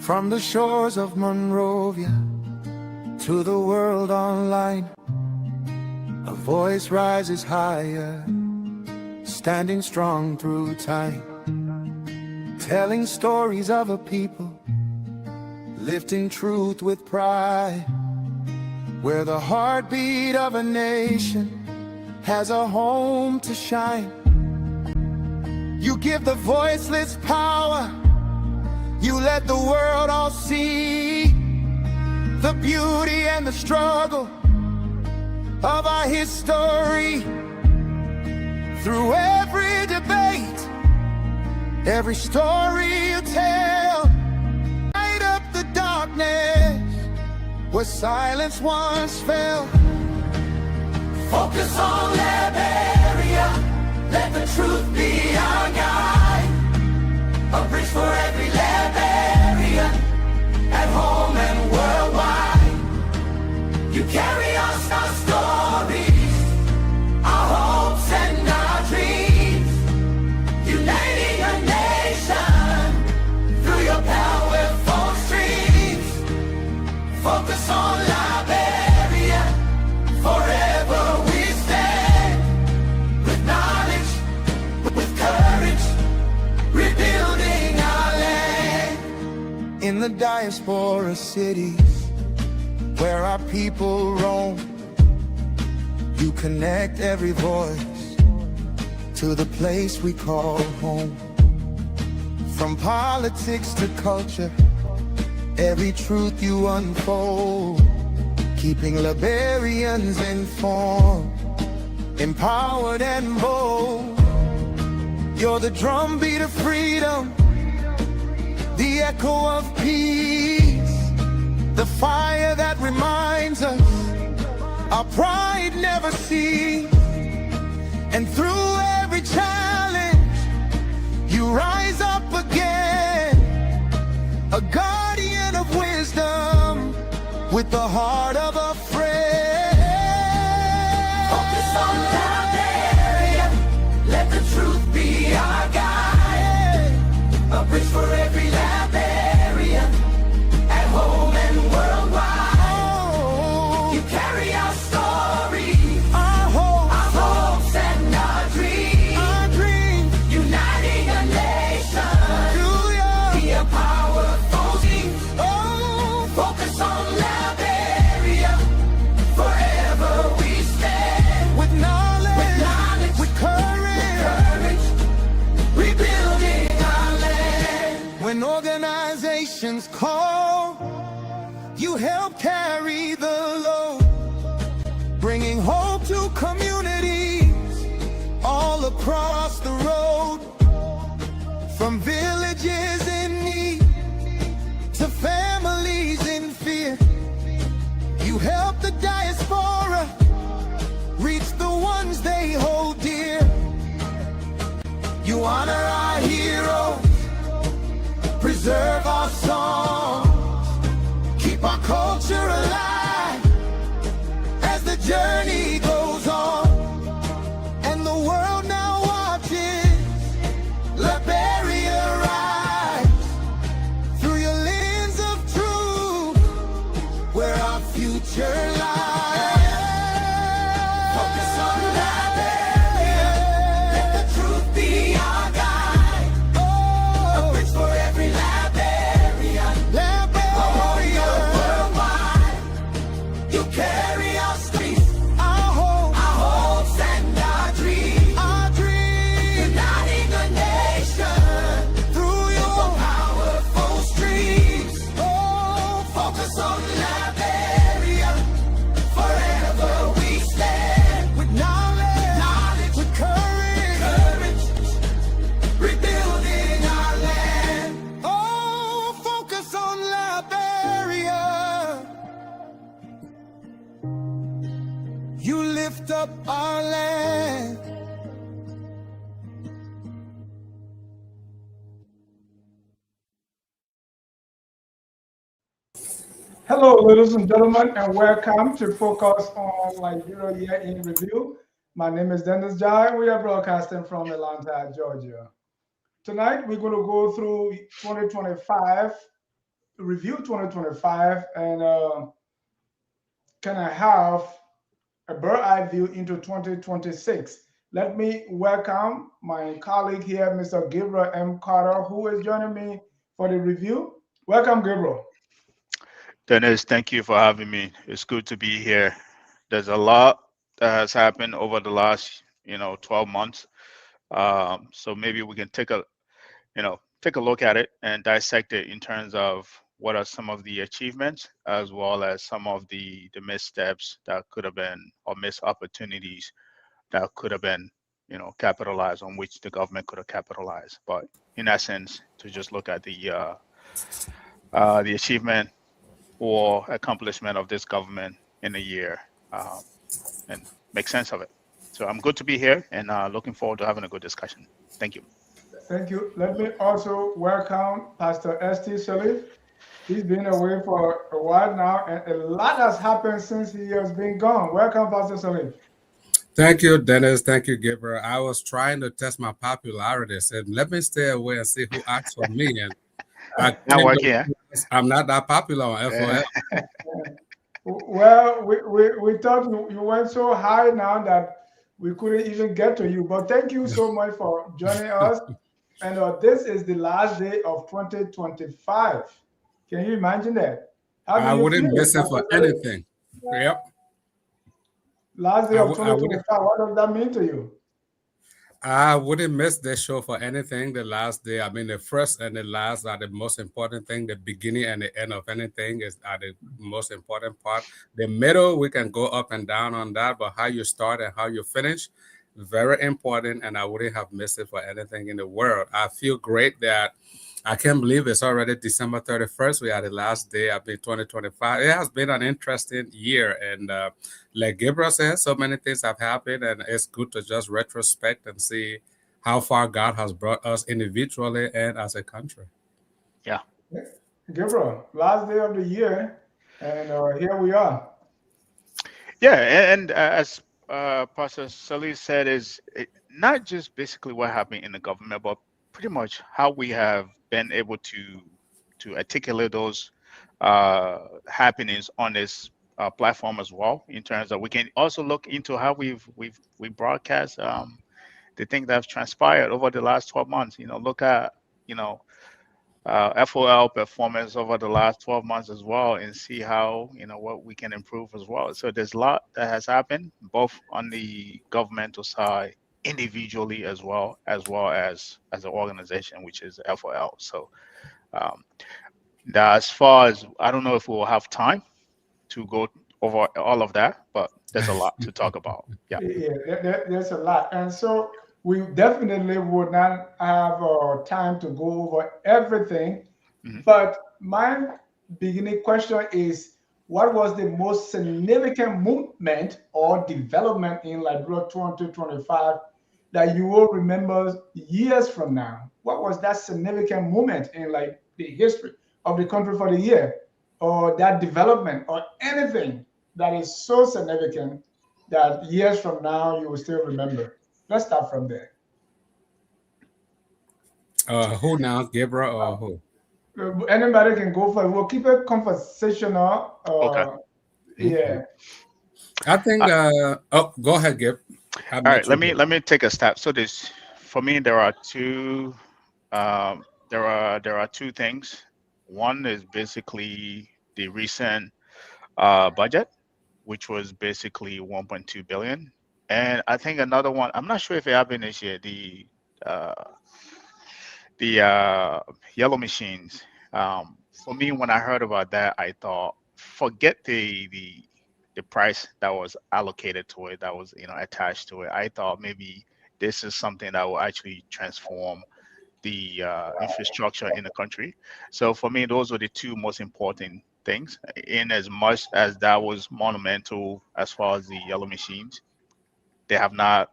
From the shores of Monrovia to the world online, a voice rises higher, standing strong through time, telling stories of a people, lifting truth with pride. Where the heartbeat of a nation has a home to shine. You give the voiceless power, you let the world all see the beauty and the struggle of our history. Through every debate, every story you tell, light up the darkness where silence once fell. Focus on Liberia, let the truth be our guide. A bridge for every Liberian, at home and worldwide. You carry us our stories, our hopes and our dreams, uniting a nation through your powerful streams. Focus on Liberia, forever we stand, with knowledge, with courage, rebuilding our land. In the diaspora cities where our people roam, you connect every voice to the place we call home. From politics to culture, every truth you unfold, keeping Liberians informed, empowered and bold. You're the drumbeat of freedom, the echo of peace, the fire that reminds us our pride never ceases. And through every challenge, you rise up again, a guardian of wisdom with the heart of a friend. Focus on Liberia, let the truth be our guide. A bridge for every Liberian, at home and worldwide. You carry our story, our hopes and our dreams, uniting a nation via powerful teams. Focus on Liberia, forever we stand, with knowledge, with courage, rebuilding our land. When organizations call, you help carry the load, bringing hope to communities all across the road. From villages in need to families in fear, you help the diaspora reach the ones they hold dear. You honor our heroes, preserve our songs, keep our culture alive as the journey goes on. And the world now watches Liberia rise through your lens of truth, where our future lies. Focus on Liberia, let the truth be our guide. A bridge for every Liberian, worldwide. You carry our streets, our hopes and our dreams, uniting a nation through your powerful streams. Focus on Liberia, forever we stand, with knowledge, with courage, rebuilding our land. Focus on Liberia. You lift up our land. Hello, ladies and gentlemen, and welcome to Focus on Liberia in Review. My name is Dennis Jai. We are broadcasting from Atlanta, Georgia. Tonight, we're going to go through 2025 review 2025 and kind of have a bird eye view into 2026. Let me welcome my colleague here, Mr. Gabriel M. Carter, who is joining me for the review. Welcome, Gabriel. Dennis, thank you for having me. It's good to be here. There's a lot that has happened over the last, 12 months. So maybe we can take a look at it and dissect it in terms of what are some of the achievements as well as some of the missteps that could have been or missed opportunities that could have been, capitalized on which the government could have capitalized. But in essence, to just look at the achievement or accomplishment of this government in a year, um, and make sense of it. So I'm good to be here and looking forward to having a good discussion. Thank you. Thank you. Let me also welcome Pastor St. Salif. He's been away for a while now, and a lot has happened since he has been gone. Welcome, Pastor Salif. Thank you, Dennis. Thank you, Gabriel. I was trying to test my popularity. I said, let me stay away and see who acts for me. And I Not came working, to yeah? realize I'm not that popular on FOL. Well, we thought you went so high now that we couldn't even get to you. But thank you so much for joining us. And this is the last day of 2025. Can you imagine that? How do I you wouldn't feel, miss it Pastor for Salif? anything. Yep. Last day I, of w- I wouldn't 2025. What does that mean to you? I wouldn't miss this show for anything. The last day, I mean, the first and the last are the most important thing. The beginning and the end of anything is are the most important part. The middle, we can go up and down on that, but how you start and how you finish, very important. And I wouldn't have missed it for anything in the world. I feel great that I can't believe it's already December 31st. We are the last day of the 2025. It has been an interesting year. And like Gabriel said, so many things have happened. And it's good to just retrospect and see how far God has brought us individually and as a country. Yeah. Gabriel, last day of the year, and here we are. Yeah. And as Pastor Sully said, not just basically what happened in the government, but pretty much how we have been able to articulate those happenings on this platform as well. In terms of we can also look into how we broadcast the things that have transpired over the last 12 months. Look at you know FOL performance over the last 12 months as well, and see how what we can improve as well. So there's a lot that has happened both on the governmental side, individually as an organization, which is FOL. So um, that as far as I don't know if we'll have time to go over all of that, but there's a lot to talk about. Yeah. Yeah, there's a lot. And so we definitely would not have time to go over everything. Mhm. But my beginning question is, what was the most significant movement or development in Liberia 2025 that you will remember years from now? What was that significant moment in like the history of the country for the year, or that development, or anything that is so significant that years from now you will still remember? Let's start from there. Who now, Gabriel or who? Anybody can go for it. We'll keep it conversational. Okay. Okay. Yeah. I think, Uh, oh, go ahead, Gib. I'll all right. let you Let me go. let me take a step. So this for me there are two there are two things. One is basically the recent budget, which was basically 1.2 billion, and I think another one. I'm not sure if it happened this year. Uh, the yellow machines. For me, when I heard about that, I thought, forget the price that was allocated to it, that was attached to it. I thought maybe this is something that will actually transform the infrastructure in the country. So for me, those were the two most important things. In as much as that was monumental as far as the yellow machines, they have not,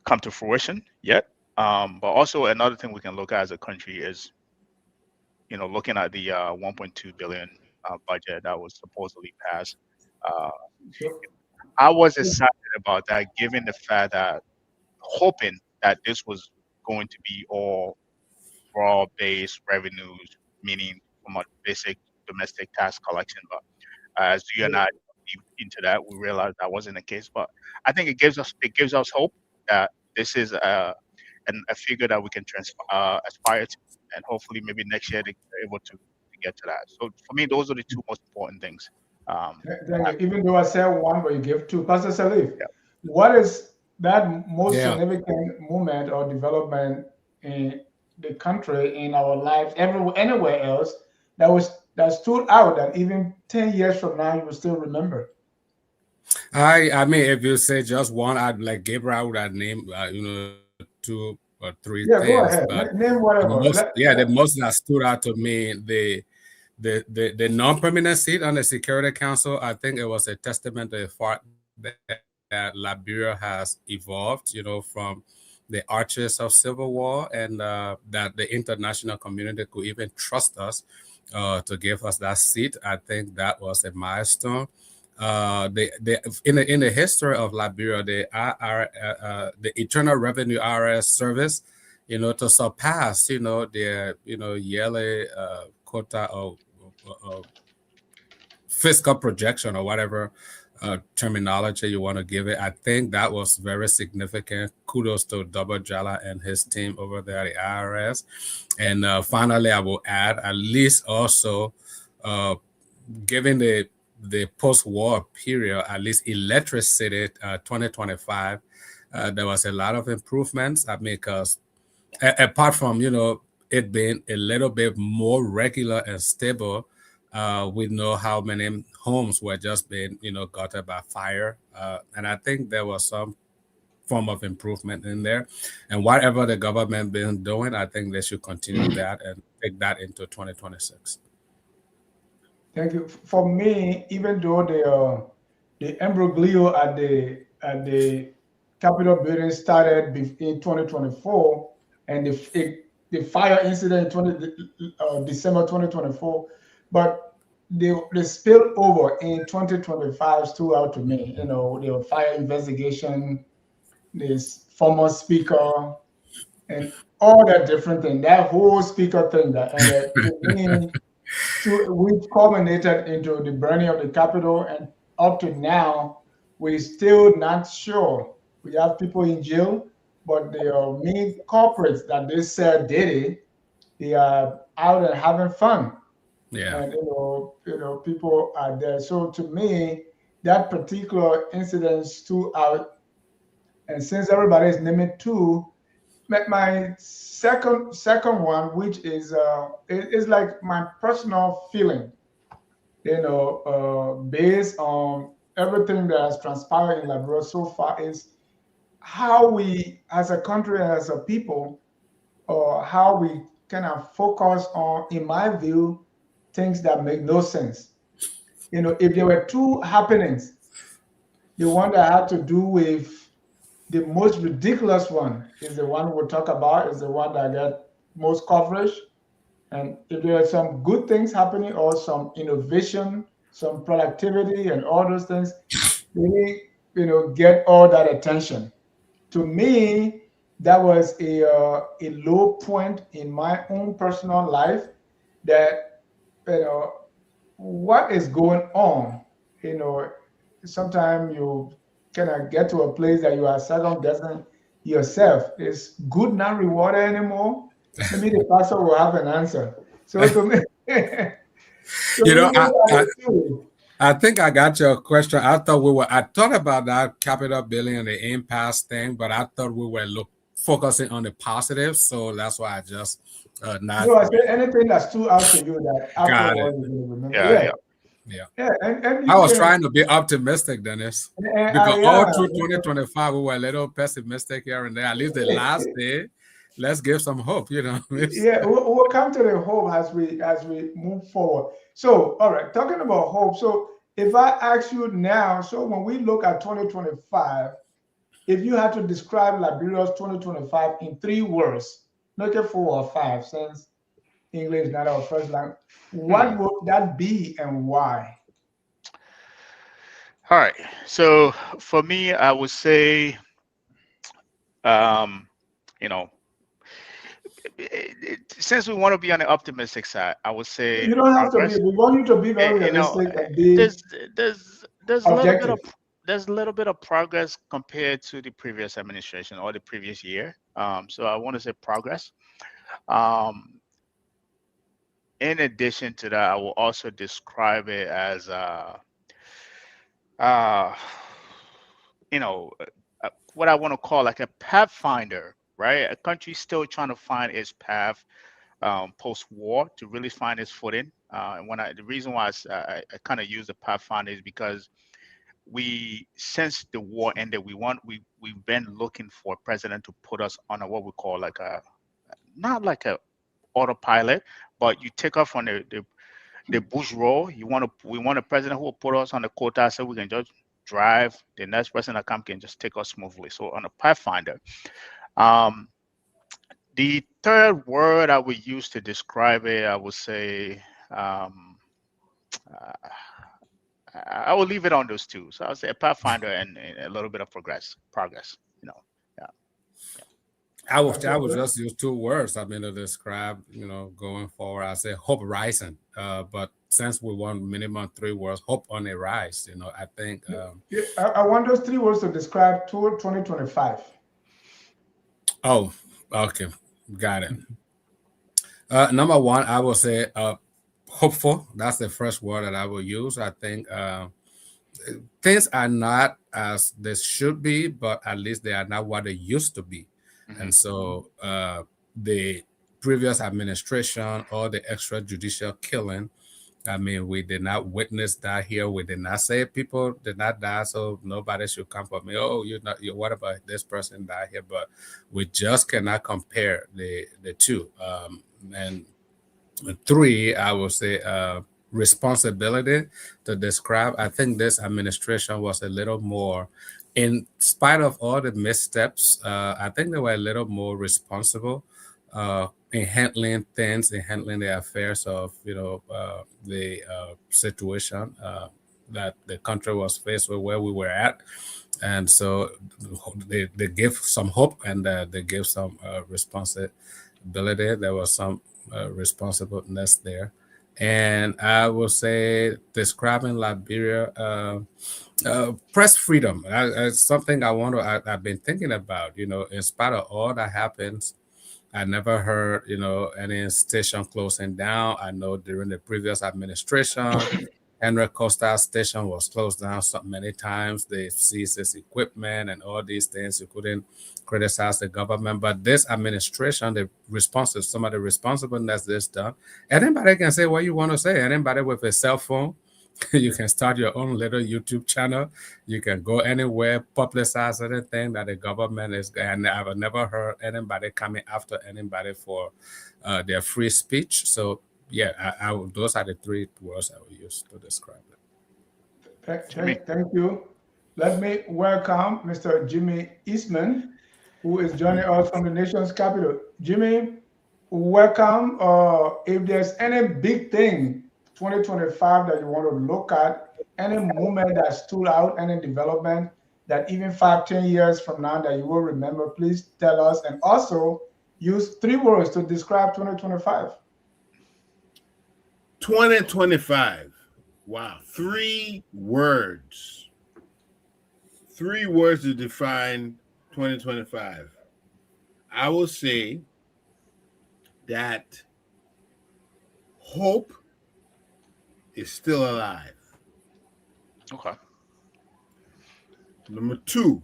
come to fruition yet. But also another thing we can look at as a country is, looking at the 1.2 billion budget that was supposedly passed. Uh, So, I was excited about that, given the fact that hoping that this was going to be all broad-based revenues, meaning from a basic domestic tax collection. But as you and I deep into that, we realized that wasn't the case. But I think it gives us hope that this is a figure that we can aspire to, and hopefully maybe next year they're able to get to that. So for me, those are the two most important things. Thank you. Even though I said one, but you give two. Pastor Salif, Yeah. what is that most Yeah. significant movement or development in the country, in our lives, anywhere else that stood out that even 10 years from now you will still remember? I mean, if you say just one, I'd like Gabriel would have named two or three Yeah, things, go but ahead. Name the whatever. most yeah the most that stood out to me the non-permanent seat on the Security Council. I think it was a testament to the fact that Liberia has evolved, from the arches of civil war, and that the international community could even trust us to give us that seat. I think that was a milestone. In the history of Liberia, the Internal Revenue IRS Service, to surpass, their yearly quota of fiscal projection or whatever terminology you want to give it. I think that was very significant. Kudos to Double Jala and his team over there at the IRS. And finally, I will add, at least also, given the post-war period, at least electricity 2025, there was a lot of improvements. I mean, because apart from it being a little bit more regular and stable, we know how many homes were just being gutted by fire, and I think there was some form of improvement in there. And whatever the government been doing, I think they should continue that and take that into 2026. Thank you. For me, even though the imbroglio at the Capitol building started in 2024, and the fire incident in December 2024, but the spill over in 2025 stood out to me. The fire investigation, this former speaker, and all that different thing, that whole speaker thing, to me, which culminated into the burning of the Capitol, and up to now, we're still not sure. We have people in jail, but the main culprits that they said did it, they are out and having fun, Yeah. and people are there. So to me, that particular incident stood out, and since everybody is naming two, my second one, which is like my personal feeling, based on everything that has transpired in Liberia so far, is how we, as a country and as a people, or how we kind of focus on, in my view, things that make no sense. If there were two happenings, the one that had to do with the most ridiculous one is the one we'll talk about, is the one that got most coverage. And if there are some good things happening or some innovation, some productivity and all those things, they get all that attention. To me, that was a low point in my own personal life, that what is going on. Sometimes you kind of get to a place that you are second guessing yourself. Is good not rewarded anymore? Maybe the pastor will have an answer. So to me, You know, those are I, the two. I think I got your question. I thought about that capital billing and the impasse thing, but I thought we were focusing on the positives. So that's why I just not No, I said anything that stood out to you that got it. afterwards you're gonna remember. Yeah, Yeah, yeah. Yeah. yeah, and I was trying to be optimistic, Dennis, because I all through am. 2025 we were a little pessimistic here and there. At least the last day, let's give some hope. Yeah, we'll come to the hope as we move forward. So, all right, talking about hope. So, if I ask you now, so when we look at 2025, if you had to describe Liberia's 2025 in 3 words, not a 4 or 5, since English is not our first language, what would that be and why? All right. So for me, I would say, um, you know, Since we want to be on the optimistic side, I would say You don't have to be. progress. We want you to be very You know, realistic and be there's there's a little bit objective. of progress compared to the previous administration or the previous year. So I want to say progress. Um, in addition to that, I will also describe it as uh, you know, what I want to call like a pathfinder, right? A country still trying to find its path post-war to really find its footing. And the reason why I kind of use the pathfinder is because since the war ended, we've been looking for a president to put us on a what we call like a not like a autopilot, but you take off on the bush road. We want a president who will put us on the quota so we can just drive. The next person that comes can just take us smoothly. So on a pathfinder. Um, the third word I would use to describe it, I would say, um, uh, I will leave it on those two. So I would say a pathfinder and a little bit of progress. You know, yeah, yeah. I would just use two words. I mean to describe, going forward. I say hope rising. But since we want minimum three words, hope on a rise. I think. Yeah, I want those three words to describe 2025. Oh, okay, got it. Number one, I will say hopeful. That's the first word that I will use. I think things are not as they should be, but at least they are not what they used to be. And so the previous administration or the extrajudicial killing, I mean, we did not witness that here. We did not say people did not die, so nobody should come for me. Oh, what about this person died here? But we just cannot compare the two. And three, I will say responsibility to describe. I think this administration was a little more, in spite of all the missteps, I think they were a little more responsible in handling things, in handling the affairs of the situation that the country was faced with, where we were at. And so they give some hope, and they give some responsibility. There was some responsibleness there. And I will say, describing Liberia, press freedom. It's something I've been thinking about. In spite of all that happens, I never heard, any station closing down. I know during the previous administration, Henry Costa station was closed down so many times. They seized his equipment and all these things. You couldn't criticize the government. But this administration, some of the responsibleness that's done, anybody can say what you want to say. Anybody with a cell phone, you can start your own little YouTube channel. You can go anywhere, publicize anything that the government is. And I've never heard anybody coming after anybody for their free speech. So yeah, those are the three words I will use to describe it. Thank you. Let me welcome Mr. Jimmy Eastman, who is joining us from the nation's capital. Jimmy, welcome. If there's any big thing 2025 that you want to look at, any moment that stood out, any development that even 5-10 years from now that you will remember, please tell us. And also use three words to describe 2025. 2025. Wow. Three words. Three words to define 2025. I will say that hope is still alive. Okay. Number two,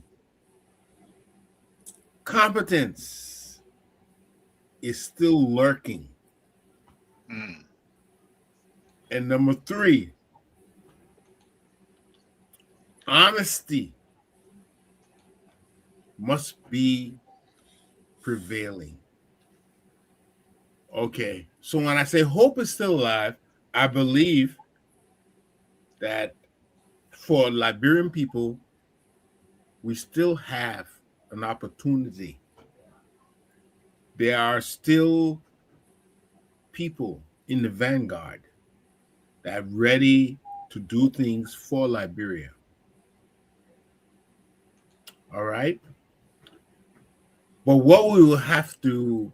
competence is still lurking. And number three, honesty must be prevailing. Okay, so when I say hope is still alive, I believe that for Liberian people, we still have an opportunity. There are still people in the vanguard that are ready to do things for Liberia. All right. But what we will have to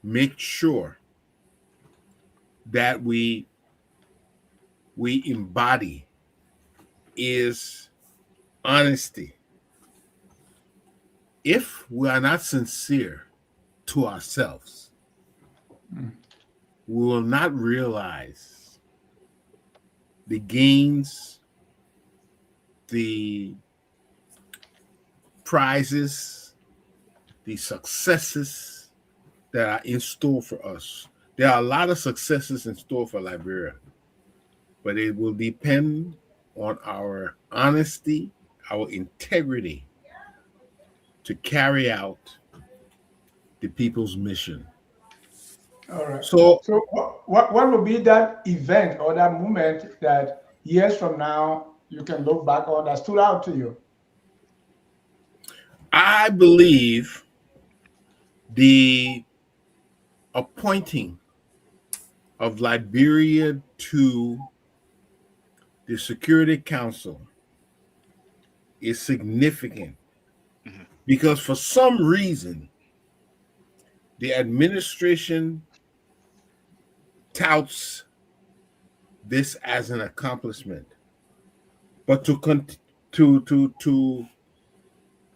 make sure that we embody is honesty. If we are not sincere to ourselves, we will not realize the gains, the prizes, the successes that are in store for us. There are a lot of successes in store for Liberia, but it will depend on our honesty, our integrity to carry out the people's mission. All right. So So what would be that event or that moment that years from now you can look back on that stood out to you? I believe the appointing of Liberia to the Security Council is significant Mhm. because for some reason the administration touts this as an accomplishment, but to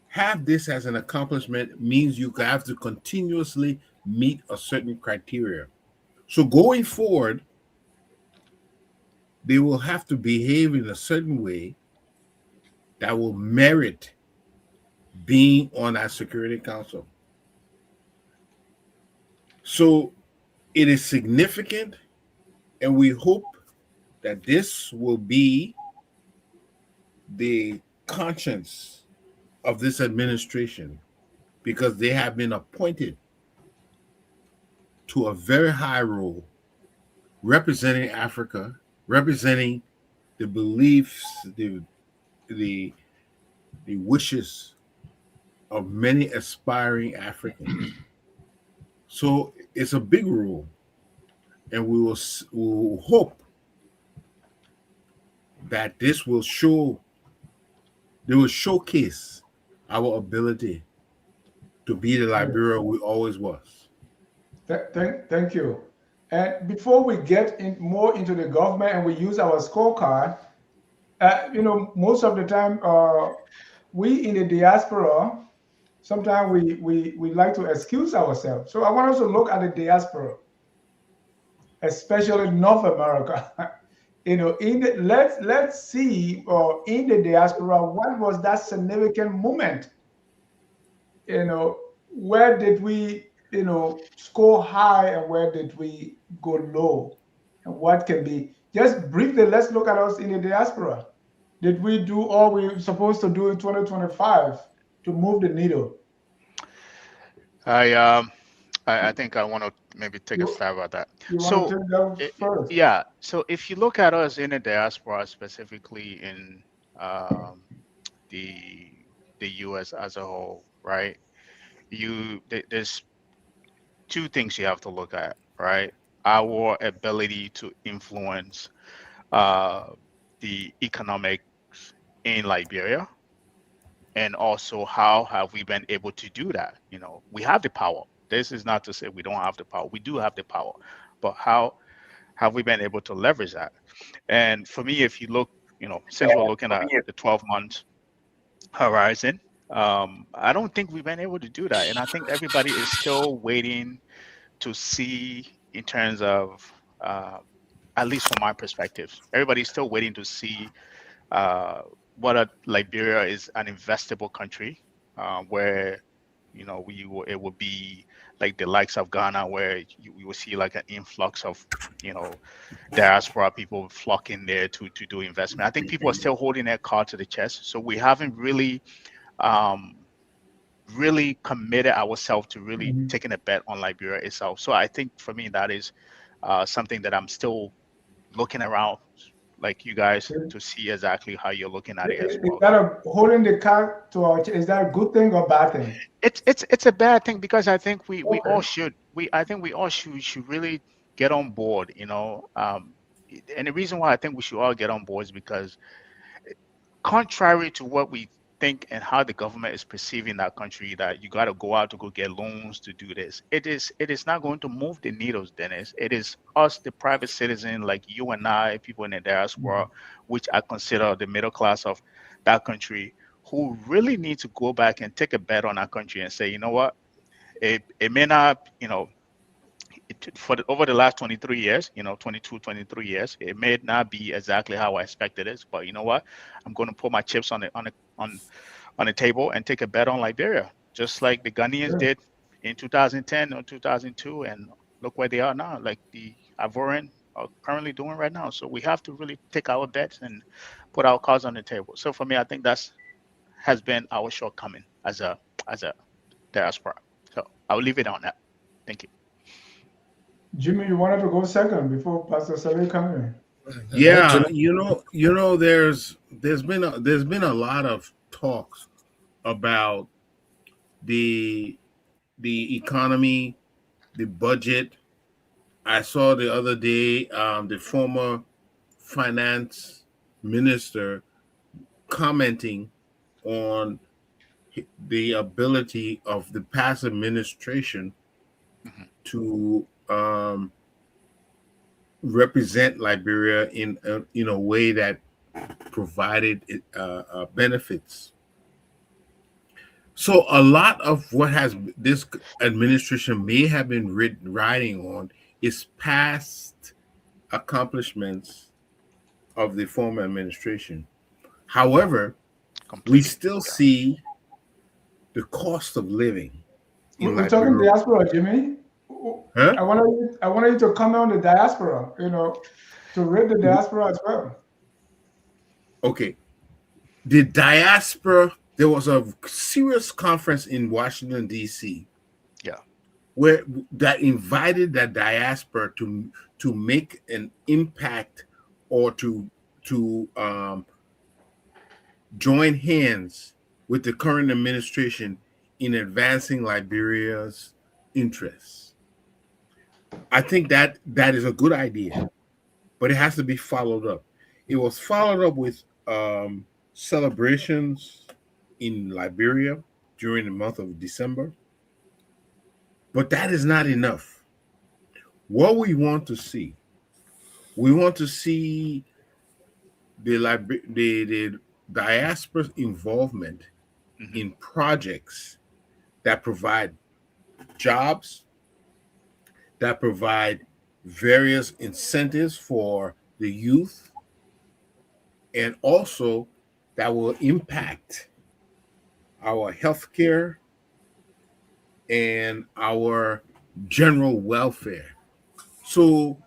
have this as an accomplishment means you have to continuously meet a certain criteria. So going forward, they will have to behave in a certain way that will merit being on our Security Council. So it is significant, and we hope that this will be the conscience of this administration because they have been appointed to a very high role representing Africa, representing the beliefs, the, the wishes of many aspiring Africans. So it's a big role, and we will hope that this will show, they will showcase our ability to be the Liberia we always was. Thank you. And before we get in more into the government and we use our scorecard, most of the time, we in the diaspora, sometimes we like to excuse ourselves. So I want us to look at the diaspora, especially North America. Let's see, in the diaspora, what was that significant moment? Where did we, score high and where did we go low? And what can be, just briefly, let's look at us in the diaspora. Did we do all we were supposed to do in 2025 to move the needle? I um I think I want to maybe take a You, stab at that. you want to So take that first? yeah, so if you look at us in the diaspora, specifically in um, the the U.S. as a whole, right? There's two things you have to look at, right? Our ability to influence uh, the economics in Liberia, and also how have we been able to do that? We have the power. This is not to say we don't have the power. We do have the power, but how have we been able to leverage that? And for me, if you look, since we're looking at the 12 months horizon, I don't think we've been able to do that. And I think everybody is still waiting to see in terms of, uh, at least from my perspective, everybody's still waiting to see uh, whether Liberia is an investable country, where it would be like the likes of Ghana, where you will see like an influx of you know diaspora people flocking there to do investment. I think people are still holding their card to the chest, so we haven't um, really committed ourselves to really Mhm. taking a bet on Liberia itself. So I think for me that is something that I'm still looking around, like you guys, to see exactly how you're looking at it as Is well. that a holding the card to our, is that a good thing or bad thing? It's a bad thing because I think we all Okay. should we I think we all should really get on board. And the reason why I think we should all get on board is because contrary to what we think and how the government is perceiving that country, that you got to go out to go get loans to do this, it is not going to move the needles, Dennis. It is us, the private citizen like you and I, people in the diaspora, which I consider the middle class of that country, who really need to go back and take a bet on our country and say, you know what, it may not, over the last 23 years, 22, 23 years, it may not be exactly how I expected it, but you know what? I'm going to put my chips on the table and take a bet on Liberia, just like the Ghanaians did in 2010 or 2002, and look where they are now, like the Ivorian are currently doing right now. So we have to really take our bets and put our cards on the table. So for me, I think that's has been our shortcoming as a diaspora. So I'll leave it on that. Thank you. Jimmy, you wanted to go second before Pastor Saleh come in. Yeah, there's been a lot of talks about the the economy, the budget. I saw the other day the former finance minister commenting on the ability of the past administration Mhm. to represent Liberia in a way that provided benefits. So a lot of what has this administration may have been riding on is past accomplishments of the former administration. However, we Completely. still Yeah. see the cost of living in We're talking Liberia. diaspora, Jimmy. Huh? I wanted you to comment on the diaspora, to rate the diaspora as well. Okay. The diaspora, there was a serious conference in Washington, D.C., Yeah. where that invited the diaspora to make an impact or to join hands with the current administration in advancing Liberia's interests. I think that is a good idea, but it has to be followed up. It was followed up with celebrations in Liberia during the month of December, but that is not enough. What we want to see the diaspora's involvement Hmm. in projects that provide jobs, that provide various incentives for the youth, and also that will impact our healthcare and our general welfare. So,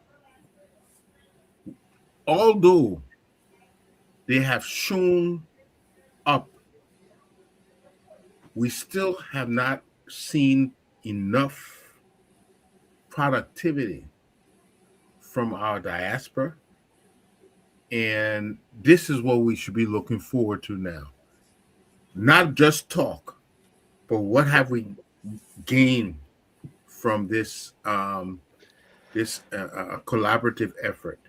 although they have shown up, we still have not seen enough productivity from our diaspora. And this is what we should be looking forward to now. Not just talk, but what have we gained from this collaborative effort?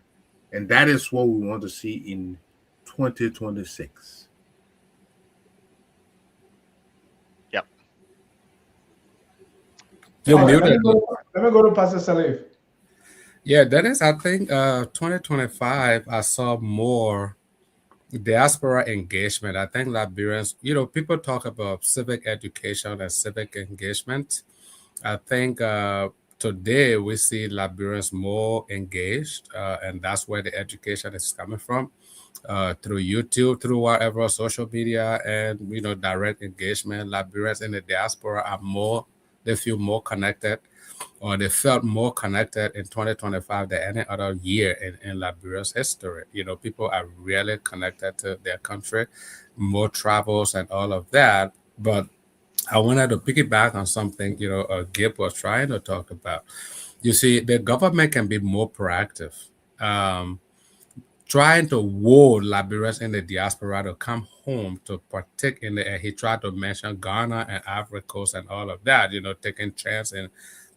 And that is what we want to see in 2026. Yep. You're All right, let me muted. go, let me go to Pastor Saleh. Yeah, Dennis, I think 2025, I saw more diaspora engagement. I think Liberians, people talk about civic education and civic engagement. I think today we see Liberians more engaged, and that's where the education is coming from, through YouTube, through whatever social media, and direct engagement. Liberians in the diaspora are more, they feel more connected, or they felt more connected in 2025 than any other year in Liberia's history. People are really connected to their country, more travels and all of that. But I wanted to piggyback on something, Gib was trying to talk about. You see, the government can be more proactive. Um, Trying to woo Liberians in the diaspora to come home to partake in it. And he tried to mention Ghana and Ivory Coast and all of that, taking chance in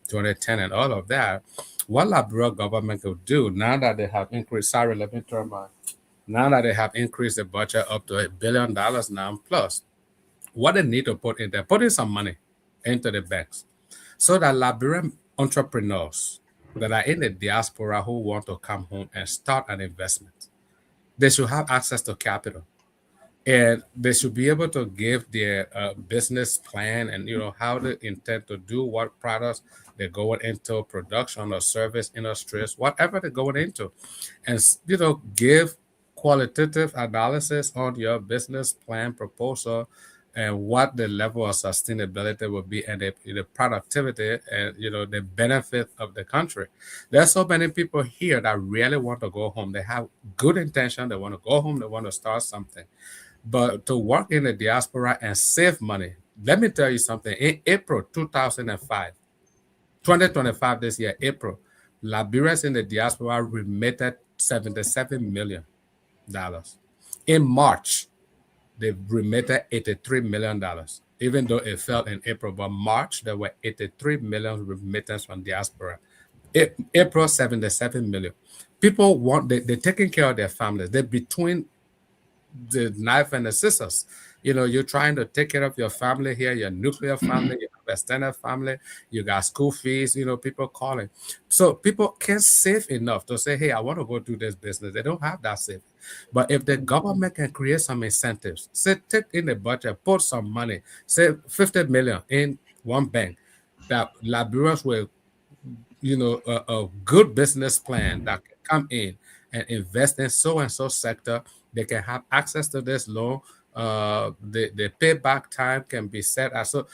2010 and all of that. What Liberia government could do now that they have increased, sorry, let me turn my, now that they have increased the budget up to $1 billion now plus, What they need to put in there, put in some money into the banks so that Liberian entrepreneurs that are in the diaspora who want to come home and start an investment, they should have access to capital, and they should be able to give their business plan and how they intend to do what products they're going into, production or service industries, whatever they're going into, and give qualitative analysis on your business plan proposal and what the level of sustainability will be, and the productivity and the benefit of the country. There's so many people here that really want to go home. They have good intention, they want to go home, they want to start something, but to work in the diaspora and save money. Let me tell you something. In April 2005, 2025, this year, April, Liberians in the diaspora remitted $77 million. In March, they remitted $83 million, even though it fell in April. But March, there were 83 million remittance from diaspora. April, 77 million. People they're taking care of their families. They're between the knife and the scissors. You're trying to take care of your family here, your nuclear family, your extended family, you got school fees, people calling. So people can't save enough to say, hey, I want to go do this business. They don't have that saving. But if the government can create some incentives, say take in the budget, put some money, say 50 million in one bank, that Liberians will a good business plan that can come in and invest in so and so sector, they can have access to this loan. The payback time can be set as so.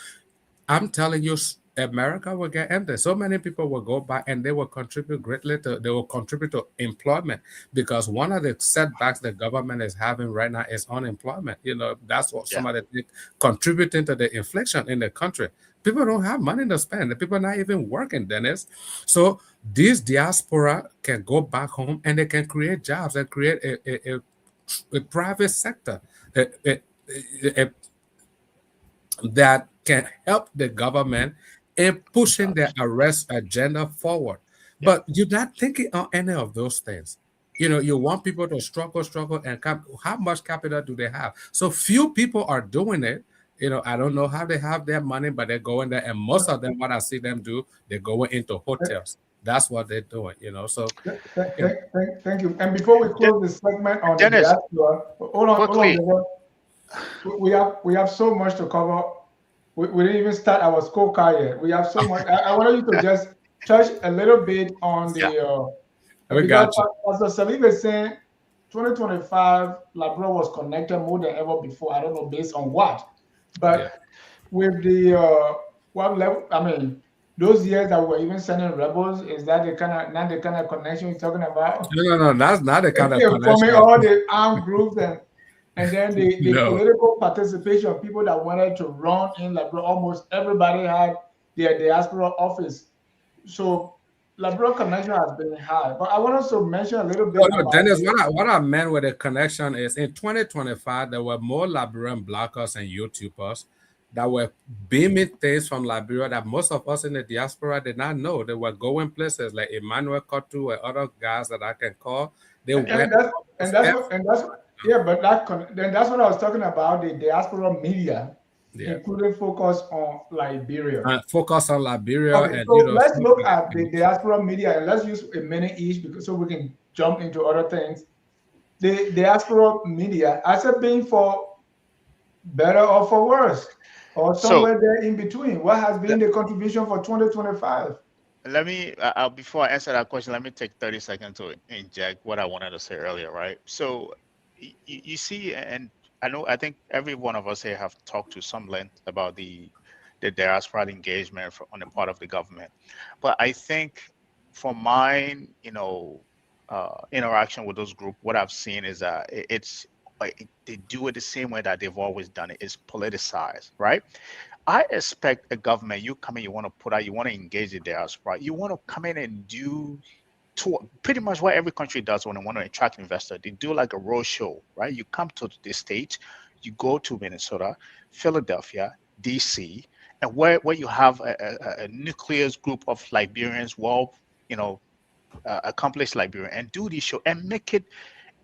I'm telling you, America will get empty. So many people will go back and they will contribute greatly they will contribute to employment, because one of the setbacks the government is having right now is unemployment. That's what some of the things contributing to the inflation in the country. People don't have money to spend. The people are not even working, Dennis. So these diaspora can go back home and they can create jobs and create a private sector that can help the government in pushing the arrest agenda forward. But you're not thinking on any of those things. You want people to struggle, and how much capital do they have? So few people are doing it. I don't know how they have their money, but they're going there. And most of them, what I see them do, they're going into hotels. That's what they're doing, So Thank you. And before we close this segment on the Dennis, diaspora, hold on. quickly. We have so much to cover. We didn't even start our scorecard yet. We have so much. I wanted you to just touch a little bit on the because Pastor Salif is saying 2025 Liberia was connected more than ever before. I don't know based on what, but with the what level? I mean, those years that we were even sending rebels, is that the kind of connection you're talking about? No, that's not the kind of connection. Forming all the armed groups and then the political participation of people that wanted to run in Liberia, almost everybody had their diaspora office. So Liberia connection has been high. But I want us to mention a little bit. No, Dennis, what I meant with the connection is in 2025, there were more Liberian bloggers and YouTubers that were beaming things from Liberia that most of us in the diaspora did not know. They were going places like Emmanuel Kotu and other guys that I can call. That's what I was talking about, the diaspora media, including focus on Liberia. Focus on Liberia. Okay, so let's look at the diaspora media and let's use a minute each so we can jump into other things. The diaspora media, as a being for better or for worse, or somewhere there in between. What has been the contribution for 2025? Let me, before I answer that question, let me take 30 seconds to inject what I wanted to say earlier, right? So you see, and I think every one of us here have talked to some length about the diaspora engagement on the part of the government. But I think from my, interaction with those groups, what I've seen is that it's like they do it the same way that they've always done it. It's politicized, right? I expect a government, you come in, you want to put out, you want to engage the diaspora, you want to come in and do pretty much what every country does when they want to attract investors. They do like a road show, right? You come to the state, you go to Minnesota, Philadelphia, DC, and where you have a nucleus group of Liberians, accomplished Liberian, and do this show and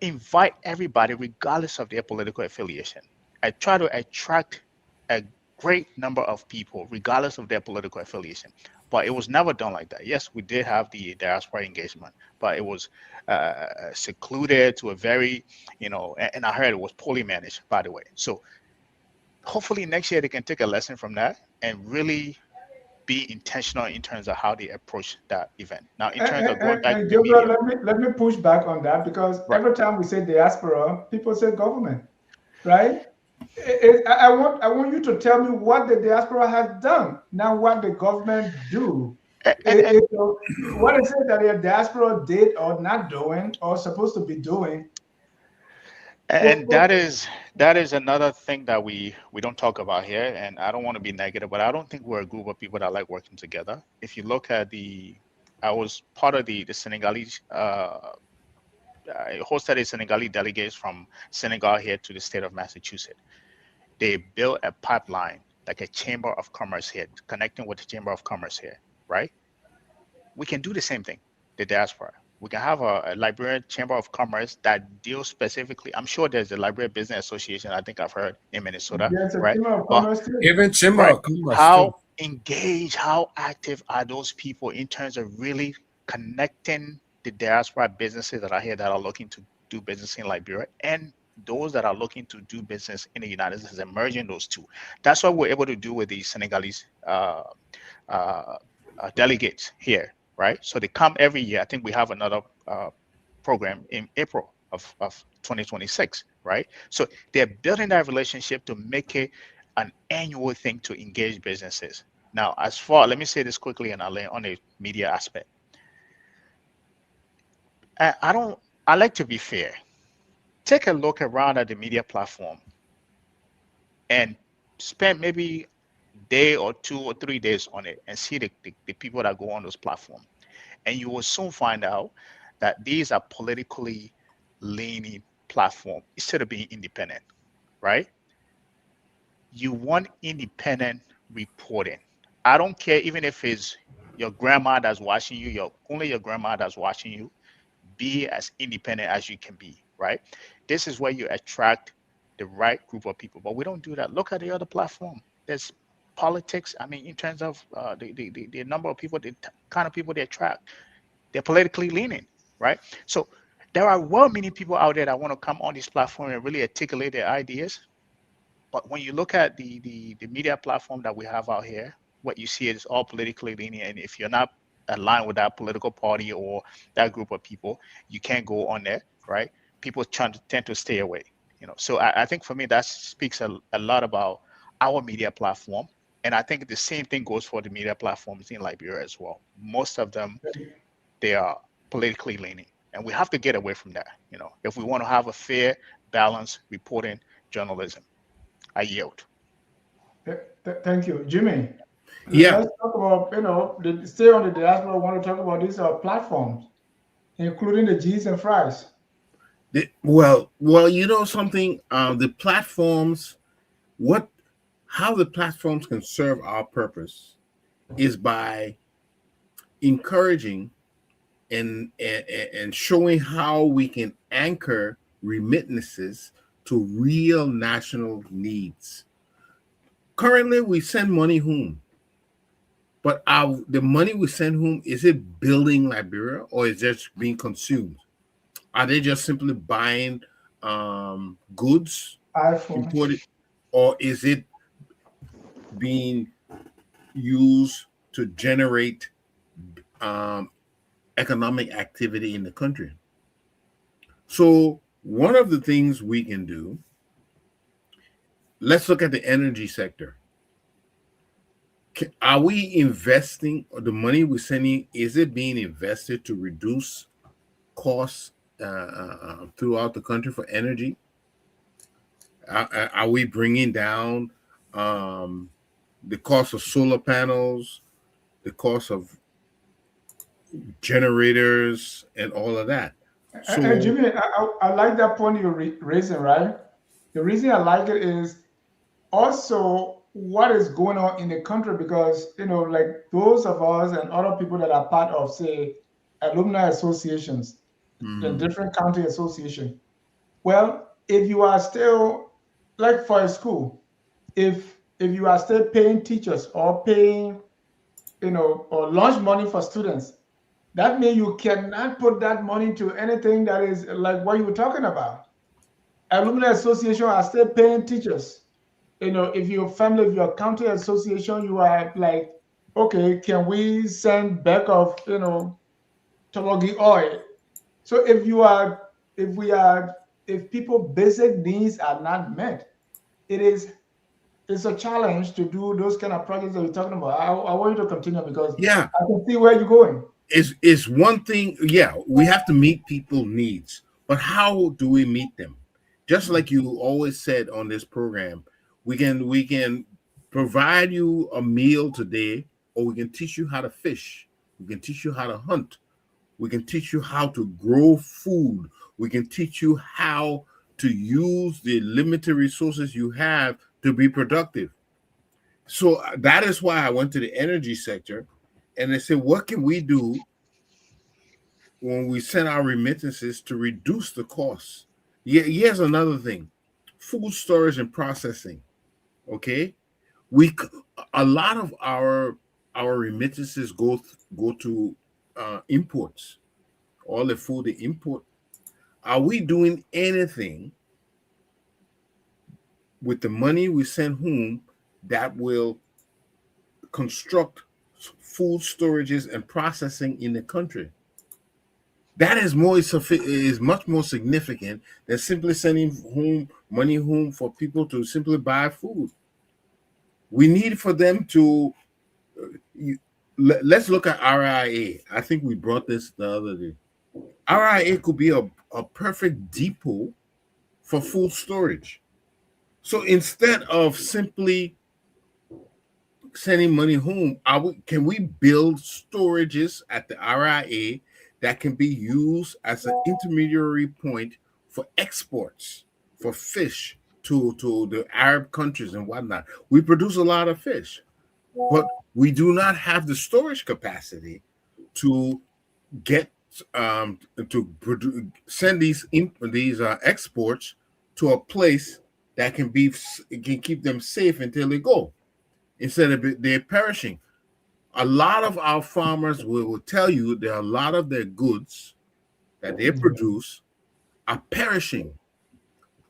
invite everybody regardless of their political affiliation. I try to attract a great number of people, regardless of their political affiliation. But it was never done like that. Yes, we did have the diaspora engagement, but it was secluded to a very, and I heard it was poorly managed, by the way. So hopefully next year they can take a lesson from that and really be intentional in terms of how they approach that event. Now, in terms of going back to And the Gabriel, media, let me push back on that, because right? every time we say diaspora, people say government, right? I want you to tell me what the diaspora has done, not what the government do. And and What is it that the diaspora did or not doing or supposed to be doing? and that is another thing that we don't talk about here. And I don't want to be negative, but I don't think we're a group of people that like working together. If you look at I was part of the Senegalese. I hosted a Senegalese delegates from Senegal here to the state of Massachusetts. They built a pipeline, like a chamber of commerce here, connecting with the chamber of commerce here, right? We can do the same thing, the diaspora. We can have a Liberian Chamber of Commerce that deals specifically. I'm sure there's the Liberian Business Association, I think I've heard in Minnesota, There's a right? chamber of But commerce too. Even Chamber right, of Commerce too. how engaged, how active are those people in terms of really connecting the diaspora businesses that are here that are looking to do business in Liberia and those that are looking to do business in the United States, emerging those two. That's what we're able to do with the Senegalese uh, delegates here, right? So they come every year. I think we have another program in April of 2026, right? So they're building that relationship to make it an annual thing to engage businesses. Now, let me say this quickly and I'll lay on the media aspect. I don't, I like to be fair. Take a look around at the media platform and spend maybe day or 2 or 3 days on it and see the people that go on those platforms. And you will soon find out that these are politically leaning platform instead of being independent, right? You want independent reporting. I don't care even if it's your grandma that's watching you, only your grandma that's watching you. Be as independent as you can be, right? This is where you attract the right group of people. But we don't do that. Look at the other platform. There's politics. I mean, in terms of the number of people, the kind of people they attract, they're politically leaning, right? So there are well many people out there that want to come on this platform and really articulate their ideas. But when you look at the media platform that we have out here, what you see is all politically leaning. And if you're not aligned with that political party or that group of people, you can't go on there, right? People tend to stay away. So I think for me that speaks a lot about our media platform. And I think the same thing goes for the media platforms in Liberia as well. Most of them, they are politically leaning. And we have to get away from that, if we want to have a fair, balanced reporting journalism. I yield. Thank you, Jimmy. Yeah. Let's talk about, stay on the diaspora. I want to talk about these platforms, including the G's and fries. Well, you know something. The platforms, how the platforms can serve our purpose is by encouraging and showing how we can anchor remittances to real national needs. Currently, we send money home, but the money we send home, is it building Liberia or is it just being consumed? Are they just simply buying goods iPhone. imported, or is it being used to generate economic activity in the country? So one of the things we can do, let's look at the energy sector. Are we investing the money we're sending? Is it being invested to reduce costs throughout the country for energy? Are we bringing down the cost of solar panels, the cost of generators, and all of that? So, And Jimmy, I like that point you're raising, right? The reason I like it is also what is going on in the country, because like those of us and other people that are part of, say, alumni associations and different county association. Well, if you are still, like for a school, if if you are still paying teachers or paying, or lunch money for students, that means you cannot put that money to anything that is like what you were talking about. Alumni association are still paying teachers. If your family, if your county association, you are like, okay, can we send back of, Tologi oil? So if people basic needs are not met, it is it's a challenge to do those kind of projects that we're talking about. I want you to continue because Yeah, I can see where you're going. is one thing. Yeah, we have to meet people needs, but how do we meet them? Just like you always said on this program, we can provide you a meal today, or we can teach you how to fish, we can teach you how to hunt, we can teach you how to grow food, we can teach you how to use the limited resources you have to be productive. So that is why I went to the energy sector, and they said, what can we do when we send our remittances to reduce the costs? Yeah, here's another thing: food storage and processing. Okay, we a lot of our remittances go to imports. All the food they import. Are we doing anything with the money we send home that will construct food storages and processing in the country? That is much more significant than simply sending home money home for people to simply buy food. We need for them to let's look at RIA. I think we brought this the other day. RIA could be a perfect depot for food storage. So instead of simply sending money home, can we build storages at the RIA that can be used as an intermediary point for exports for fish to the Arab countries and whatnot? We produce a lot of fish, but we do not have the storage capacity to get send these exports to a place that can keep them safe until they go, instead of they're perishing. A lot of our farmers will tell you that a lot of their goods that they produce are perishing.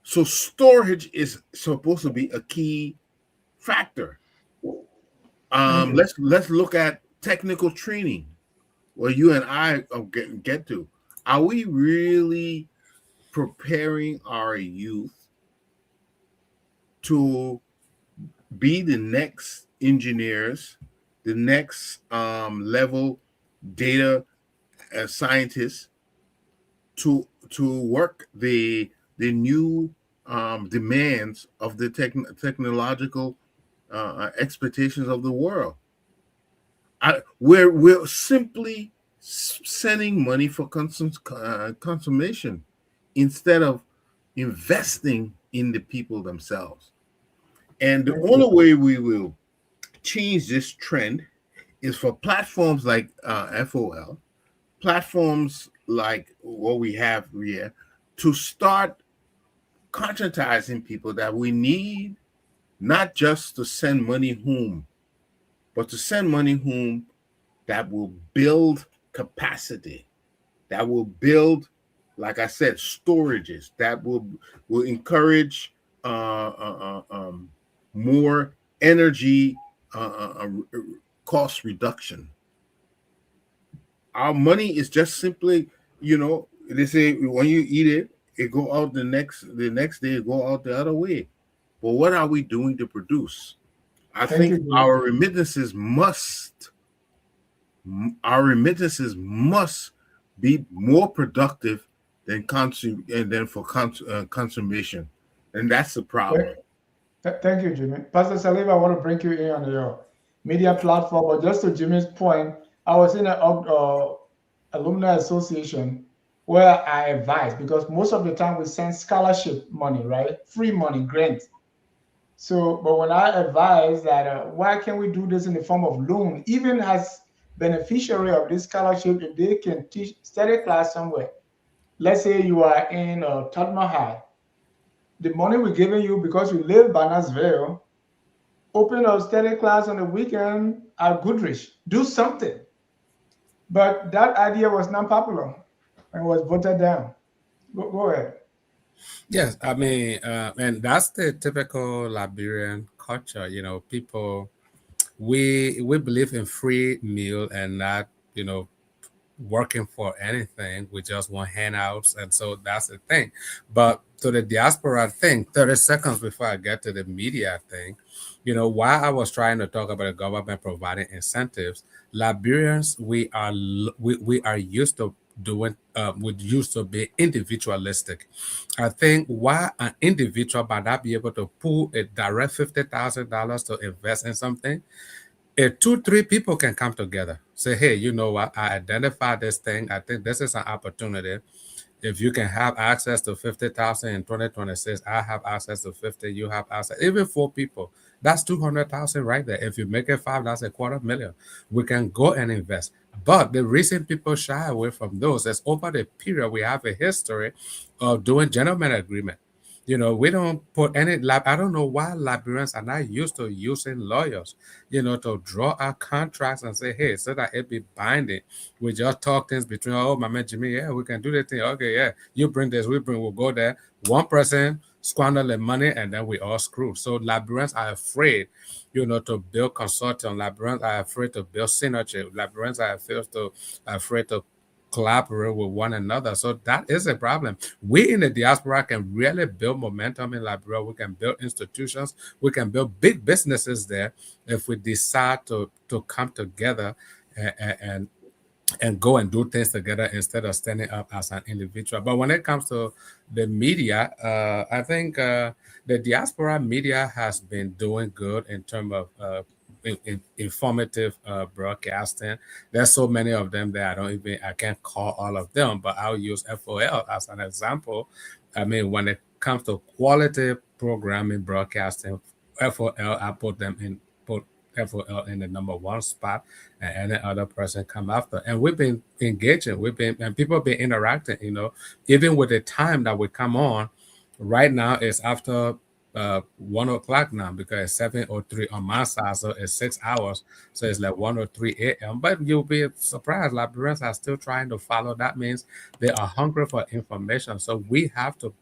So storage is supposed to be a key factor. Let's look at technical training, where you and I get to. Are we really preparing our youth to be the next engineers, the next level data scientists to work the new demands of the technological expectations of the world? We're simply sending money for consummation instead of investing in the people themselves. And the only way we will change this trend is for platforms like FOL, platforms like what we have here, to start conscientizing people that we need not just to send money home, but to send money home that will build capacity, that will build, like I said, storages, that will encourage more energy cost reduction. Our money is just simply, they say when you eat it, it go out the next day, it go out the other way. But what are we doing to produce? I Thank think you. our remittances must be more productive than consummation, and that's the problem. Thank you, Jimmy. Pastor Saliba, I want to bring you in on your media platform, but just to Jimmy's point, I was in an alumni association where I advise, because most of the time we send scholarship money, right? Free money, grants. So, but when I advise that, why can't we do this in the form of loan, even as beneficiary of this scholarship, if they can teach study class somewhere. Let's say you are in Tottenham High. The money we're giving you because you live Barnesville, open a study class on the weekend at Goodrich. Do something. But that idea was not popular and was voted down. Go ahead. Yes, I mean, and that's the typical Liberian culture. You know, people we believe in free meal and not, you know, working for anything. We just want handouts, and so that's the thing. But to the diaspora thing, 30 seconds before I get to the media thing, you know, while I was trying to talk about the government providing incentives, Liberians, we are used to doing would used to be individualistic. I think why an individual might not be able to pull a direct $50,000 to invest in something, if two, three people can come together, say, hey, you know what? I identify this thing. I think this is an opportunity. If you can have access to 50,000 in 2026, I have access to 50, you have access, even four people, that's 200,000 right there. If you make it five, that's a quarter million. We can go and invest. But the reason people shy away from those is over the period we have a history of doing gentleman agreement. You know, we don't put any lab. I don't know why Liberians are not used to using lawyers, you know, to draw our contracts and say, hey, so that it be binding. We just talk things between, oh, my man Jimmy, yeah, we can do the thing. Okay, yeah, you bring this, we'll go there. One person squander the money and then we all screw. So Liberians are afraid, you know, to build consortium. Liberians are afraid to build synergy. Liberians are afraid to collaborate with one another. So that is a problem. We in the diaspora can really build momentum in Liberia. We can build institutions. We can build big businesses there if we decide to come together and and go and do things together instead of standing up as an individual. But when it comes to the media, I think the diaspora media has been doing good in terms of informative broadcasting. There's so many of them that I can't call all of them, but I'll use FOL as an example. I mean, when it comes to quality programming broadcasting, FOL, I put FOL in the number one spot, and any other person come after. And we've been engaging, and people have been interacting, you know, even with the time that we come on. Right now it's after 1 o'clock now because it's 7:03 on my side, so it's 6 hours. So it's like 1:03 a.m. But you'll be surprised, Liberians are still trying to follow. That means they are hungry for information. So we have to,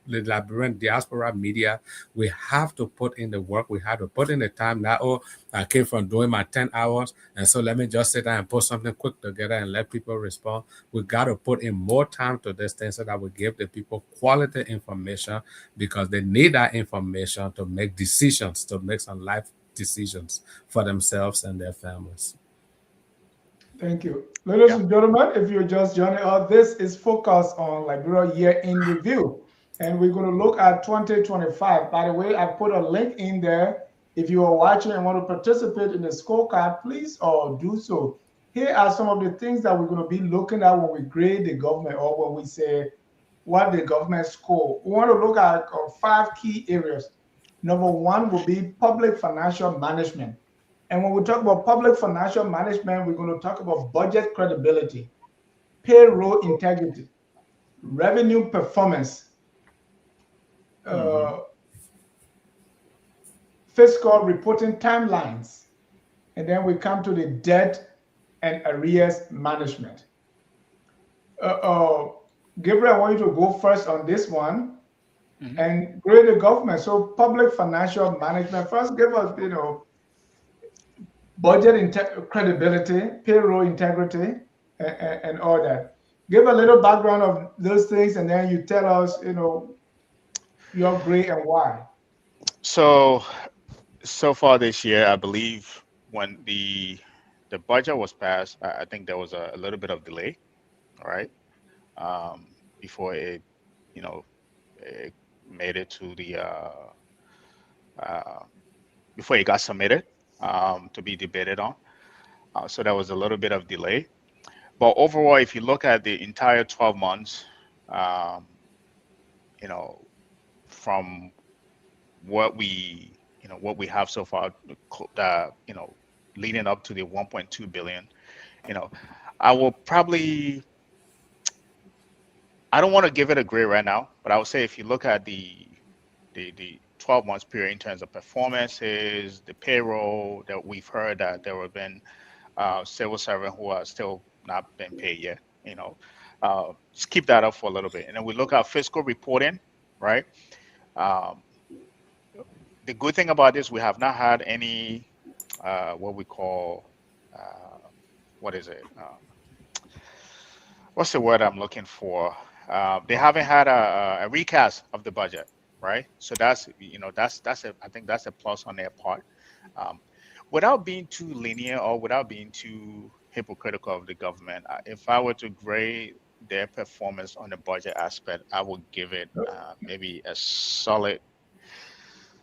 the Liberian diaspora media, we have to put in the work. We have to put in the time. Now, oh, I came from doing my 10 hours, and so let me just sit down and put something quick together and let people respond. We got to put in more time to this thing so that we give the people quality information because they need that information to make decisions, to make some life decisions for themselves and their families. Thank you. Ladies Yeah. and gentlemen, if you're just joining us, this is Focus on Liberia Year in Review. And we're going to look at 2025. By the way, I put a link in there. If you are watching and want to participate in the scorecard, please do so. Here are some of the things that we're going to be looking at when we grade the government or when we say what the government score. We want to look at 5 key areas. Number one will be public financial management. And when we talk about public financial management, we're going to talk about budget credibility, payroll integrity, revenue performance, fiscal reporting timelines, and then we come to the debt and arrears management. Gabriel, I want you to go first on this one and grade the government. So public financial management, first give us, budget credibility, payroll integrity, and all that. Give a little background of those things, and then you tell us, your grade and why. So far this year, I believe when the budget was passed, I think there was a little bit of delay, all right, before it, you know, it made it to the uh, before it got submitted to be debated on. So there was a little bit of delay. But overall, if you look at the entire 12 months, um, you know, from what we have so far, leading up to the 1.2 billion, you know, I will probably, I don't want to give it a grade right now, but I would say if you look at the 12 months period in terms of performances, the payroll that we've heard that there have been civil servants who are still not been paid yet. Just keep that up for a little bit, and then we look at fiscal reporting, right? Um, the good thing about this, we have not had any what we call what is it? What's the word I'm looking for? They haven't had a recast of the budget, right? So that's I think that's a plus on their part. Um, Without being too linear or without being too hypocritical of the government, if I were to grade their performance on the budget aspect, I would give it maybe a solid.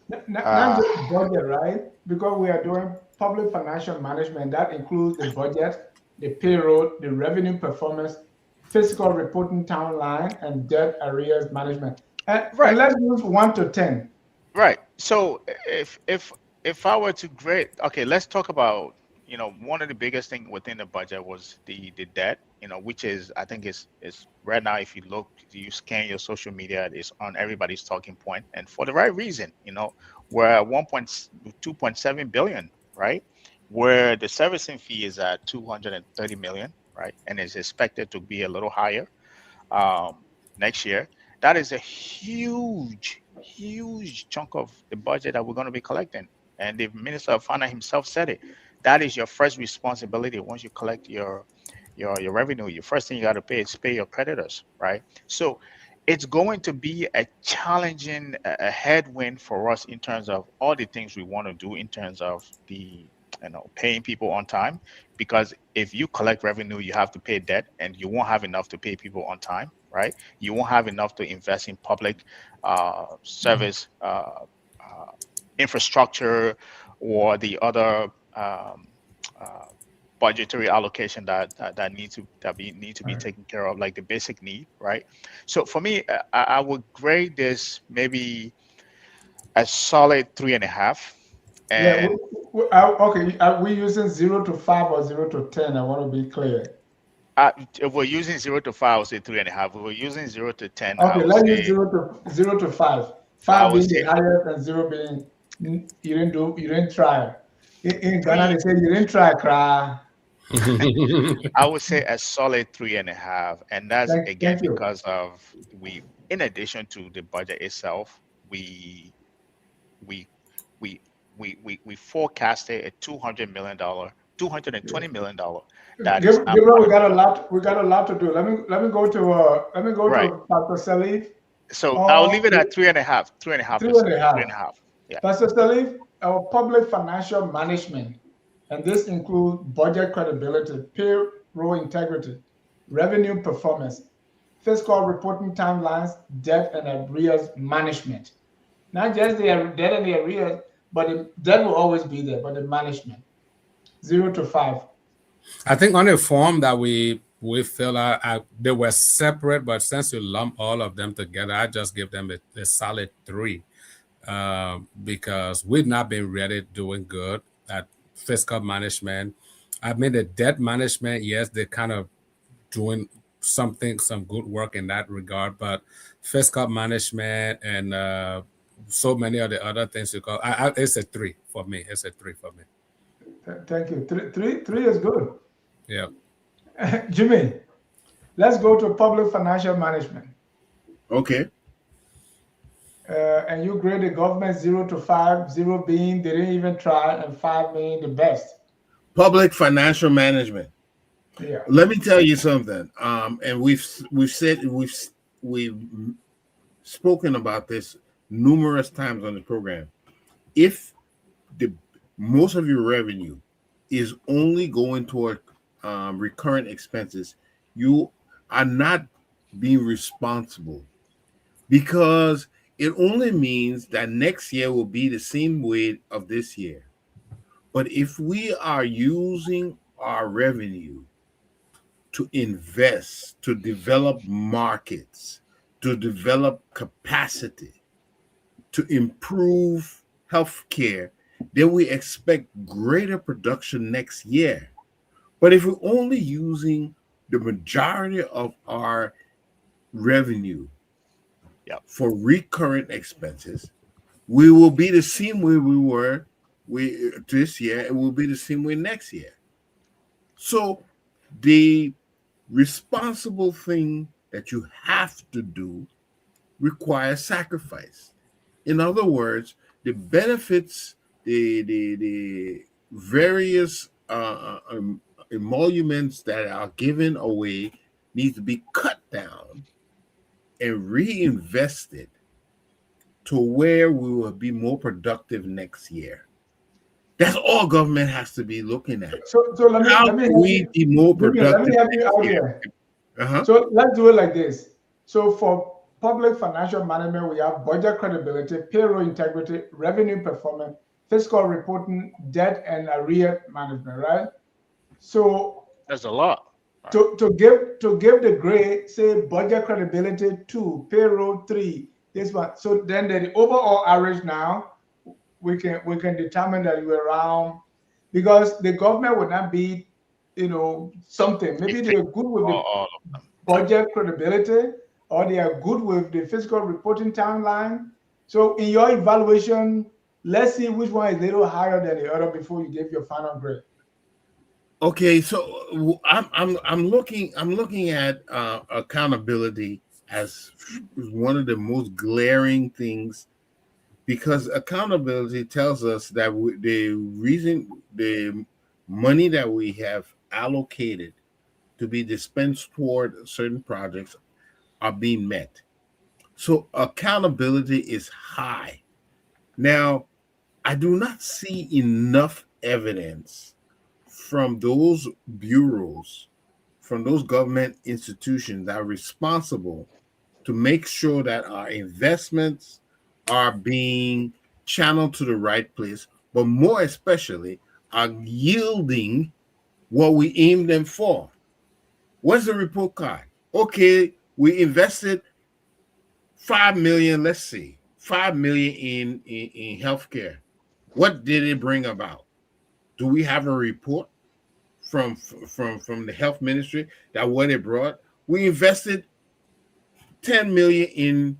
Not just budget, right? Because we are doing public financial management. That includes the budget, the payroll, the revenue performance, fiscal reporting timeline, and debt arrears management. And Right. let's use 1 to 10. Right. So if I were to grade, okay, let's talk about, one of the biggest thing within the budget was the debt, which is, I think is right now, if you look, you scan your social media, it's on everybody's talking point, and for the right reason. We're at 2.7 billion, right? Where the servicing fee is at 230 million, right? And is expected to be a little higher next year. That is a huge chunk of the budget that we're going to be collecting. And the Minister of Finance himself said it. That is your first responsibility. Once you collect your revenue, your first thing you got to pay is pay your creditors, right? So it's going to be a challenging a headwind for us in terms of all the things we want to do in terms of the paying people on time, because if you collect revenue, you have to pay debt, and you won't have enough to pay people on time, right? You won't have enough to invest in public service infrastructure or the other budgetary allocation that need to be taken care of, like the basic need, right? So for me, I would grade this maybe a solid 3.5. And Okay, are we using 0 to 5 or 0 to 10? I want to be clear. If we're using 0 to 5, I would say 3.5. If we're using 0 to 10, Okay, let's use 0 to 5. 5 being the highest and 0 being you didn't try. In Ghana, they say you didn't try, cry. I would say a solid 3.5, and that's again because of in addition to the budget itself, we forecasted a $220 million. That is not. We got a lot to do. Let me go to Pastor Salif. So I'll leave it at 3.5. 3.5. Yeah. Pastor Salif, our public financial management, and this includes budget credibility, payroll integrity, revenue performance, fiscal reporting timelines, debt and arrears management. Not just the debt and the arrears, but the debt will always be there, but the management. 0 to 5. I think on the form that we fill out, they were separate, but since you lump all of them together, I just give them a solid 3. Because we've not been really doing good at fiscal management. I mean, the debt management, yes, they're kind of doing some good work in that regard, but fiscal management and so many of the other things it's a 3 for me. It's a 3 for me. Thank you. Three is good. Yeah. Jimmy, let's go to public financial management. Okay. And you grade the government 0 to 5, 0 being they didn't even try, and 5 being the best. Public financial management. Yeah. Let me tell you something. And we've spoken about this numerous times on the program. If most of your revenue is only going toward recurrent expenses, you are not being responsible, because it only means that next year will be the same way of this year. But if we are using our revenue to invest, to develop markets, to develop capacity, to improve healthcare, then we expect greater production next year. But if we're only using the majority of our revenue for recurrent expenses, We will be the same way we were this year. It will be the same way next year. So the responsible thing that you have to do requires sacrifice. In other words, the benefits, the various emoluments that are given away need to be cut down and reinvested to where we will be more productive next year. That's all government has to be looking at. So How let me can help we you. be more Jimmy, let me productive help you next out year? here. Uh-huh. So let's do it like this. So for public financial management, we have budget credibility, payroll integrity, revenue performance, fiscal reporting, debt and arrear management, right? So There's a lot. Right. to give the grade, say budget credibility 2, payroll 3, this one. So then the overall average now we can determine that we're around, because the government would not be, something. You Maybe think they're good with the all of them. budget credibility, or they are good with the fiscal reporting timeline. So in your evaluation, let's see which one is a little higher than the other before you give your final grade. Okay, so I'm looking at accountability as one of the most glaring things, because accountability tells us that the reason the money that we have allocated to be dispensed toward certain projects are being met. So accountability is high. Now, I do not see enough evidence from those bureaus, from those government institutions that are responsible to make sure that our investments are being channeled to the right place, but more especially are yielding what we aim them for. What's the report card? Okay, we invested 5 million, let's see, 5 million in healthcare. What did it bring about? Do we have a report from the health ministry that what it brought? We invested 10 million in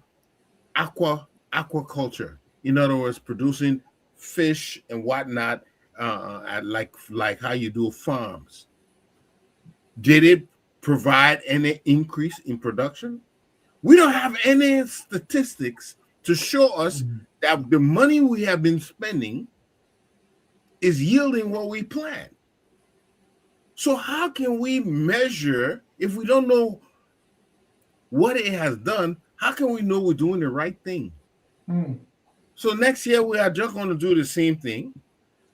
aquaculture. In other words, producing fish and whatnot, like how you do farms. Did it provide any increase in production? We don't have any statistics to show us that the money we have been spending is yielding what we planned. So how can we measure if we don't know what it has done? How can we know we're doing the right thing? So next year we are just going to do the same thing.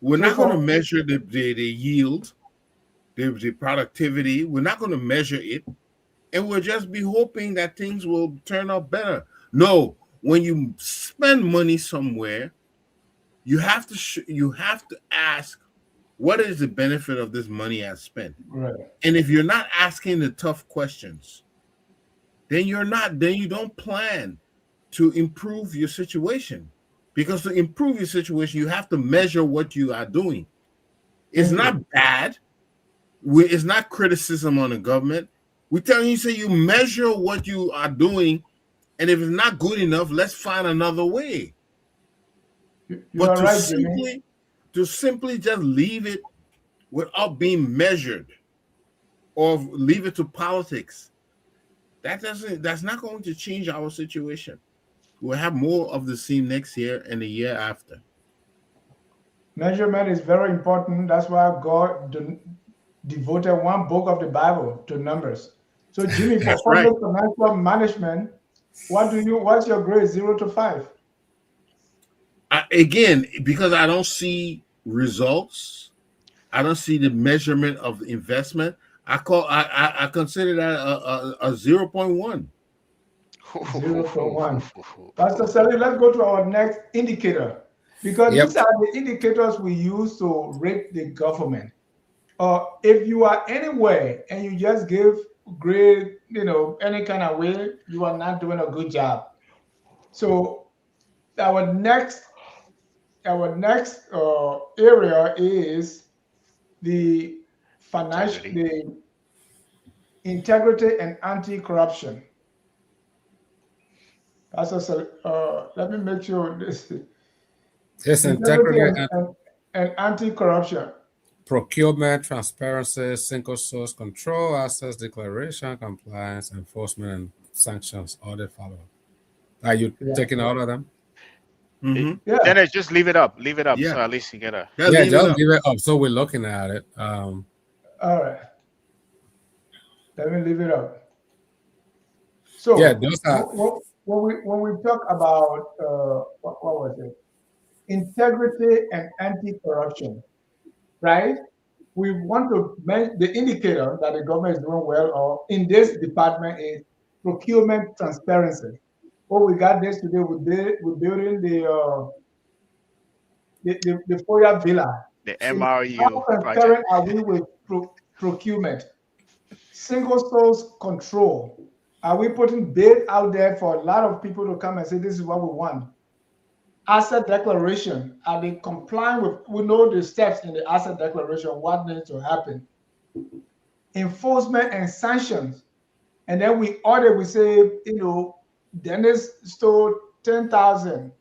We're not going to measure the yield, the productivity. We're not going to measure it, and we'll just be hoping that things will turn out better. No, when you spend money somewhere, you have to ask, what is the benefit of this money I spent? Right. And if you're not asking the tough questions, then you don't plan to improve your situation. Because to improve your situation, you have to measure what you are doing. It's not bad. It's not criticism on the government. We're telling you, say you measure what you are doing, and if it's not good enough, let's find another way. But to simply just leave it without being measured, or leave it to politics, that's not going to change our situation. We'll have more of the same next year and the year after. Measurement is very important. That's why God devoted one book of the Bible to numbers. So Jimmy, for public financial management, what's your grade 0 to 5? Again, because I don't see results, I don't see the measurement of investment. I consider that a 0.1. 0.1. Pastor Sally, let's go to our next indicator, because these are the indicators we use to rate the government. If you are anywhere and you just give grade, any kind of way, you are not doing a good job. So our next area is the financial, the integrity and anti-corruption. Pastor, let me make sure this. It's integrity integrity and and anti-corruption. procurement, transparency, single source control, access declaration, compliance, enforcement, and sanctions, audit follow. Are you Yeah, taking all of them? It, Mm-hmm. yeah. Dennis, just leave it up. Leave it up. Yeah. So at least you get a. Yeah, Yeah, leave it just up. leave it up. So we're looking at it. All right, let me leave it up. Yeah, So those are when we talk about what was it? Integrity and anti-corruption, right? We want to make the indicator that the government is doing well or in this department is procurement transparency. What we got this today, we're building the Foya Villa. The So how MRU project. transparent are we with procurement? Single source control. Are we putting bid out there for a lot of people to come and say this is what we want? Asset declaration. Are they complying with? We know the steps in the asset declaration. What needs to happen? Enforcement and sanctions. And then we audit. We say, Dennis stole 10,000.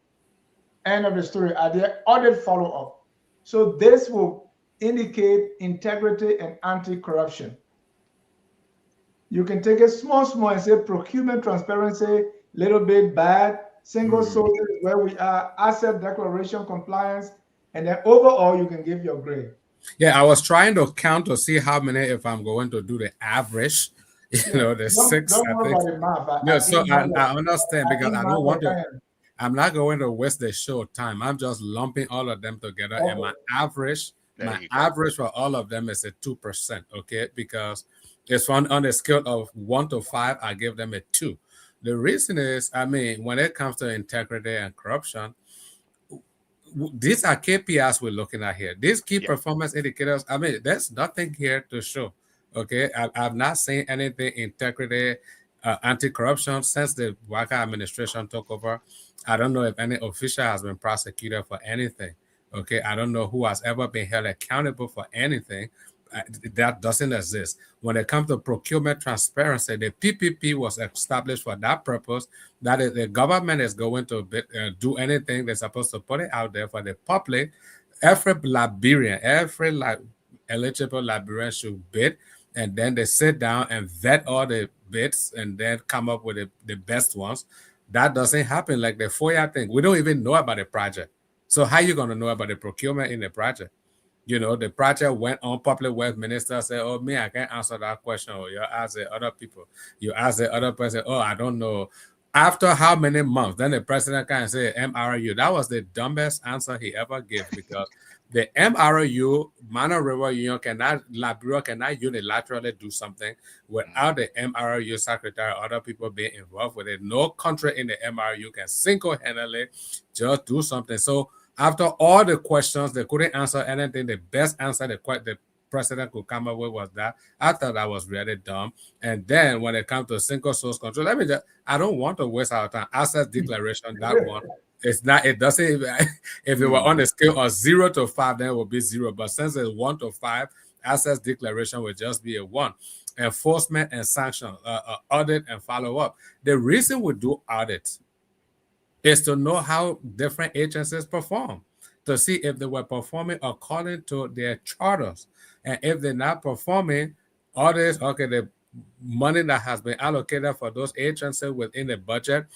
End of the story. Are there audit follow up? So this will indicate integrity and anti-corruption. You can take it small and say procurement transparency, little bit bad, single sources where we are, asset declaration compliance, and then overall you can give your grade. yeah. I was trying to count to see how many if I'm going to do the average. The six. Don't I worry think. about the math. No, so I understand because I don't want to. to. I'm not going to waste the show time. I'm just lumping all of them together, and my average, There my you go. average for all of them is a 2%. Okay, because it's on a scale of 1 to 5, I give them a 2. The reason is, I mean, when it comes to integrity and corruption, these are KPIs we're looking at here. These key Yeah. performance indicators. I mean, there's nothing here to show. Okay, I've not seen anything integrity, anti-corruption since the Waka administration took over. I don't know if any official has been prosecuted for anything. Okay, I don't know who has ever been held accountable for anything. That doesn't exist. When it comes to procurement transparency, the PPP was established for that purpose. That is, the government is going to do anything they're supposed to put it out there for the public. Every Liberian, eligible Liberian should bid, and then they sit down and vet all the bids and then come up with the best ones. That doesn't happen like the FOIA thing. We don't even know about the project. So how you going to know about the procurement in the project? The project went on, public works minister said, oh, me, I can't answer that question. Or you ask the other people. You ask the other person, oh, I don't know. After how many months? Then the president can say MRU. That was the dumbest answer he ever gave because the MRU, Minor River Union, Liberia cannot unilaterally do something without the MRU secretary or other people being involved with it. No country in the MRU can single-handedly just do something. So after all the questions, they couldn't answer anything. The best answer the president could come up with was that. I thought that was really dumb. And then when it comes to single source control, I don't want to waste our time. Asset declaration, that one. It doesn't even, if it were on a scale of 0 to 5, then it would be 0. But since it's 1 to 5, assets declaration would just be a 1. Enforcement and sanction, audit and follow up. The reason we do audits is to know how different agencies perform, to see if they were performing according to their charters. And if they're not performing, the money that has been allocated for those agencies within the budget,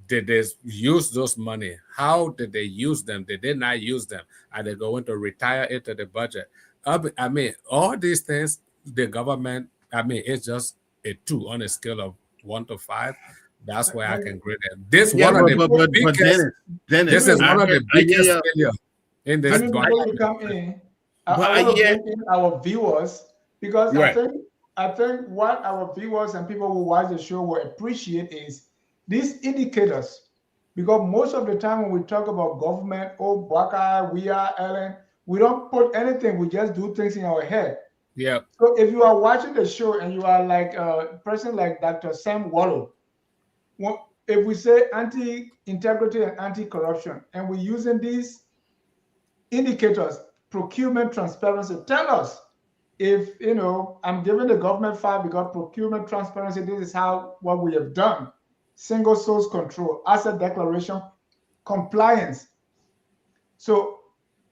did they use those money? How did they use them? Did they not use them? Are they going to retire it to the budget? I mean, all these things, the government, it's just a 2 on a scale of 1 to 5. That's where I can grade it. This Yeah, one of but the biggest. Dennis, This is one of the biggest failure in this Before you come in, I But want to yeah. bring in our viewers because Right. I think what our viewers and people who watch the show will appreciate is these indicators. Because most of the time when we talk about government, oh, Baka, we are Ellen, we don't put anything. We just do things in our head. Yeah. So if you are watching the show and you are like a person like Dr. Sam Wallow, if we say anti-integrity and anti-corruption, and we're using these indicators, procurement transparency, tell us if, I'm giving the government 5 because procurement transparency, this is what we have done. Single source control, asset declaration, compliance. So,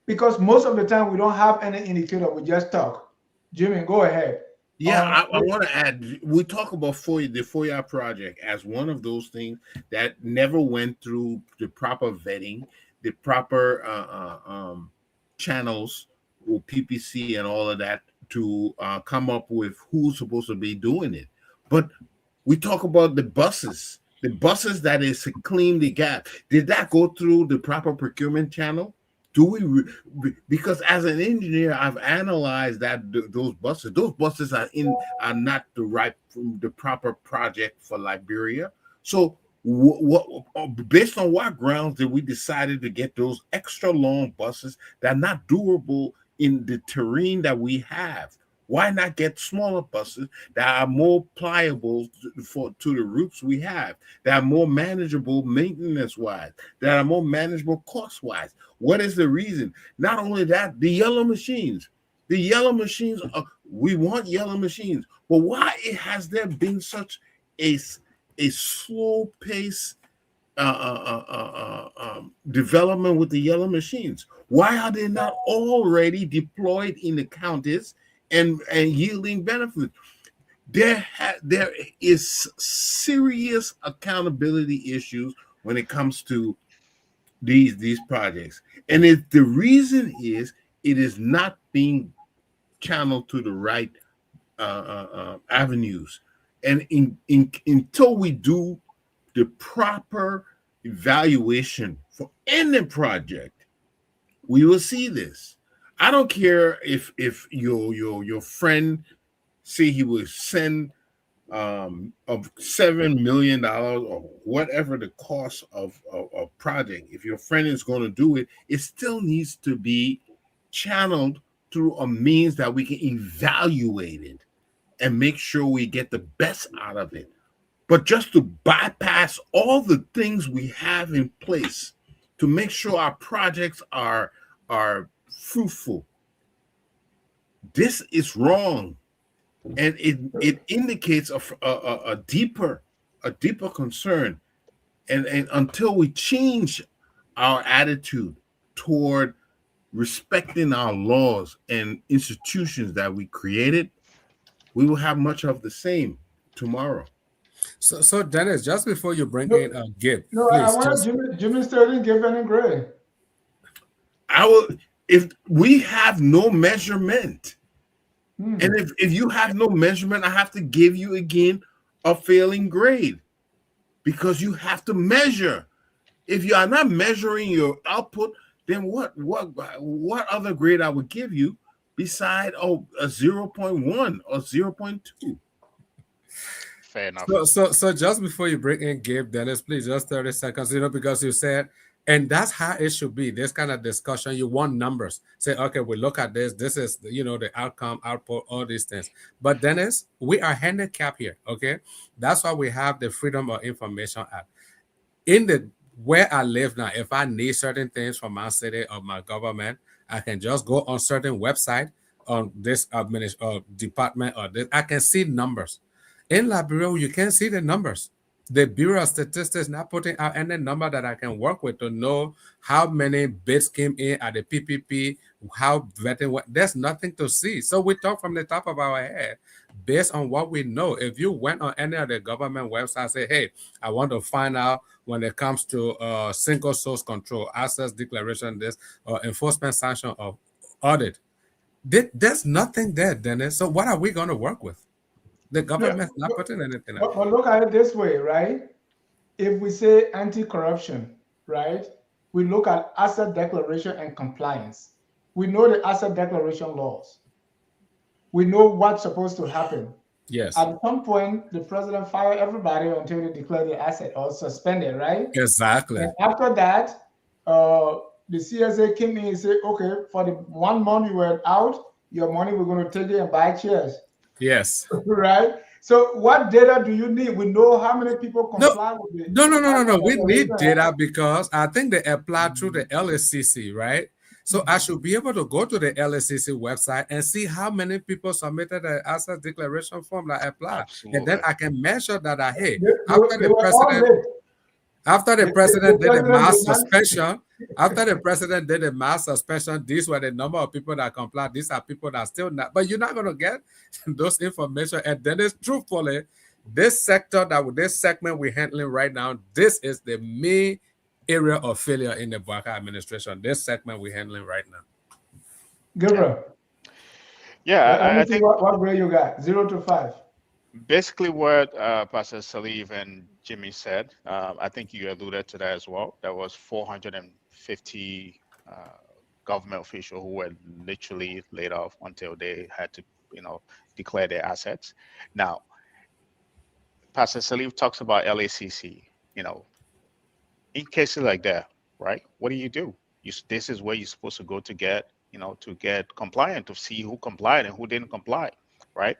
because most of the time we don't have any indicator, we just talk. Jimmy, go ahead. Yeah, I want to add. We talk about the FOIA project as one of those things that never went through the proper vetting, the proper channels with PPC and all of that to come up with who's supposed to be doing it. But we talk about the buses that is to clean the gap. Did that go through the proper procurement channel? Do we? Because as an engineer, I've analyzed that those buses are not the proper project for Liberia. So based on what grounds did we decided to get those extra long buses that are not durable in the terrain that we have? Why not get smaller buses that are more pliable to the routes we have, that are more manageable maintenance-wise, that are more manageable cost-wise? What is the reason? Not only that, the yellow machines. We want yellow machines, but why has there been such a slow pace development with the yellow machines? Why are they not already deployed in the counties and yielding benefits? There is serious accountability issues when it comes to these projects, and the reason is it is not being channeled to the right avenues. And until we do the proper evaluation for any project, we will see this. I don't care if your friend say he will send of $7 million or whatever the cost of project. If your friend is going to do it, it still needs to be channeled through a means that we can evaluate it and make sure we get the best out of it. But just to bypass all the things we have in place to make sure our projects are fruitful, this is wrong. And it indicates a deeper concern. And until we change our attitude toward respecting our laws and institutions that we created, we will have much of the same tomorrow. So Dennis, just before you bring in Gib, No, I please want Jimmy still didn't give any grade. If we have no measurement, and if you have no measurement, I have to give you again a failing grade because you have to measure. If you are not measuring your output, then what other grade I would give you beside a 0.1 or 0.2? Fair enough. So just before you bring in Gabe, Dennis, please, just 30 seconds, because you said, and that's how it should be. This kind of discussion, you want numbers. Say, okay, we look at this. This is, the outcome, output, all these things. But Dennis, we are handicapped here, okay? That's why we have the Freedom of Information Act. Where I live now, if I need certain things from my city or my government, I can just go on certain website on this department or this. I can see numbers. In Liberia, you can't see the numbers. The Bureau of Statistics not putting out any number that I can work with to know how many bids came in at the PPP, how vetting went. There's nothing to see. So we talk from the top of our head based on what we know. If you went on any of the government websites, say, hey, I want to find out when it comes to single source control, access declaration, this, enforcement sanction of audit. There's nothing there, Dennis. So what are we going to work with? The government's not putting anything out. But look at it this way, right? If we say anti-corruption, right? We look at asset declaration and compliance. We know the asset declaration laws. We know what's supposed to happen. Yes. At some point, the president fired everybody until they declare the asset or suspended, right? Exactly. And after that, the CSA came in and said, okay, for the 1 month you were out, your money, we're going to take it and buy shares. Yes. Right. So what data do you need? We know how many people comply with it. No. We need data because I think they apply through the LSCC, right? So I should be able to go to the LSCC website and see how many people submitted an asset declaration form that apply. Absolutely. And then I can measure that, hey, After the The president did a president mass did not. suspension, after the president did a mass suspension, these were the number of people that complied. These are people that still not, but you're not going to get those information. And then it's truthfully, this sector this segment we're handling right now, this is the main area of failure in the Bouakai administration. This segment we're handling right now. Gabriel, Yeah, let me I see think what grade you got. 0 to 5. basically what Pastor Salif and Jimmy said. I think you alluded to that as well. There was 450 government officials who were literally laid off until they had to, declare their assets. Now, Pastor Salif talks about LACC. You know, in cases like that, right? What do? This is where you're supposed to go to get, to get compliant, to see who complied and who didn't comply, right?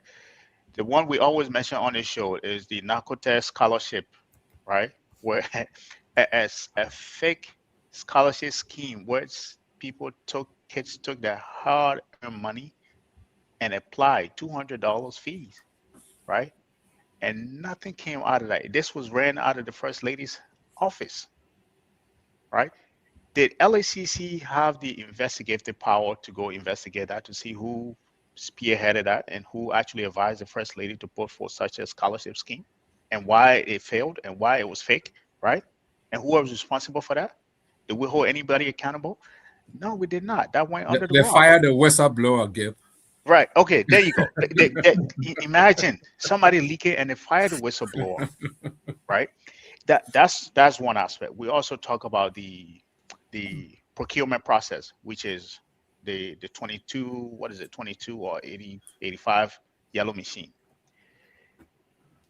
The one we always mention on this show is the Narcotes scholarship, right? Where as a fake scholarship scheme where kids took their hard-earned money and applied $200 fees, right? And nothing came out of that. This was ran out of the First Lady's office, right? Did LACC have the investigative power to go investigate that to see who spearheaded that and who actually advised the First Lady to put forth such a scholarship scheme and why it failed and why it was fake, right? And who was responsible for that? Did we hold anybody accountable? No, we did not. That went under the They rug. fired the whistleblower, Gib. Right. Okay. There you go. Imagine somebody leaking and they fired the whistleblower. Right. That's one aspect. We also talk about the procurement process, which is the 22, what is it, 22 or 80, 85 yellow machine.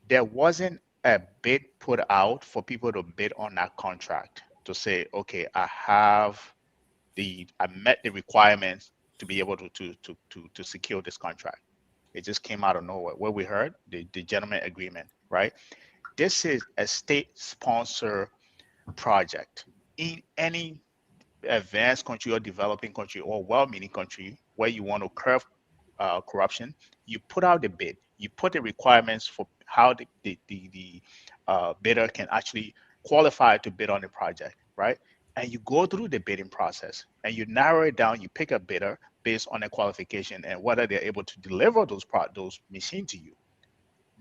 There wasn't a bid put out for people to bid on that contract to say, okay, I met the requirements to be able to secure this contract. It just came out of nowhere. Where we heard the gentleman agreement, right? This is a state-sponsored project. In any advanced country or developing country or well-meaning country where you want to curb corruption, you put out the bid. You put the requirements for how the bidder can actually qualify to bid on the project, right? And you go through the bidding process and you narrow it down. You pick a bidder based on their qualification and whether they're able to deliver those machines to you.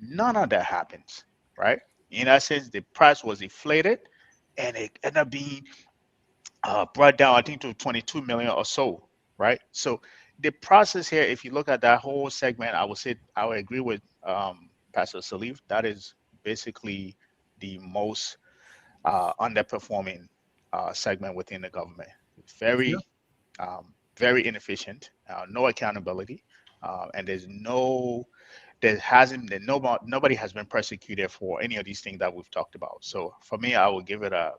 None of that happens, right? In essence, the price was inflated and it ended up being brought down, I think, to 22 million or so, right? So the process here, if you look at that whole segment, I would agree with Pastor Salif. That is basically the most underperforming segment within the government. Very, very inefficient, no accountability, and nobody has been prosecuted for any of these things that we've talked about. So for me, I would give it a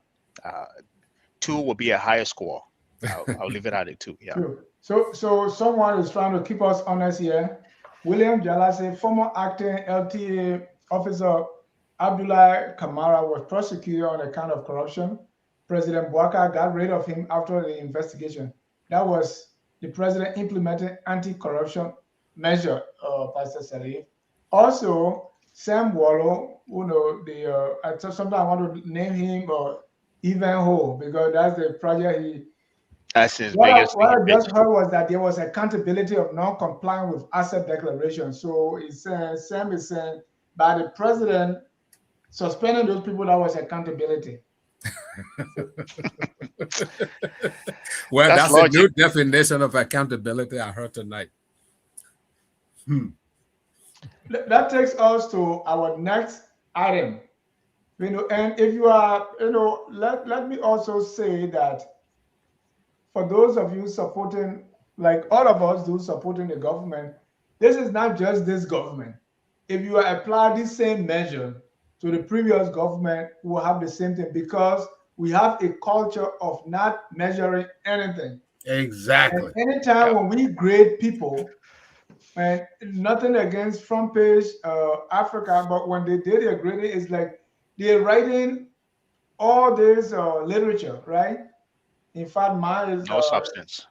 2 would be a higher score. I'll leave it at a 2. Yeah. So someone is trying to keep us honest here. William Jalase, former acting LTA officer Abdullah Kamara was prosecuted on account of corruption. President Bouakai got rid of him after the investigation. That was the president implementing anti-corruption measure, Pastor Salif. Also, Sam Wallow, sometimes I want to name him Evenho because that's the project That's his biggest. biggest What thing. I just heard was that there was accountability of non-complying with asset declaration. So Sam is saying by the president suspending those people, that was accountability. Well, that's a logic. new definition of accountability I heard tonight. That takes us to our next item. And if you are, let me also say that for those of you supporting, like all of us do supporting the government, this is not just this government. If you apply this same measure to the previous government, we'll have the same thing because we have a culture of not measuring anything. Exactly. And anytime when we grade people, and nothing against front page Africa, but when they did their grading, it's like they're writing all this literature, right? In fact, mine is No substance.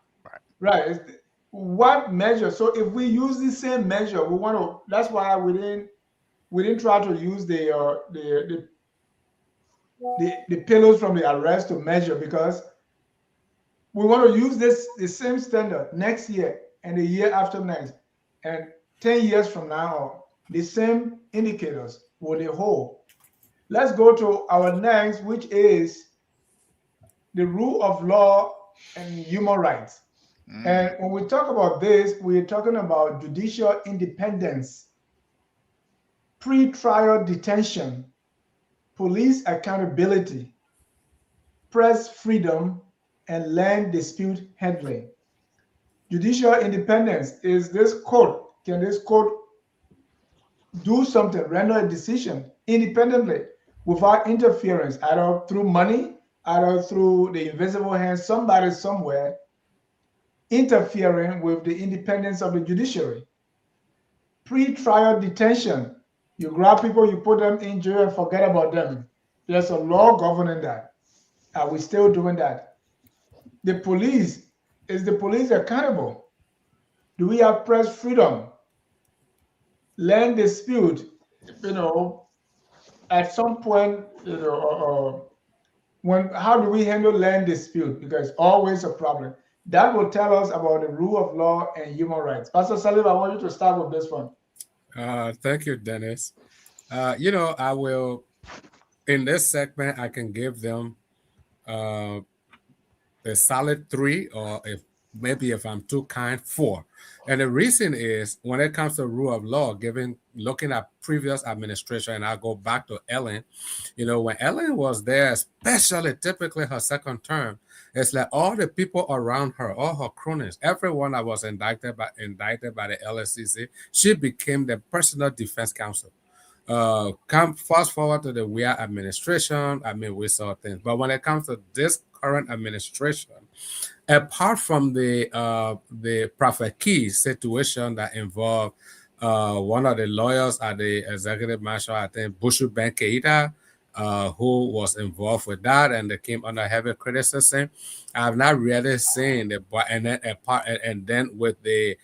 right. What measure? So if we use the same measure, we want to. That's why we didn't try to use the the pillows from the arrest to measure, because we want to use the same standard next year and the year after next, and 10 years from now on, the same indicators will they hold. Let's go to our next, which is the rule of law and human rights. And when we talk about this, we're talking about judicial independence, pre-trial detention, police accountability, press freedom, and land dispute handling. Judicial independence is this court. Can this court do something, render a decision independently without interference, either through money, either through the invisible hand, somebody somewhere interfering with the independence of the judiciary? Pre-trial detention. You grab people, you put them in jail and forget about them. There's a law governing that. Are we still doing that? The police, is the police accountable? Do we have press freedom? Land dispute, at some point, how do we handle land dispute? Because always a problem. That will tell us about the rule of law and human rights. Pastor Salim, I want you to start with this one. Thank you, Dennis. I will, in this segment, I can give them a solid 3, or if I'm too kind, 4. And the reason is, when it comes to rule of law, looking at previous administration, and I'll go back to Ellen, when Ellen was there, especially typically her second term, it's like all the people around her, all her cronies, everyone that was indicted by the LSCC, she became the personal defense counsel. Come fast forward to the Weir administration, we saw things. But when it comes to this current administration, apart from the Prophet Key situation that involved one of the lawyers at the executive marshal, I think Bushu Ben Keita, who was involved with that, and they came under heavy criticism. I've not really seen and then with the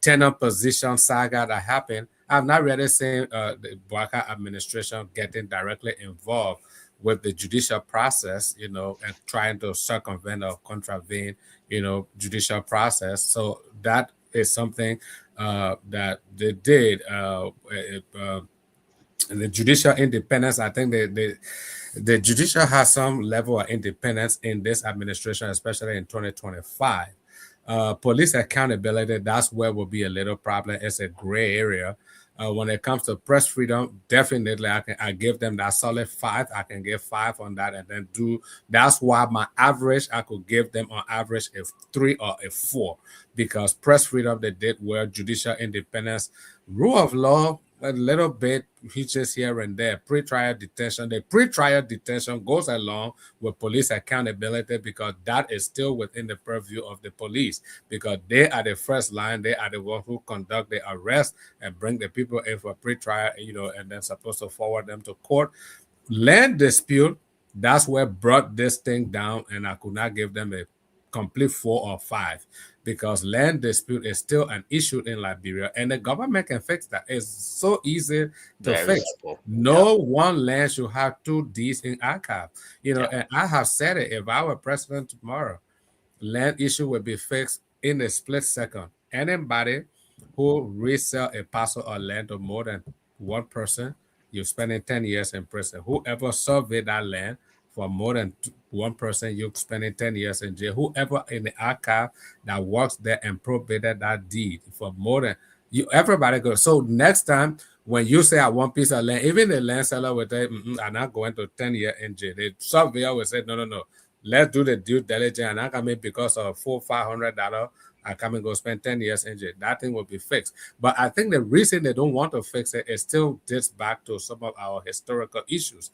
tenant position saga that happened, I've not really seen the Bouaka administration getting directly involved with the judicial process, and trying to circumvent or contravene, judicial process. So that is something that they did. The judicial independence, I think the judicial has some level of independence in this administration, especially in 2025. Police accountability, that's where will be a little problem. It's a gray area. When it comes to press freedom, definitely I give them that solid 5. I can give 5 on that, and then that's why my average, I could give them on average a 3 or a 4, because press freedom, they did well. Judicial independence, rule of law, a little bit hitches here and there. Pre-trial detention. The pre-trial detention goes along with police accountability, because that is still within the purview of the police, because they are the first line. They are the ones who conduct the arrest and bring the people in for pre-trial, and then supposed to forward them to court. Land dispute, that's what brought this thing down, and I could not give them a complete 4 or 5, because land dispute is still an issue in Liberia, and the government can fix that. It's so easy to fix. No one land should have 2 Ds in archive. And I have said it, if I were president tomorrow, land issue will be fixed in a split second. Anybody who resell a parcel of land to more than one person, you're spending 10 years in prison. Whoever surveyed that land for more than one person, you're spending 10 years in jail. Whoever in the archive that works there and probated that deed for more than everybody goes. So next time when you say I want piece of land, even the land seller will say, I'm not going to 10 years in jail. The surveyor will say, no. Let's do the due diligence, and I come in because of $400-500. I come and go spend 10 years in jail. That thing will be fixed. But I think the reason they don't want to fix it is still dates back to some of our historical issues.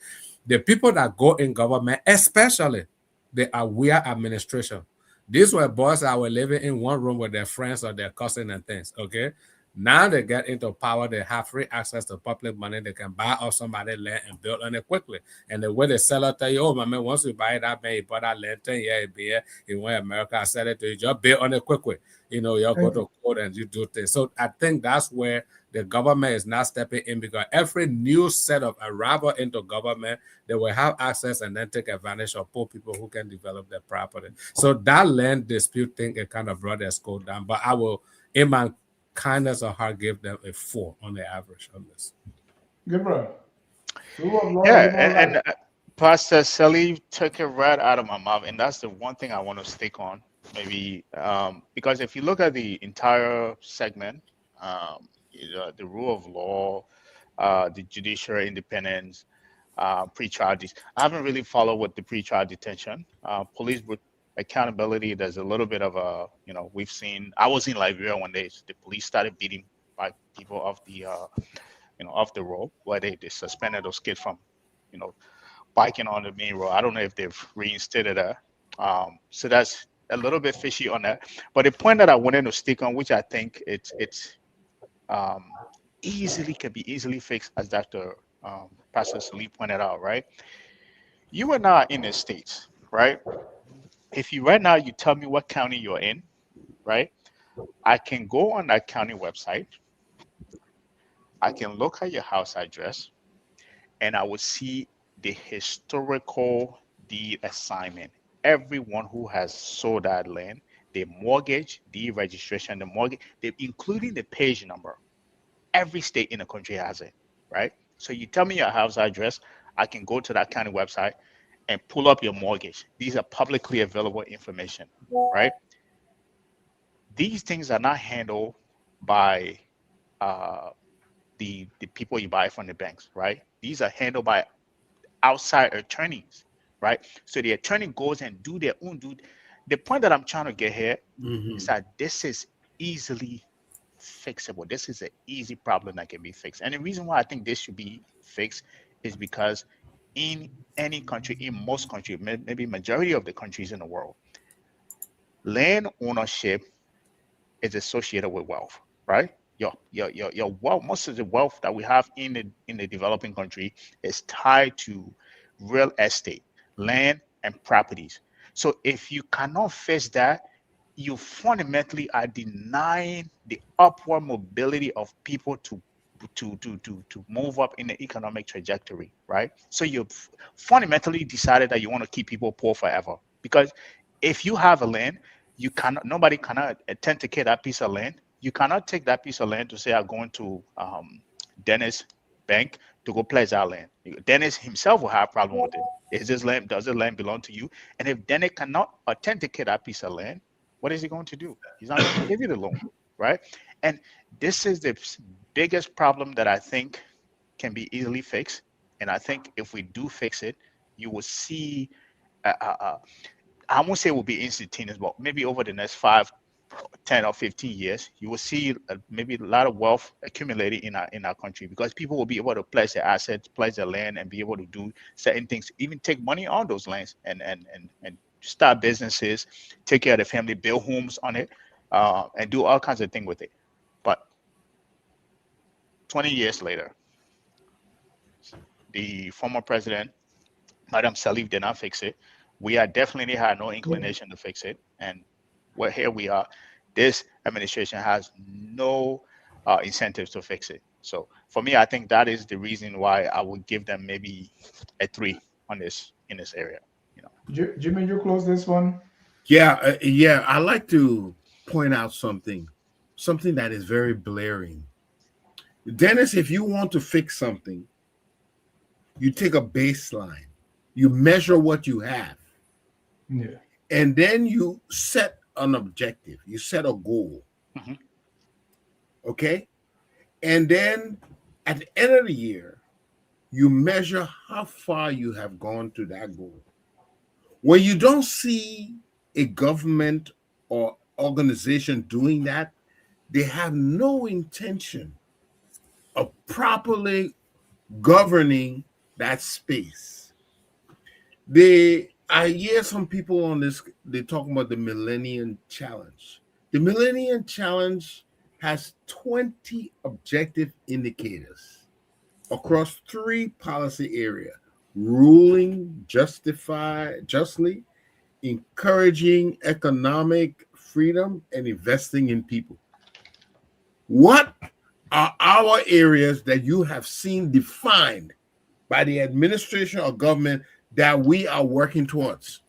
The people that go in government, especially the aware administration, these were boys that were living in one room with their friends or their cousin and things, okay? Now they get into power, they have free access to public money, they can buy off somebody's land and build on it quickly. And the way the seller tell you, oh my man, once you buy that man, you bought that land 10 years, it be here, you went America, I sell it to you, just build on it quickly. You know, you go to court and you do things. So I think that's where the government is not stepping in, because every new set of arrival into government, they will have access and then take advantage of poor people who can develop their property. So that land dispute thing, it kind of brought their score down. But I will, in my kindness of heart, give them a 4 on the average on this. Good, bro. Rule of law, Yeah, human and rights. Pastor Sally took it right out of my mouth, and that's the one thing I want to stick on, maybe, because if you look at the entire segment, the rule of law, the judiciary independence, pre-trial. I haven't really followed with the pre-trial detention, police accountability. There's a little bit of a, we've seen. I was in Liberia one day. The police started beating by people off the, off the road, where they suspended those kids from, biking on the main road. I don't know if they've reinstated that. So that's a little bit fishy on that. But the point that I wanted to stick on, which I think it's um, can be easily fixed, as Dr. Pastor Salim pointed out, right? You are not in the States, right? If you right now, you tell me what county you're in, right? I can go on that county website. I can look at your house address, and I will see the historical deed assignment. Everyone who has sold that land, the mortgage, the registration, the mortgage, including the page number. Every state in the country has it, right? So you tell me your house address, I can go to that county website and pull up your mortgage. These are publicly available information, right? These things are not handled by uh, the people you buy from the banks, right? These are handled by outside attorneys, right? So the attorney goes and do their own do. The point that I'm trying to get here is that this is easily fixable. This is an easy problem that can be fixed. And the reason why I think this should be fixed is because in any country, in most countries, maybe majority of the countries in the world, land ownership is associated with wealth, right? Your wealth, most of the wealth that we have in the developing country is tied to real estate, land, and properties. So if you cannot fix that, you fundamentally are denying the upward mobility of people to move up in the economic trajectory, right? So you've fundamentally decided that you want to keep people poor forever. Because if you have a land, nobody cannot authenticate that piece of land. You cannot take that piece of land to say, I'm going to Dennis Bank to go pledge our land. Dennis himself will have a problem with it. Does this land belong to you? And if Dennis cannot authenticate that piece of land, what is he going to do? He's not going to give you the loan, right? And this is the biggest problem that I think can be easily fixed. And I think if we do fix it, you will see, I won't say it will be instantaneous, but maybe over the next 5, 10 or 15 years, you will see maybe a lot of wealth accumulated in our country, because people will be able to pledge their assets, pledge their land, and be able to do certain things, even take money on those lands and start businesses, take care of the family, build homes on it, and do all kinds of things with it. But 20 years later, the former president, Madam Salif, did not fix it. We are definitely had no inclination to fix it, and here we are. This administration has no incentives to fix it. So for me, I think that is the reason why I would give them maybe a 3 on this in this area. Jimmy, you close this one. Yeah. I like to point out something that is very blaring. Dennis, if you want to fix something, you take a baseline, you measure what you have, Yeah. and then you set an objective, you set a goal. Mm-hmm. Okay? And then at the end of the year, you measure how far you have gone to that goal. When you don't see a government or organization doing that, they have no intention of properly governing that space. I hear some people on this, they talk about the Millennium Challenge. The Millennium Challenge has 20 objective indicators across 3 policy areas: ruling justly, encouraging economic freedom, and investing in people. What are our areas that you have seen defined by the administration or government that we are working towards?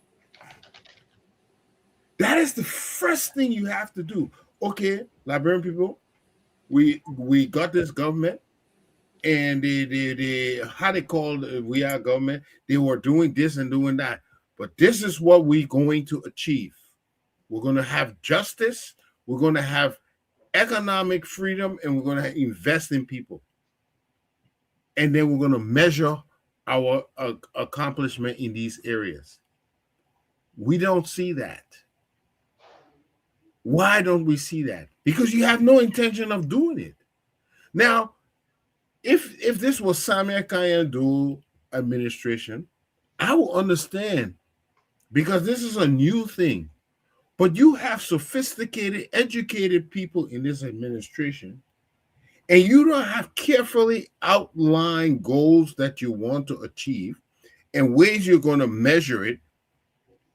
That is the first thing you have to do. Okay, Liberian people, we got this government, and they how they called we are government. They were doing this and doing that, but this is what we're going to achieve. We're going to have justice. We're going to have economic freedom, and we're going to invest in people. And then we're going to measure our accomplishment in these areas. We don't see that. Why don't we see that? Because you have no intention of doing it. Now, if this was Samia Kayando administration, I will understand, because this is a new thing. But you have sophisticated, educated people in this administration, and you don't have carefully outlined goals that you want to achieve and ways you're going to measure it.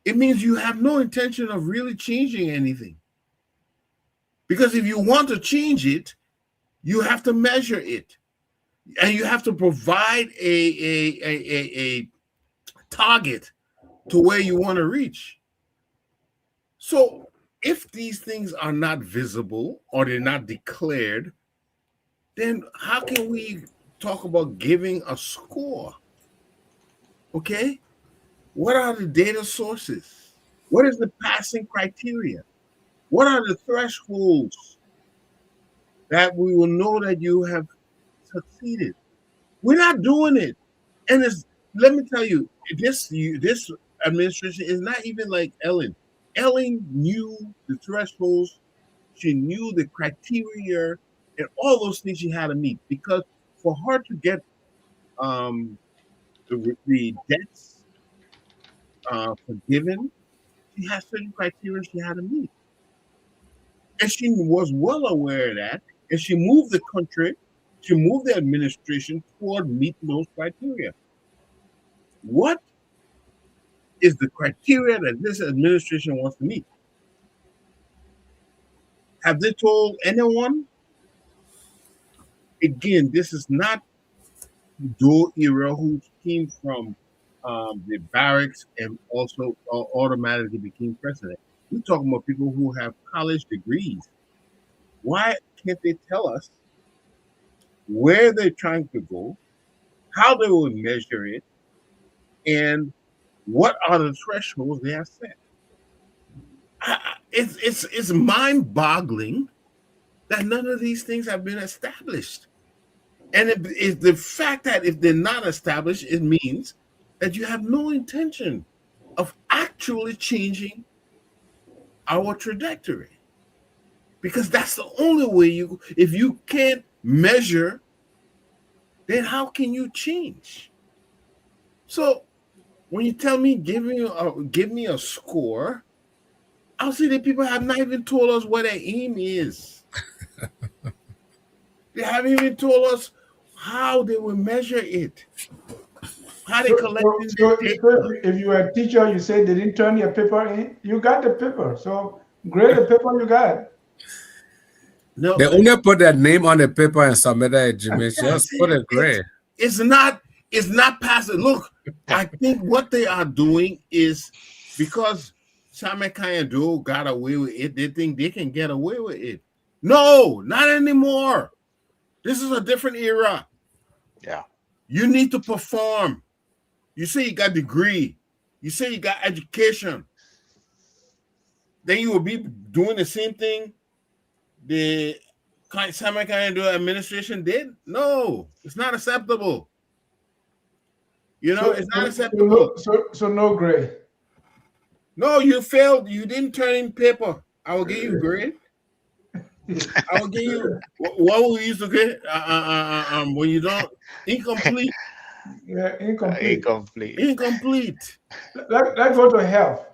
It means you have no intention of really changing anything. Because if you want to change it, you have to measure it. And you have to provide a target to where you want to reach. So if these things are not visible or they're not declared, then how can we talk about giving a score? Okay? What are the data sources? What is the passing criteria? What are the thresholds that we will know that you have succeeded? We're not doing it. And let me tell you, this administration is not even like Ellen. Ellen knew the thresholds. She knew the criteria and all those things she had to meet, because for her to get the debts forgiven, she has certain criteria she had to meet. And she was well aware of that. And she moved the country, she moved the administration toward meeting those criteria. What is the criteria that this administration wants to meet? Have they told anyone? Again, this is not Joe era who came from the barracks and also automatically became president. We're talking about people who have college degrees. Why can't they tell us where they're trying to go, how they will measure it, and what are the thresholds they have set? It's mind-boggling that none of these things have been established. And it's the fact that if they're not established, it means that you have no intention of actually changing our trajectory. Because that's the only way if you can't measure, then how can you change? So when you tell me give me a score, I'll say that people have not even told us what their aim is. They haven't even told us how they will measure it. How they collect it. If you are a teacher, you say they didn't turn your paper in, you got the paper. So grade the paper you got. No, they only put their name on the paper and submit it, Jimmy. Just put a grade. It's not passive. Look, I think what they are doing is because Samia Kayando got away with it, they think they can get away with it. No, not anymore. This is a different era. Yeah. You need to perform. You say you got a degree. You say you got education. Then you will be doing the same thing the Samia Kayando administration did? No, it's not acceptable. You know, it's not acceptable. So no grade. No, you failed. You didn't turn in paper. I will give you grade. I will give you what we used to get when you don't incomplete. Yeah, incomplete. Incomplete. Let's go to health.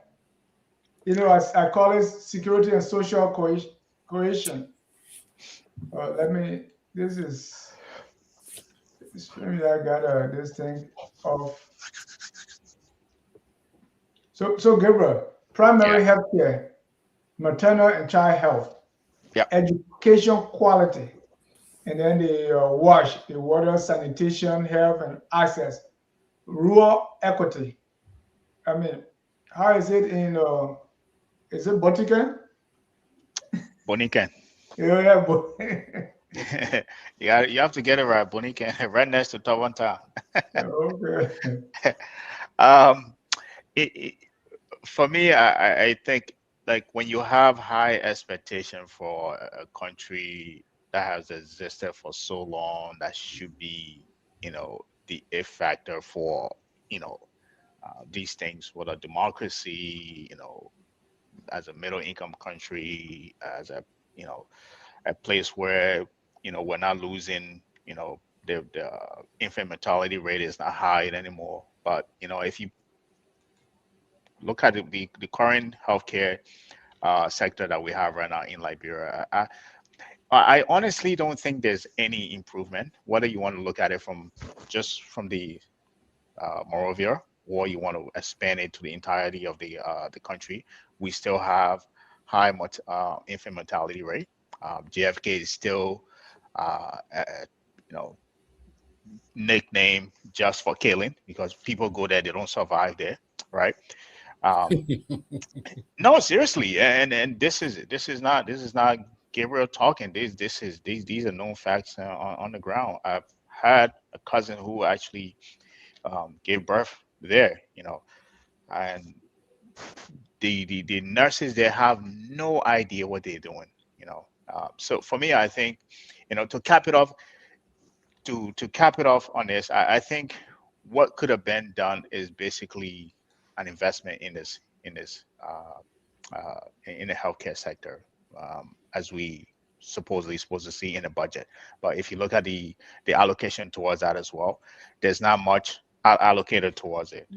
You know, I call it security and social cohesion. Let me. This is. Maybe I got this thing of. So Gabriel, Yeah. primary health care, maternal and child health, Yeah. education quality, and then the wash, the water, sanitation, health, and access, rural equity. I mean, how is it in? Is it Botican? Boniken. Yeah, You have to get it right, Boniken. Right next to Tawanta. okay. Um, it, for me, I think like when you have high expectation for a country that has existed for so long, that should be, the if factor for, these things, whether democracy, as a middle income country, as a, you know, a place where, we're not losing, the infant mortality rate is not high anymore. But, if you look at the current healthcare sector that we have right now in Liberia. I honestly don't think there's any improvement, whether you want to look at it from just from the Morovia or you want to expand it to the entirety of the country. We still have high infant mortality rate. JFK is still, you know, nickname just for killing because people go there, they don't survive there, right? Um, No, seriously, and this is not Gabriel talking. These are known facts on the ground. I've had a cousin who actually gave birth there, and the nurses they have no idea what they're doing. So for me, I think, to cap it off on this, I think what could have been done is basically an investment in the healthcare sector, as we supposedly supposed to see in the budget. But if you look at the allocation towards that as well, there's not much allocated towards it.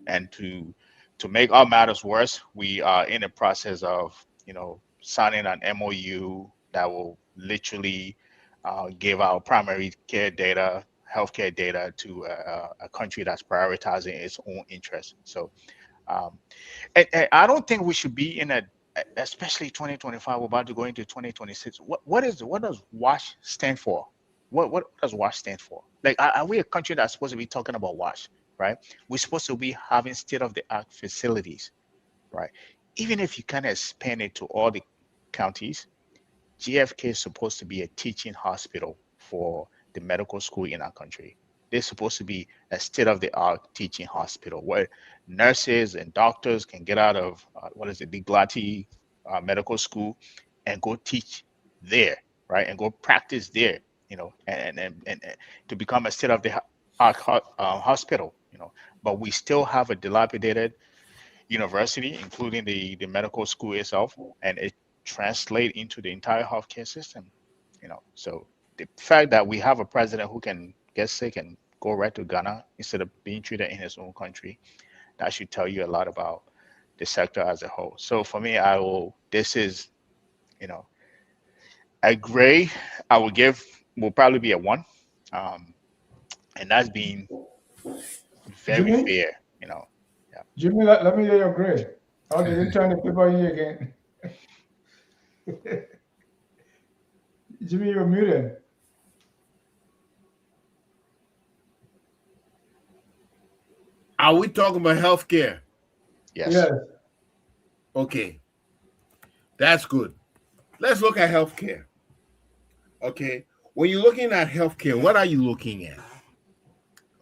And to make all matters worse, we are in the process of signing an MOU that will literally give our primary care data, healthcare data to a country that's prioritizing its own interests. So um, and I don't think we should be in especially 2025. We're about to go into 2026. What does WASH stand for? What does WASH stand for? Like, are we a country that's supposed to be talking about WASH, right? We're supposed to be having state of the art facilities, right? Even if you kind of expand it to all the counties, GFK is supposed to be a teaching hospital for the medical school in our country. They're supposed to be a state of the art teaching hospital where nurses and doctors can get out of what is it, the Glati medical school and go teach there, right? And go practice there, and to become a state of the art hospital. But we still have a dilapidated university, including the medical school itself, and it translate into the entire healthcare system. So the fact that we have a president who can get sick and go right to Ghana instead of being treated in his own country, that should tell you a lot about the sector as a whole. So for me, this is, you know, a gray. I will probably be a one, um, and that's being very Jimmy, fair. You know, yeah. Jimmy, let me hear your grade. How did it turn the paper in again? Jimmy, you're muted. Are we talking about healthcare? Yes. Yes. Okay, that's good. Let's look at healthcare. Okay, when you're looking at healthcare, what are you looking at?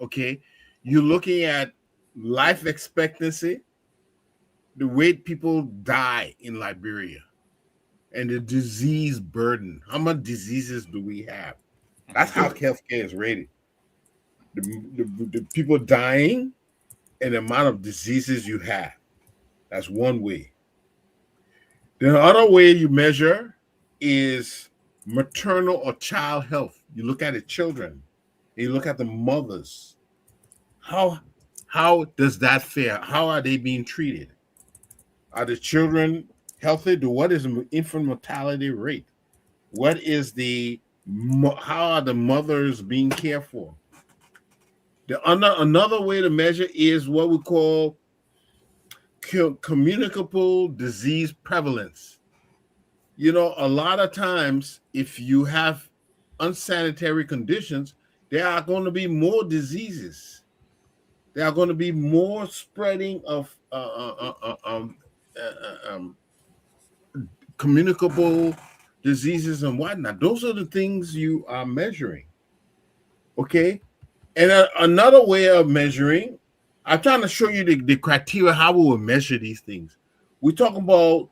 Okay, you're looking at life expectancy, the way people die in Liberia, and the disease burden. How much diseases do we have? That's how healthcare is rated. The people dying and the amount of diseases you have. That's one way. The other way you measure is maternal or child health. You look at the children, you look at the mothers. How how does that fare? How are they being treated? Are the children healthy? What is the infant mortality rate? What is how are the mothers being cared for? Another way to measure is what we call communicable disease prevalence. You know, a lot of times, if you have unsanitary conditions, there are going to be more diseases. There are going to be more spreading of communicable diseases and whatnot. Those are the things you are measuring. Okay. And another way of measuring, I'm trying to show you the criteria how we will measure these things. We talk about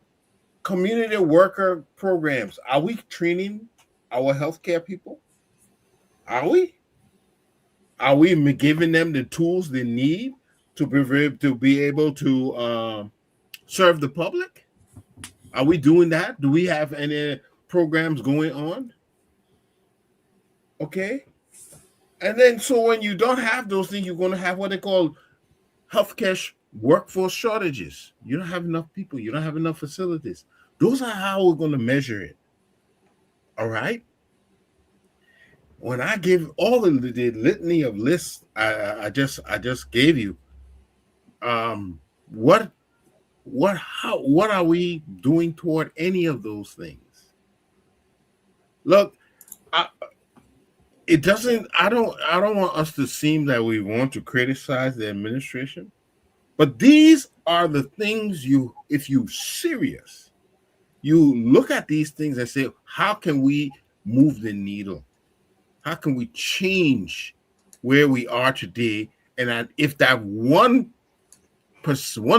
community worker programs. Are we training our healthcare people? Are we? Are we giving them the tools they need to be able to serve the public? Are we doing that? Do we have any programs going on? Okay. And then, so when you don't have those things, you're going to have what they call healthcare workforce shortages. You don't have enough people. You don't have enough facilities. Those are how we're going to measure it. All right. When I give all the litany of lists I just gave you, what are we doing toward any of those things? Look, it doesn't. I don't want us to seem that we want to criticize the administration, but these are the things if you're serious, you look at these things and say, how can we move the needle? How can we change where we are today? And if that 1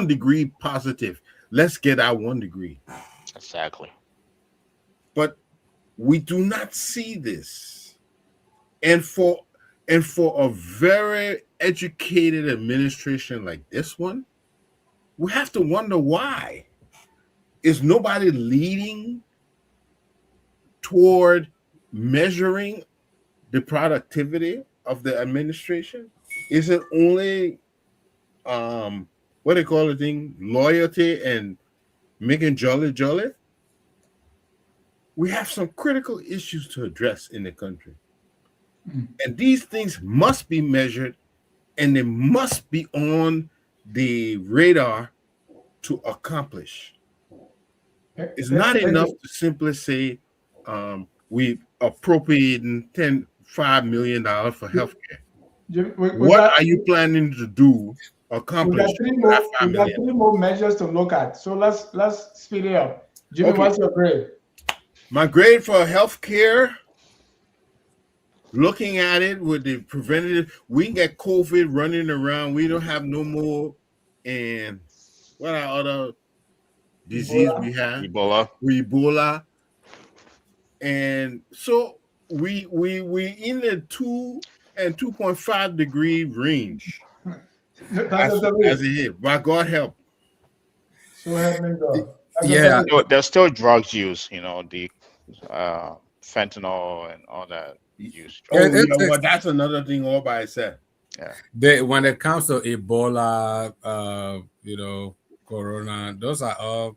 degree positive, let's get our 1 degree. Exactly. But we do not see this. And for a very educated administration like this one, we have to wonder why. Is nobody leading toward measuring the productivity of the administration? Is it only what they call the thing, loyalty and making jolly? We have some critical issues to address in the country. And these things must be measured, and they must be on the radar to accomplish. It's not enough to simply say we appropriating $5 million for healthcare. What are you planning to do? Accomplish? We got 3 more measures to look at. So let's speed it up. Jimmy, okay. What's your grade? My grade for healthcare, looking at it with the preventative, we can get COVID running around. We don't have no more. And what are other disease we have? Ebola. And so we in the 2 and 2.5 degree range. as it is. By God help. So help me God. Yeah, there's still drugs use, the fentanyl and all that use. Well, that's another thing all by itself. Yeah. When it comes to Ebola, Corona, those are all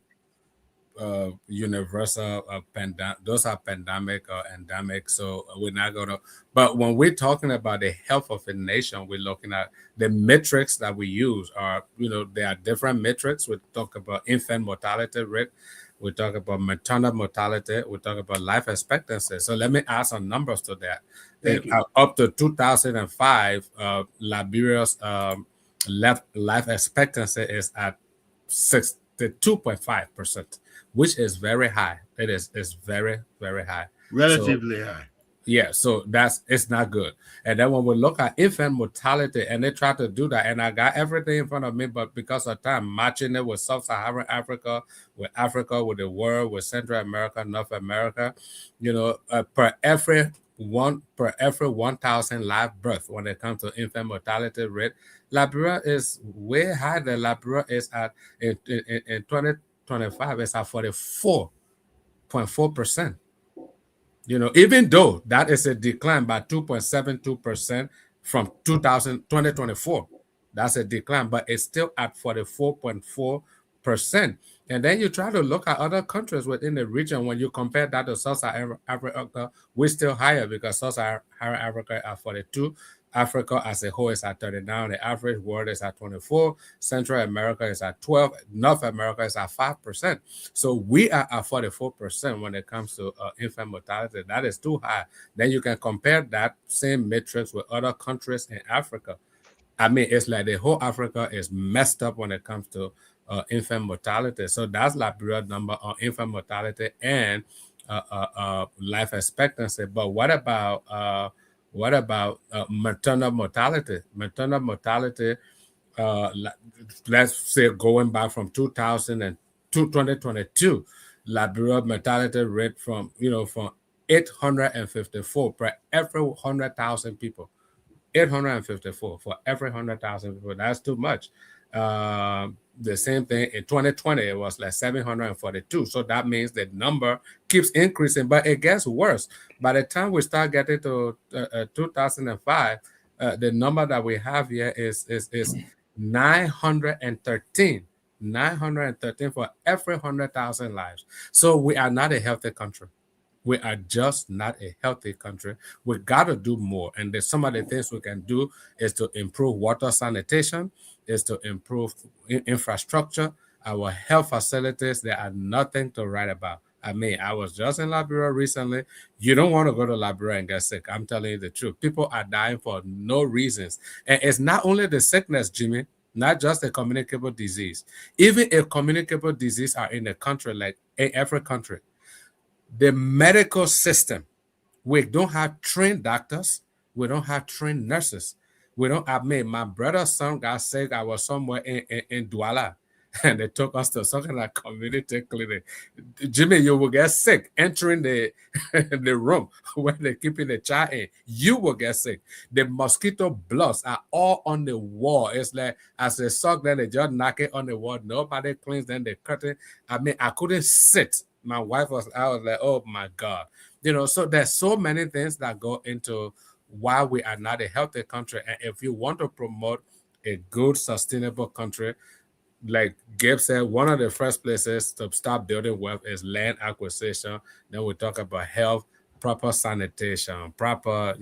universal those are pandemic or endemic, so we're not gonna. But when we're talking about the health of a nation, we're looking at the metrics that we use are, there are different metrics. We talk about infant mortality rate, we talk about maternal mortality, we talk about life expectancy. So let me add some numbers to that. Up to 2005, Liberia's life expectancy is at 62.5%, which is very high. It's very, very high. Relatively high. Yeah, so it's not good. And then when we look at infant mortality, and they try to do that, and I got everything in front of me, but because of time, matching it with Sub-Saharan Africa, with the world, with Central America, North America, per every 1,000 live birth, when it comes to infant mortality rate, Liberia is way higher. Liberia is at in 2025 it's at 44.4%. Even though that is a decline by 2.72% from 2024, that's a decline, but it's still at 44.4 percent. And then you try to look at other countries within the region. When you compare that to Sub-Saharan Africa, we're still higher because Sub-Saharan Africa are 42. Africa as a whole is at 39. The average world is at 24. Central America is at 12. North America is at 5%. So we are at 44% when it comes to infant mortality. That is too high. Then you can compare that same matrix with other countries in Africa. I mean, it's like the whole Africa is messed up when it comes to infant mortality. So that's Liberia number on infant mortality and life expectancy. But what about maternal mortality? Maternal mortality, let's say going back from 2000 and 2022, Liberia mortality rate from 854 per every 100,000 people. 854 for every 100,000 people. That's too much. The same thing in 2020, it was like 742. So that means the number keeps increasing, but it gets worse. By the time we start getting to 2005, the number that we have here is 913. 913 for every 100,000 lives. So we are not a healthy country. We are just not a healthy country. We got to do more. And there's some of the things we can do is to improve water sanitation, is to improve infrastructure. Our health facilities, there are nothing to write about. I mean, I was just in Liberia recently. You don't want to go to Liberia and get sick. I'm telling you the truth. People are dying for no reasons. And it's not only the sickness, Jimmy, not just a communicable disease. Even a communicable disease are in a country like every country. The medical system, we don't have trained doctors. We don't have trained nurses. We don't have me. My brother's son got sick. I was somewhere in Douala, and they took us to some kind of community clinic. Jimmy, you will get sick entering the the room where they're keeping the child in. You will get sick. The mosquito bloods are all on the wall. It's like as they suck, then they just knock it on the wall. Nobody cleans, then they cut it. I mean, I couldn't sit. My wife I was like, oh my God. So there's so many things that go into why we are not a healthy country. And if you want to promote a good, sustainable country, like Gabe said, one of the first places to start building wealth is land acquisition. Then we talk about health, proper sanitation, proper,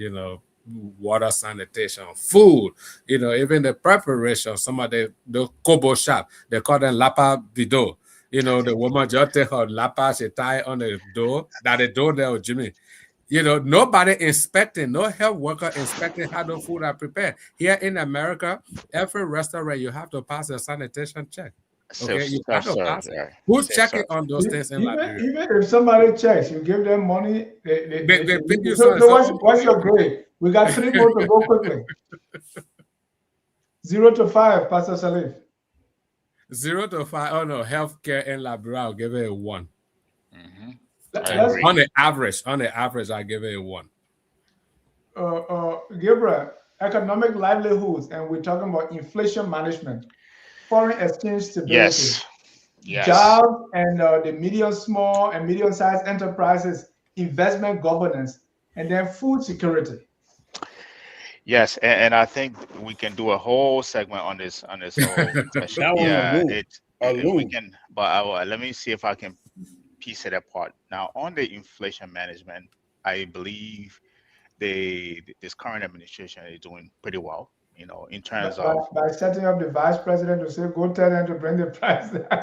water sanitation, food, even the preparation. Some of the Kobo shop, they call them Lapa Bido. The woman just take her lapa, she tie on the door, that the door there, Jimmy. Nobody inspecting, no health worker inspecting how the food are prepared. Here in America, every restaurant, you have to pass a sanitation check. Okay, you have to pass it. Yeah. Who's checking on those things in Liberia? Even if somebody checks, you give them money. They pick you so what's your grade? We got 3 more to go quickly. 0 to 5, Pastor Salif. 0 to 5. Oh no, healthcare in Liberia, I'll give it a 1. Mm-hmm. On the average, I give it a 1. Gabriel, economic livelihoods, and we're talking about inflation management, foreign exchange stability, jobs, and the small and medium-sized enterprises, investment governance, and then food security. Yes, and I think we can do a whole segment on this whole question. If we can, but let me see if I can piece it apart. Now, on the inflation management, I believe this current administration is doing pretty well. In terms of by setting up the vice president to say, go tell them to bring the price down.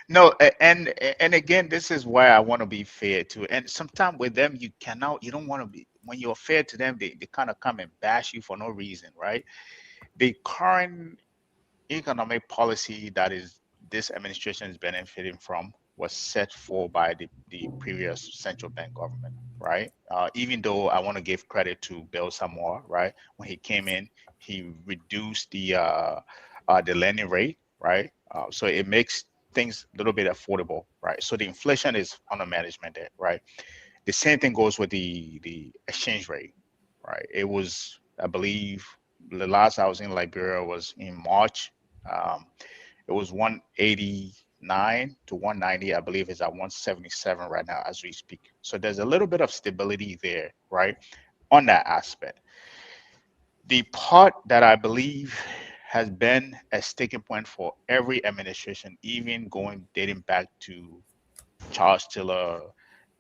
No, and again, this is why I want to be fair too. And sometimes with them, you don't want to be, when you're fair to them, they kind of come and bash you for no reason, right? The current economic policy that is this administration is benefiting from was set for by the previous central bank government, right? Even though I want to give credit to Bill Samoa, right? When he came in, he reduced the lending rate, right? So it makes things a little bit affordable, right? So the inflation is under management there, right? The same thing goes with the exchange rate, right? It was, I believe, the last I was in Liberia was in March. It was 189 to 190. I believe it's at 177 right now as we speak. So there's a little bit of stability there, right? On that aspect. The part that I believe has been a sticking point for every administration, even dating back to Charles Tiller,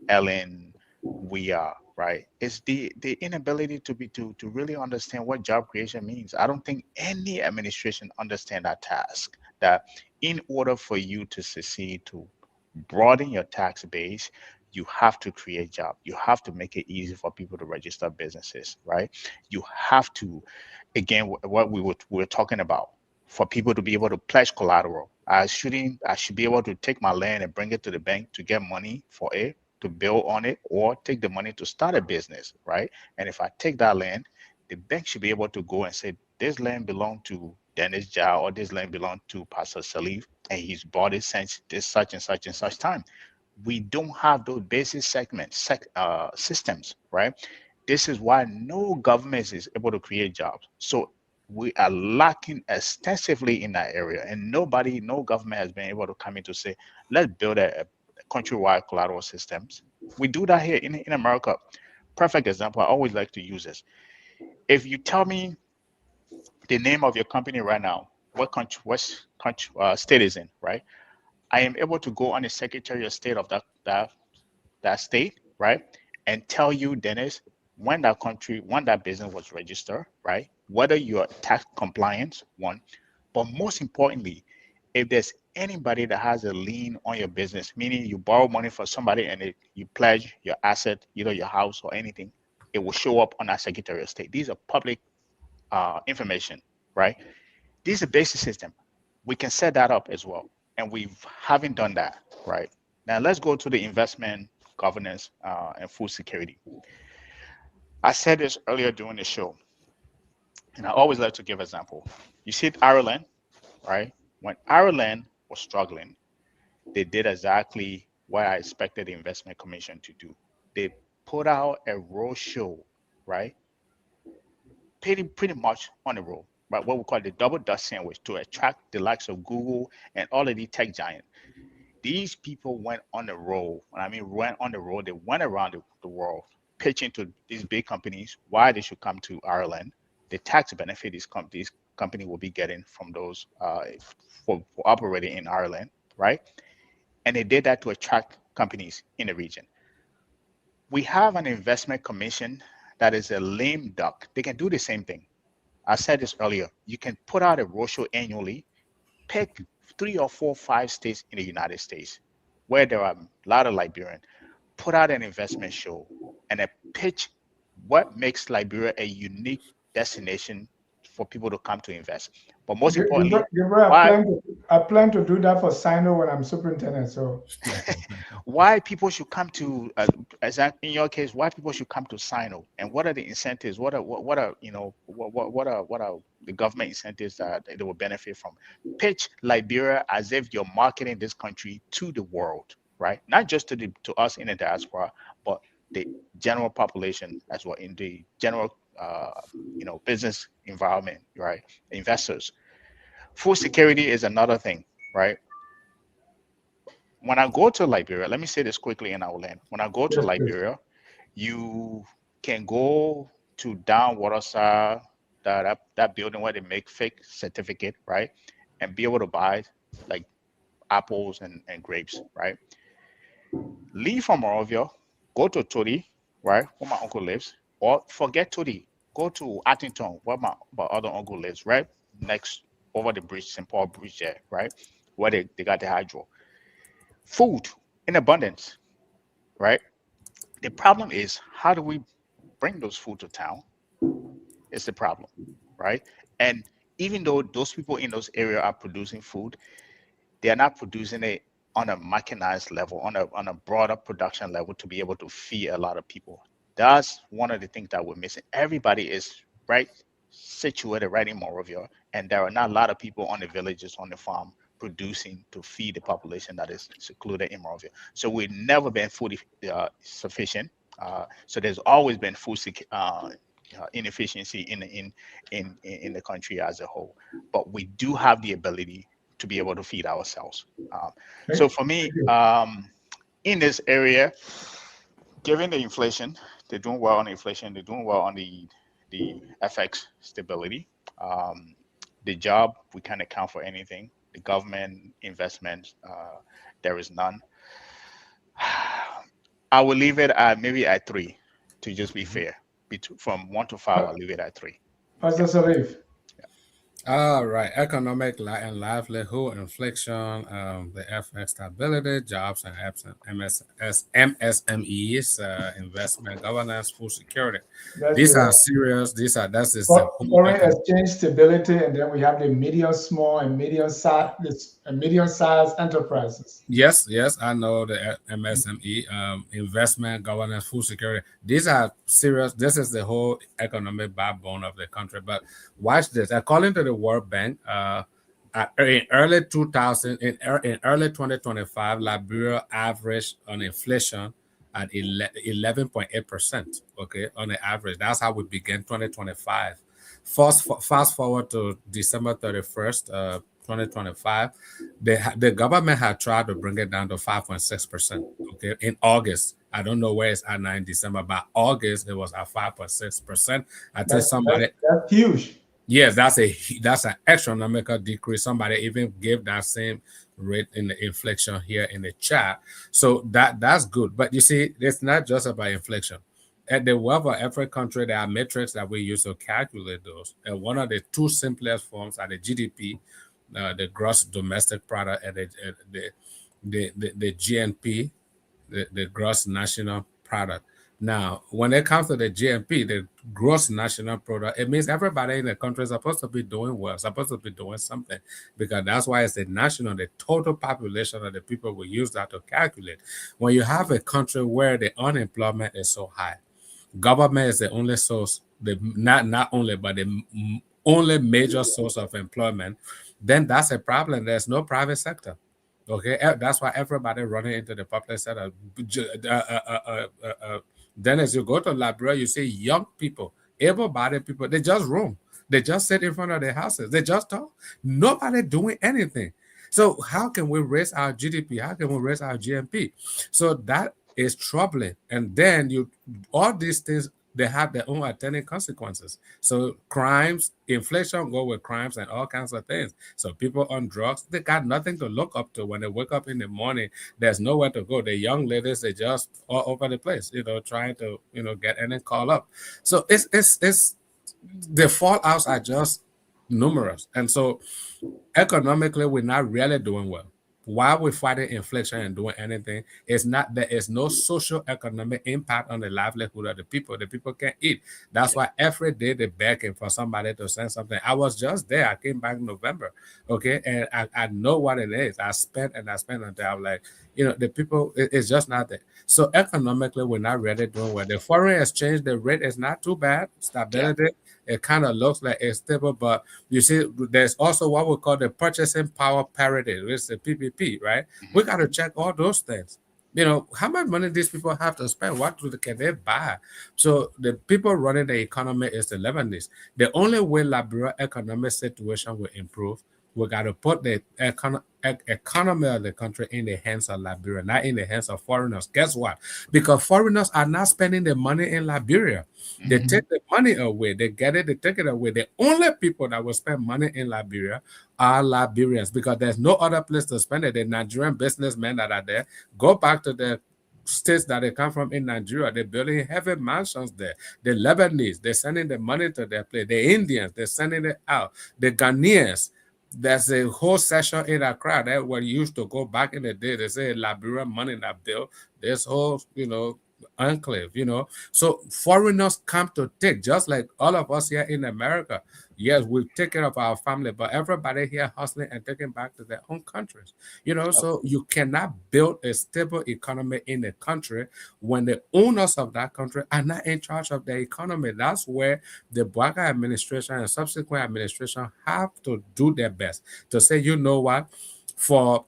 Ellen, we are right. It's the inability to really understand what job creation means. I don't think any administration understand that task. That in order for you to succeed, to broaden your tax base, you have to create jobs. You have to make it easy for people to register businesses, right? You have to, again, what we were talking about, for people to be able to pledge collateral. I should be able to take my land and bring it to the bank to get money for it, to build on it, or take the money to start a business, right? And if I take that land, the bank should be able to go and say, this land belonged to Dennis Jha, or this land belonged to Pastor Salif, and he's bought it since this such and such and such time. We don't have those basic systems, right? This is why no government is able to create jobs. So we are lacking extensively in that area, and no government has been able to come in to say, let's build a countrywide collateral systems. We do that here in America. Perfect example. I always like to use this. If you tell me the name of your company right now, what state is in, right? I am able to go on the Secretary of State of that state, right? And tell you, Dennis, when that business was registered, right? Whether you're tax compliant, one, but most importantly, if there's anybody that has a lien on your business, meaning you borrow money from somebody and you pledge your asset, either your house or anything, it will show up on that Secretary of State. These are public information, right? This is a basic system. We can set that up as well, and we haven't done that, right? Now let's go to the investment governance and food security. I said this earlier during the show, and I always like to give example. You see Ireland, right? When Ireland was struggling, they did exactly what I expected the investment commission to do. They put out a roadshow, right? Pretty much on the road, right? What we call the double Dutch sandwich, to attract the likes of Google and all of the tech giants. These people went on the road. When I mean went on the road, they went around the world pitching to these big companies why they should come to Ireland, the tax benefit these company will be getting from those for operating in Ireland, right? And they did that to attract companies in the region. We have an investment commission that is a lame duck. They can do the same thing. I said this earlier. You can put out a roadshow annually, pick 3 or 4, 5 states in the United States where there are a lot of Liberians, put out an investment show and a pitch what makes Liberia a unique destination for people to come to invest. But most importantly, Gabriel, why I plan to do that for Sino when I'm superintendent. So why people should come to as in your case, why people should come to Sino, and what are the incentives? What are what are the government incentives that they will benefit from? Pitch Liberia as if you're marketing this country to the world, right? Not just to us in the diaspora, but the general population as well, in the general business environment, right? Investors. Food security is another thing, right? When I go to Liberia, let me say this quickly and I will end. When I go to yes, please. Liberia, you can go to down Waterside, that building where they make fake certificate, right? And be able to buy like apples and grapes, right? Leave from Morovia, go to Todi, right, where my uncle lives, or forget Todi, go to Attington, where my other uncle lives, right? Next over the bridge, St. Paul Bridge there, right? Where they got the hydro. Food in abundance, right? The problem is, how do we bring those food to town? Is the problem, right? And even though those people in those areas are producing food, they are not producing it on a mechanized level, on a broader production level to be able to feed a lot of people. That's one of the things that we're missing. Everybody is right situated right in Morovia, and there are not a lot of people on the villages on the farm producing to feed the population that is secluded in Morovia. So we've never been food sufficient. So there's always been food inefficiency in the country as a whole. But we do have the ability to be able to feed ourselves. So for me, in this area, given the inflation, they're doing well on inflation. They're doing well on the FX stability. The job, we can't account for anything. The government investment, there is none. I will leave it at maybe at 3 to just be fair. From 1 to 5, I'll leave it at 3. Pastor Salif. All right, economic and livelihood, inflation, the FX stability, jobs and MSMEs, investment, governance, food security. That's These are the serious. That's the whole foreign exchange stability, and then we have the medium, small, and medium-sized enterprises. Yes, I know the MSME, investment, governance, food security. These are serious. This is the whole economic backbone of the country. But watch this. According to the World Bank, in early 2000, in early 2025, Liberia averaged on inflation at 11.8%. Okay, on the average. That's how we began 2025. Fast forward to December 31st, 2025, the government had tried to bring it down to 5.6%. Okay, in August. I don't know where it's at now in December, but August it was at 5.6%. I think somebody that's huge. Yes, that's an astronomical decrease. Somebody even gave that same rate in the inflation here in the chat. So that's good. But you see, it's not just about inflation. At the wealth of every country, there are metrics that we use to calculate those. And one of the two simplest forms are the GDP, the gross domestic product, and the GNP, the gross national product. Now, when it comes to the GNP, the gross national product, it means everybody in the country is supposed to be doing well, supposed to be doing something, because that's why it's the national, the total population of the people will use that to calculate. When you have a country where the unemployment is so high, government is the only source, not only, but the only major source of employment, then that's a problem. There's no private sector. Okay, that's why everybody running into the public sector. Then as you go to Liberia, you see young people, able-bodied people, they just roam. They just sit in front of their houses. They just talk. Nobody doing anything. So how can we raise our GDP? How can we raise our GNP? So that is troubling. And then all these things, they have their own attendant consequences. So crimes, inflation go with crimes and all kinds of things. So people on drugs, they got nothing to look up to when they wake up in the morning. There's nowhere to go. The young ladies, they just all over the place, trying to, get any call up. So it's the fallouts are just numerous. And so economically, we're not really doing well. While we're fighting inflation and doing anything, it's not there is no social economic impact on the livelihood of the people. The people can't eat. That's why every day they're begging for somebody to send something. I was just there. I came back in November. Okay. And I know what it is. I spent until I'm like, the people, it's just not there. So economically, we're not really doing well. The foreign exchange, the rate is not too bad. Stability. Yeah. It kind of looks like it's stable, but you see, there's also what we call the purchasing power parity, which is the PPP, right? Mm-hmm. We got to check all those things. How much money these people have to spend? What can they buy? So the people running the economy is the Lebanese. The only way Liberia economic situation will improve, we got to put the economy of the country in the hands of Liberia, not in the hands of foreigners. Guess what? Because foreigners are not spending the money in Liberia. Mm-hmm. They take the money away. They get it. They take it away. The only people that will spend money in Liberia are Liberians, because there's no other place to spend it. The Nigerian businessmen that are there go back to the states that they come from in Nigeria. They're building heavy mansions there. The Lebanese, they're sending the money to their place. The Indians, they're sending it out. The Ghanaians, there's a whole section in Accra that where you used to go back in the day. They say Liberian money that built this whole, enclave, So foreigners come to take, just like all of us here in America. Yes, we take care of our family, but everybody here hustling and taking back to their own countries. So you cannot build a stable economy in a country when the owners of that country are not in charge of the economy. That's where the Bouaga administration and subsequent administration have to do their best to say, you know what, for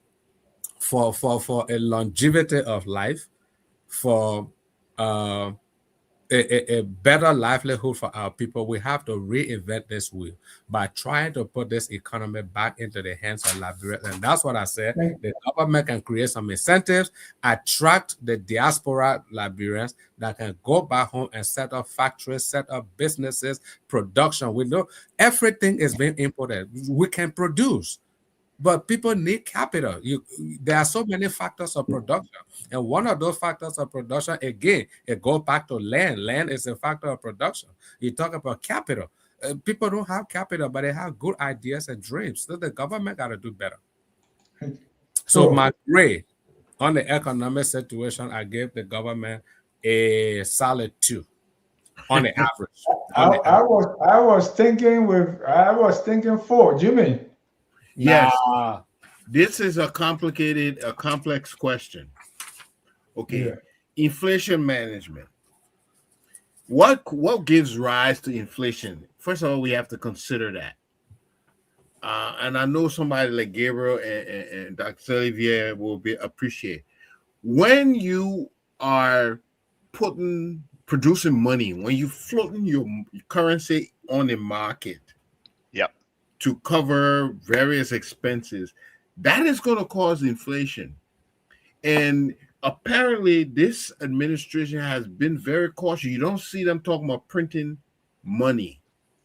a longevity of life, for a better livelihood for our people, we have to reinvent this wheel by trying to put this economy back into the hands of Liberians. And that's what I said. Thank- The government can create some incentives, attract the diaspora Liberians that can go back home and set up factories, set up businesses, production. We know everything is being imported. We can produce. But people need capital. There are so many factors of production, and one of those factors of production, again, it goes back to land. Land is a factor of production. You talk about capital. People don't have capital, but they have good ideas and dreams. So the government got to do better. So Cool. my grade on the economic situation, I gave the government a solid 2 on the average. I was thinking 4. Jimmy. Yes, Nah, this is a complex question. Okay, Yeah. inflation management. What gives rise to inflation? First of all, we have to consider that. And I know somebody like Gabriel and Dr. Olivier will appreciate when you are producing money, when you floating your currency on the market Yep. to cover various expenses, that is going to cause inflation. And apparently, this administration has been very cautious. You don't see them talking about printing money.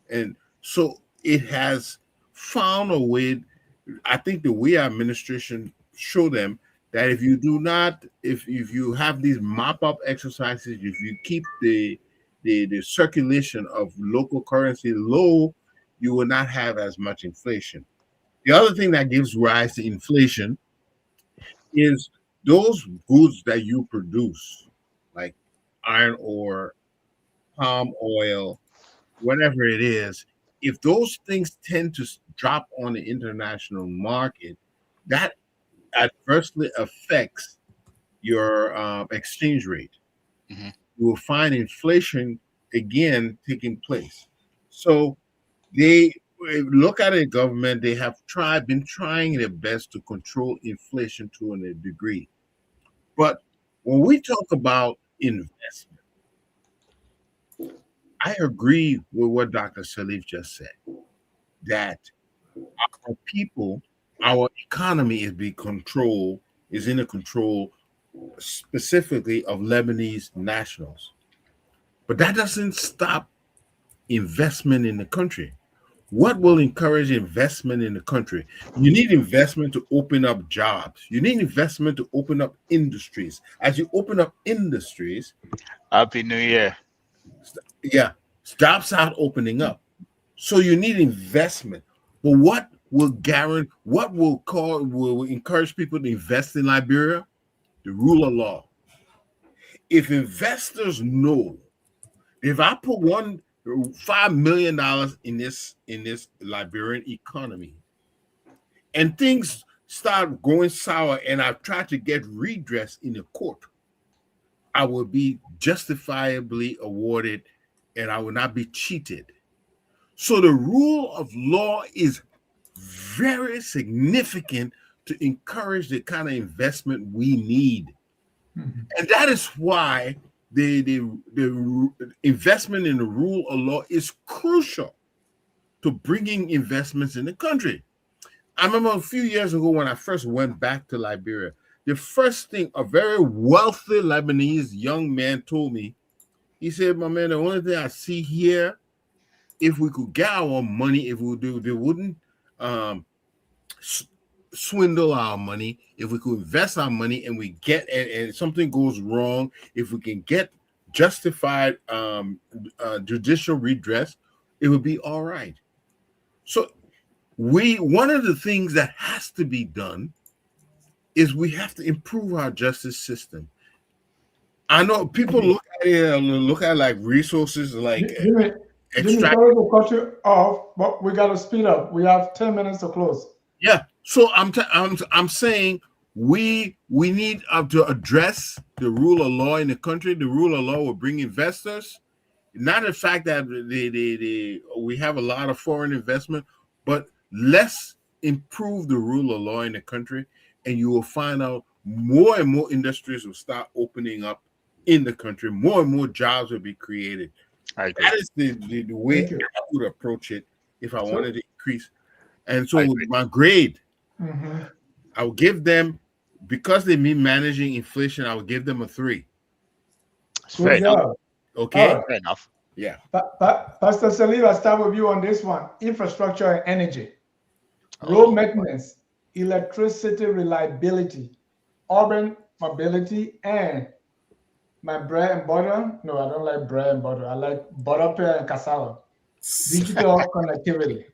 And so it has found a way. I think the way our administration show them that if you do not, if you have these mop-up exercises, if you keep the circulation of local currency low, you will not have as much inflation. The other thing that gives rise to inflation is those goods that you produce, like iron ore, palm oil, whatever it is, if those things tend to drop on the international market, that adversely affects your exchange rate. Mhm. You will find inflation again taking place. So they look at a government, they have been trying their best to control inflation to a degree. But when we talk about investment, I agree with what Dr. Salif just said, that our people, our economy is in the control specifically of Lebanese nationals. But that doesn't stop investment in the country. What will encourage investment in the country? You need investment to open up jobs. You need investment to open up industries. As you open up industries, Happy New Year. yeah, jobs start opening up. So you need investment. But will encourage people to invest in Liberia? The rule of law. If investors know, if I put $5 million in this Liberian economy, and things start going sour, and I've tried to get redress in the court, I will be justifiably awarded, and I will not be cheated. So the rule of law is very significant to encourage the kind of investment we need. And that is why the investment in the rule of law is crucial to bringing investments in the country. I remember a few years ago when I first went back to Liberia, the first thing a very wealthy Lebanese young man told me, he said, "My man, the only thing I see here, if we could get our money, if we do, they wouldn't swindle our money. If we could invest our money and we get and something goes wrong, if we can get justified judicial redress, it would be all right." So one of the things that has to be done is we have to improve our justice system. I know people look at it and look at like resources like Jimmy, sorry to cut you off, but we got to speed up. We have 10 minutes to close. yeah. So I'm saying we need to address the rule of law in the country. The rule of law will bring investors. Not the fact that we have a lot of foreign investment, but let's improve the rule of law in the country, and you will find out more and more industries will start opening up in the country, more and more jobs will be created. I agree. That is the way Thank you. I would approach it if I So- wanted to increase. And I so agree. my grade, Mhm. I will give them, because they mean managing inflation, I will give them a 3. It's Good fair enough. job. Okay. All right. Fair enough. Yeah. Pastor Salih, I'll start with you on this one. Infrastructure and energy, road Oh, maintenance, electricity reliability, urban mobility, and my bread and butter. No, I don't like bread and butter. I like butter pear and cassava. Digital connectivity.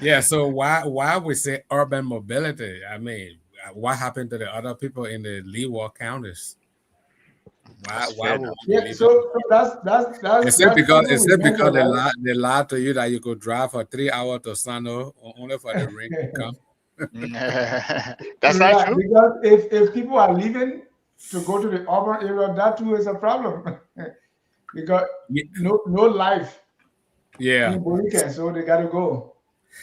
Yeah, so why we say urban mobility? I mean, what happened to the other people in the Leeward counties? that's Why fair would enough. we Yeah, leave so, it? so that's Is it because people remember, they lied to you that you could drive for 3 hours to Sano only for the rain to right? come? That's not Right, true. because if people are leaving to go to the urban area, that too is a problem. because no life Yeah. in Boliken, so they gotta go.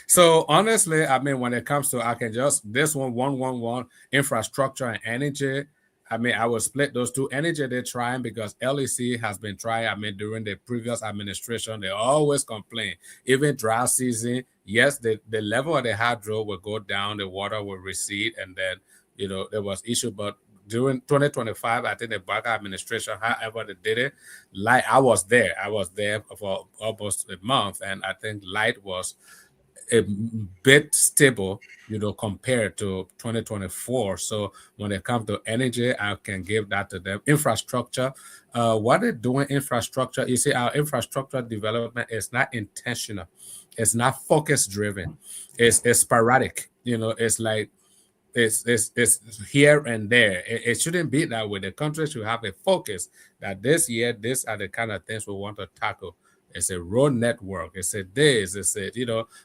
So honestly, I mean, when it comes to I can just this one infrastructure and energy. I mean, I will split those two. Energy they're trying because LEC has been trying. I mean, during the previous administration, they always complain. Even dry season, yes, the level of the hydro will go down, the water will recede, and then there was issue. But during 2025, I think the Baca administration, however they did it, light. I was there. I was there for almost a month, and I think light was a bit stable, compared to 2024. So when it comes to energy, I can give that to them. Infrastructure, what they're doing, infrastructure, you see, our infrastructure development is not intentional. It's not focus driven. It's sporadic. It's like it's here and there. It shouldn't be that way. The country should have a focus that this year, these are the kind of things we want to tackle. It's a road network. It's a this. It's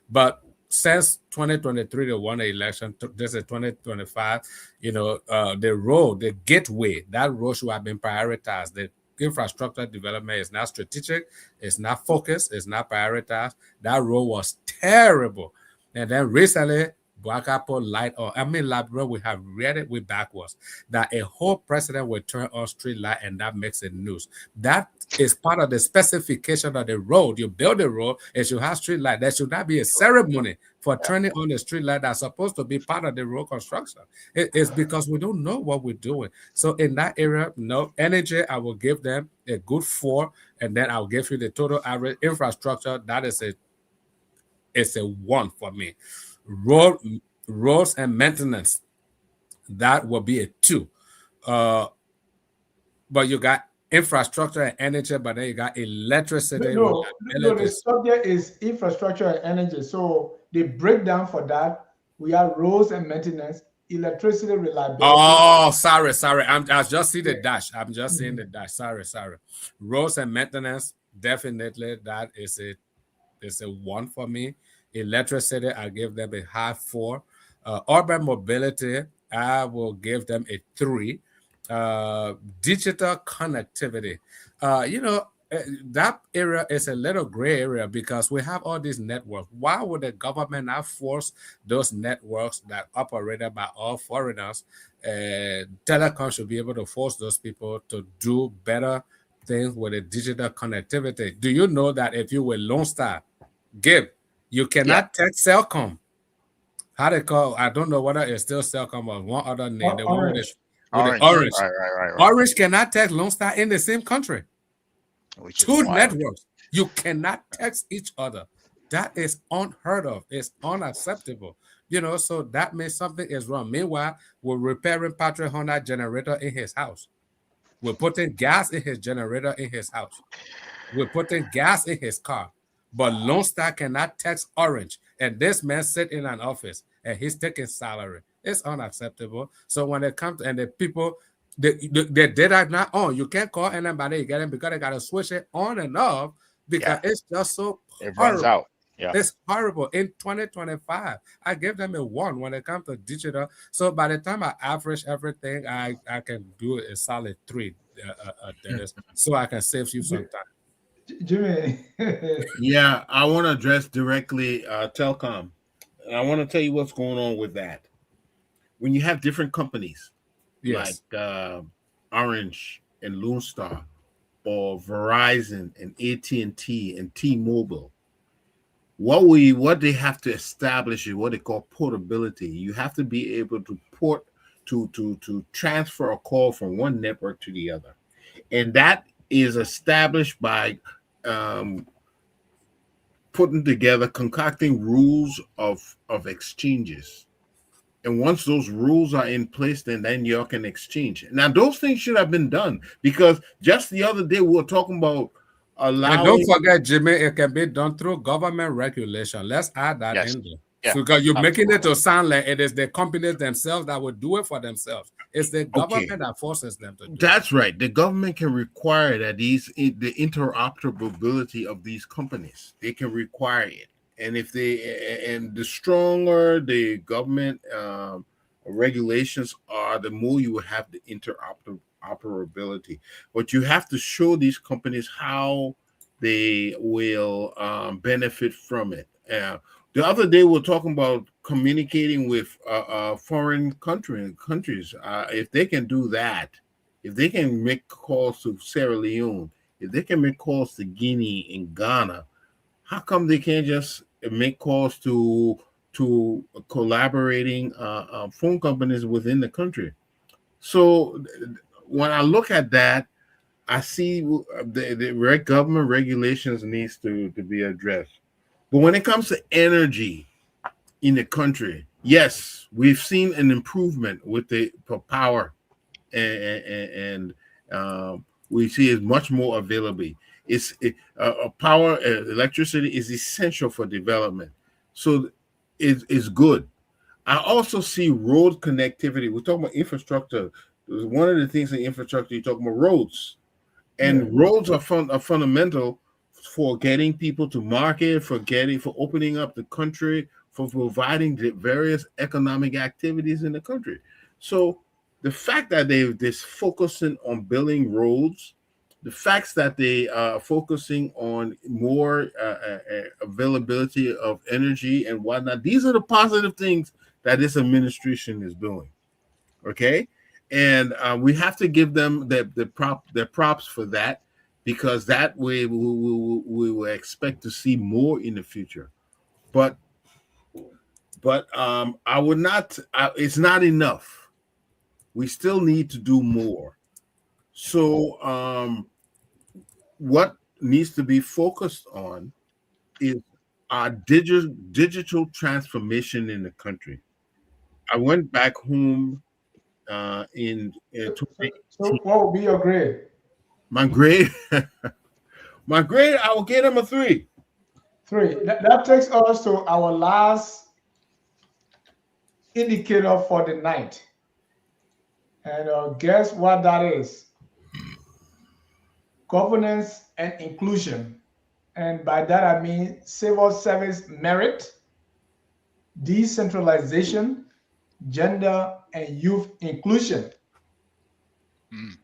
but since 2023, they won the election. This is 2025. The road, the gateway, that road should have been prioritized. The infrastructure development is not strategic. It's not focused. It's not prioritized. That road was terrible. And then recently, Bwakapo light, or I mean, Liberia, we have read it way backwards that a whole president will turn on street light, and that makes it news. That is part of the specification of the road. You build a road, it should have street light. There should not be a ceremony for turning on the street light that's supposed to be part of the road construction. It's because we don't know what we're doing. So in that area, no energy, I will give them a good 4, and then I'll give you the total average infrastructure. That is it's a 1 for me. Roads and maintenance, that will be a 2. But you got infrastructure and energy, but then you got electricity. No, the subject is infrastructure and energy. So the breakdown for that, we have roads and maintenance, electricity reliability. Oh, sorry. I just see the dash. I'm just seeing the dash. Sorry. Roads and maintenance, definitely that is a 1 for me. Electricity, I give them a high 4. Urban mobility, I will give them a 3. Digital connectivity, that area is a little gray area because we have all these networks. Why would the government not force those networks that operated by all foreigners? Telecom should be able to force those people to do better things with the digital connectivity. Do you know that if you were Lone Star, Gib, you cannot text Cellcom? How they call? I don't know whether it's still Cellcom or one other name. The one with the orange. Right. Orange cannot text Lone Star in the same country. Which is 2 wild. networks. You cannot text each other. That is unheard of. It's unacceptable. So that means something is wrong. Meanwhile, we're repairing Patrick Honda generator in his house. We're putting gas in his generator in his house. We're putting gas in his car. But Lone Star cannot text Orange. And this man sit in an office and he's taking salary. It's unacceptable. So when it comes to, and the people, the data not on. You can't call anybody you get them because they got to switch it on and off because it's just so it horrible. runs out. Yeah. It's horrible. In 2025, I give them a 1 when it comes to digital. So by the time I average everything, I can do a solid 3, Dennis, so I can save you some time. Jimmy. Yeah, I want to address directly telecom. And I want to tell you what's going on with that. When you have different companies, Yes. like Orange and Lone Star, or Verizon and AT&T and T-Mobile, what they have to establish is what they call portability. You have to be able to port to transfer a call from one network to the other, and that is established by um, putting together, concocting rules of exchanges. And once those rules are in place, then you can exchange. Now, those things should have been done, because just the other day we were talking about And don't allowing. forget, Jimmy, it can be done through government regulation. Let's add that Yes. in there. Yeah. So, because you're making it Absolutely. to sound like it is the companies themselves that would do it for themselves. It's the Okay, government that forces them to do it. that's right. The government can require that the interoperability of these companies, they can require it. And if they, and the stronger the government regulations are, the more you will have the interoperability. But you have to show these companies how they will benefit from it. The other day we are talking about communicating with foreign countries. If they can do that, if they can make calls to Sierra Leone, if they can make calls to Guinea and Ghana, how come they can't just make calls to collaborating phone companies within the country? So when I look at that, I see the government regulations needs to be addressed. But when it comes to energy in the country, yes, we've seen an improvement with the power, and we see it's much more available. Power, electricity is essential for development, so it's good. I also see road connectivity. We're talking about infrastructure. One of the things in infrastructure, you're talking about roads, Yeah. and roads are fundamental for getting people to market, for opening up the country, for providing the various economic activities in the country. So the fact that they're focusing on building roads, the facts that they are focusing on more availability of energy and whatnot, these are the positive things that this administration is doing. Okay, and we have to give them the props for that, because that way we will expect to see more in the future. But I would not. It's not enough. We still need to do more. So what needs to be focused on is our digital transformation in the country. I went back home in So 2018. what would be your grade? My grade, my grade, I will get him a 3. 3. That takes us to our last indicator for the night. And guess what that is? Governance and inclusion. And by that I mean civil service merit, decentralization, gender, and youth inclusion. Mm.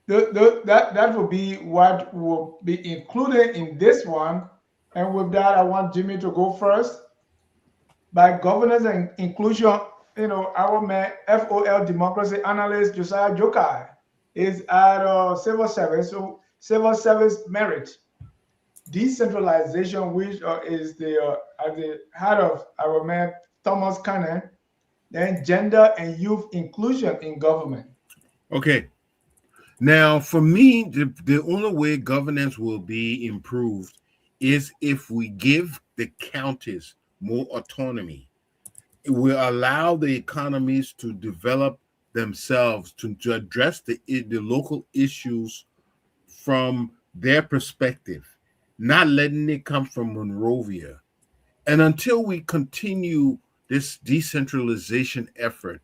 That will be what will be included in this one. And with that, I want Jimmy to go first. By governance and inclusion, our man, FOL democracy analyst Josiah Jokai is at civil service. So civil service merit, decentralization, which is at the heart of our man Thomas Cannon, then gender and youth inclusion in government. Okay. Now, for me, the only way governance will be improved is if we give the counties more autonomy. It will allow the economies to develop themselves to address the local issues from their perspective, not letting it come from Monrovia. And until we continue this decentralization effort,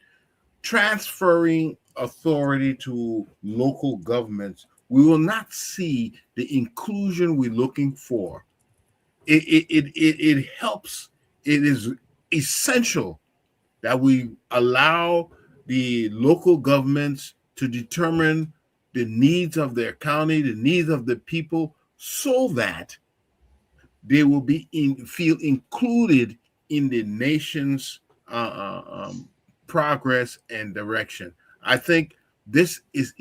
transferring authority to local governments, we will not see the inclusion we're looking for. It helps. It is essential that we allow the local governments to determine the needs of their county, the needs of the people, so that they will feel included in the nation's progress and direction. I think This is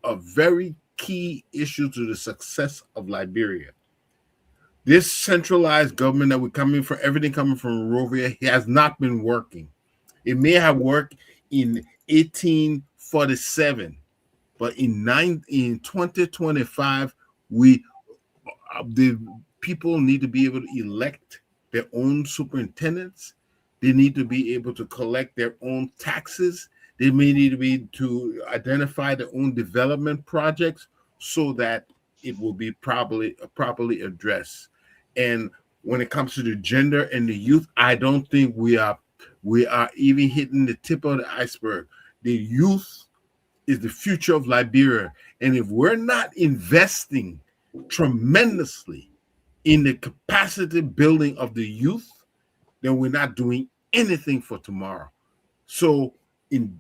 a very key issue to the success of Liberia. This centralized government that we're coming from, everything coming from Monrovia, has not been working. It may have worked in 1847, but in 2025, we the people need to be able to elect their own superintendents. They need to be able to collect their own taxes. They may need to be to identify their own development projects so that it will be properly addressed. And when it comes to the gender and the youth, I don't think we are even hitting the tip of the iceberg. The youth is the future of Liberia. And if we're not investing tremendously in the capacity building of the youth, then we're not doing anything for tomorrow. So, in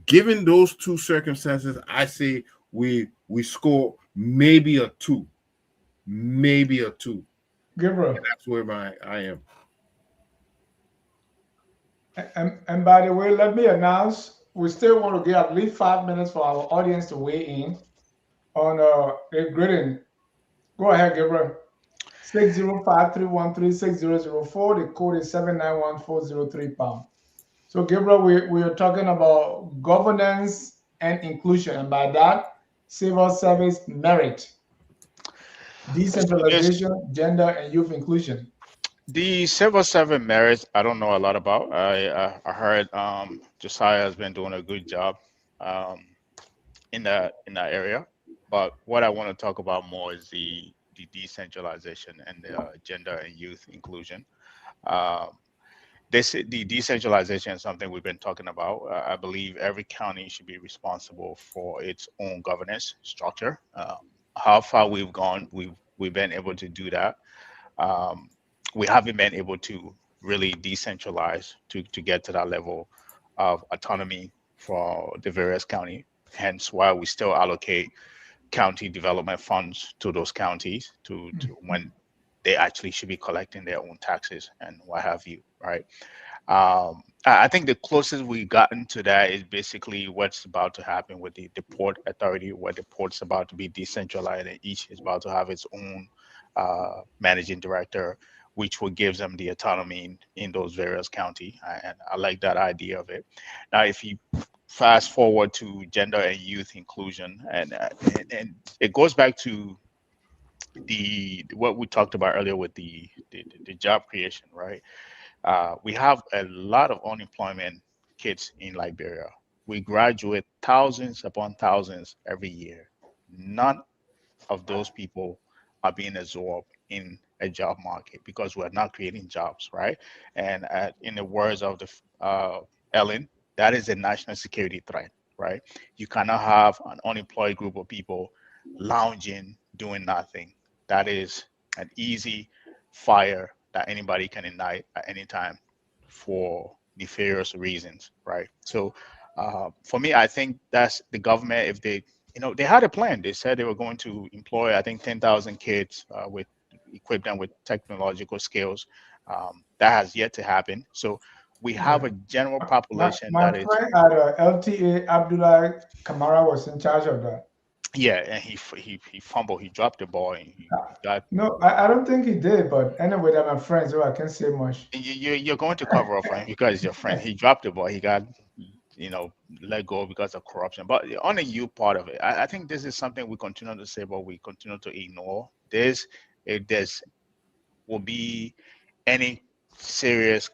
given those two circumstances, I say we score maybe a two. And Gabriel. that's where I am. And by the way, let me announce we still want to get at least 5 minutes for our audience to weigh in on a grading. Go ahead, Gabriel. 605-313-6004. The code is 791-403 #. So, Gabriel, we are talking about governance and inclusion, and by that, civil service merit, Yes, decentralization, gender, and youth inclusion. the civil servant merits, I don't know a lot about. I heard Josiah has been doing a good job um, in that area. But what I want to talk about more is the decentralization and the gender and youth inclusion. Um, the decentralization is something we've been talking about. I believe every county should be responsible for its own governance structure. How far we've gone, we've been able to do that. Um, we haven't been able to really decentralize to get to that level of autonomy for the various county. Hence, why we still allocate county development funds to those counties to when they actually should be collecting their own taxes and what have you, right? I think the closest we've gotten to that is basically what's about to happen with the port authority, where the port's about to be decentralized and each is about to have its own managing director, which will give them the autonomy in those various county. And I like that idea of it. Now, if you fast forward to gender and youth inclusion, and it goes back to the what we talked about earlier with the job creation, right? We have a lot of unemployment kids in Liberia. We graduate thousands upon thousands every year. None of those people are being absorbed in a job market because we're not creating jobs, right? And in the words of Ellen, that is a national security threat, right? You cannot have an unemployed group of people lounging, doing nothing. That is an easy fire that anybody can ignite at any time for nefarious reasons, right? So for me, I think that's the government. If they, they had a plan. They said they were going to employ, I think, 10,000 kids with equip them with technological skills. That has yet to happen. So we have Yeah. a general My, population my that is, friend at LTA, Abdullah Kamara, was in charge of that. yeah, and he fumbled, he dropped the ball, and he got. No, I don't think he did, but anyway, they're my friends, so I can't say much. You're going to cover up for him because he's your friend. He dropped the ball. He got, you know, let go because of corruption. But on the you part of it, I think this is something we continue to say, but we continue to ignore. If there's will be any serious,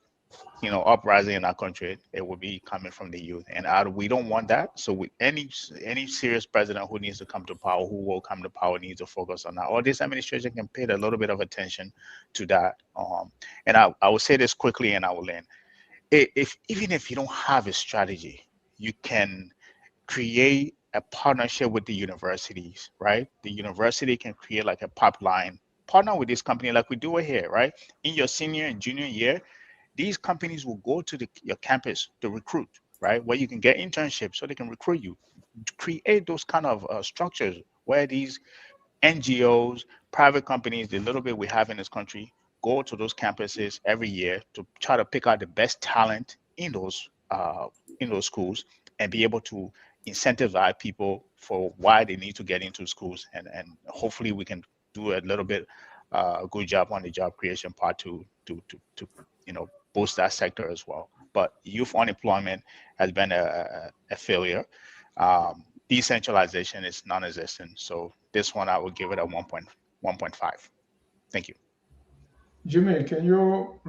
uprising in our country, it will be coming from the youth, and we don't want that. So, with any serious president who needs to come to power, who will come to power, needs to focus on that. Or this administration can pay a little bit of attention to that. And I will say this quickly, and I will end. If even if you don't have a strategy, you can create a partnership with the universities, right? The university can create like a pipeline, partner with this company like we do it here, right? In your senior and junior year, these companies will go to your campus to recruit, right? Where you can get internships so they can recruit you. Create those kind of structures where these NGOs, private companies, the little bit we have in this country, go to those campuses every year to try to pick out the best talent in those schools, and be able to incentivize people for why they need to get into schools, and hopefully we can do a little bit good job on the job creation part to boost that sector as well. But youth unemployment has been a failure. Decentralization is non-existent. So this one I would give it a 1.5. Thank you. Jimmy, can you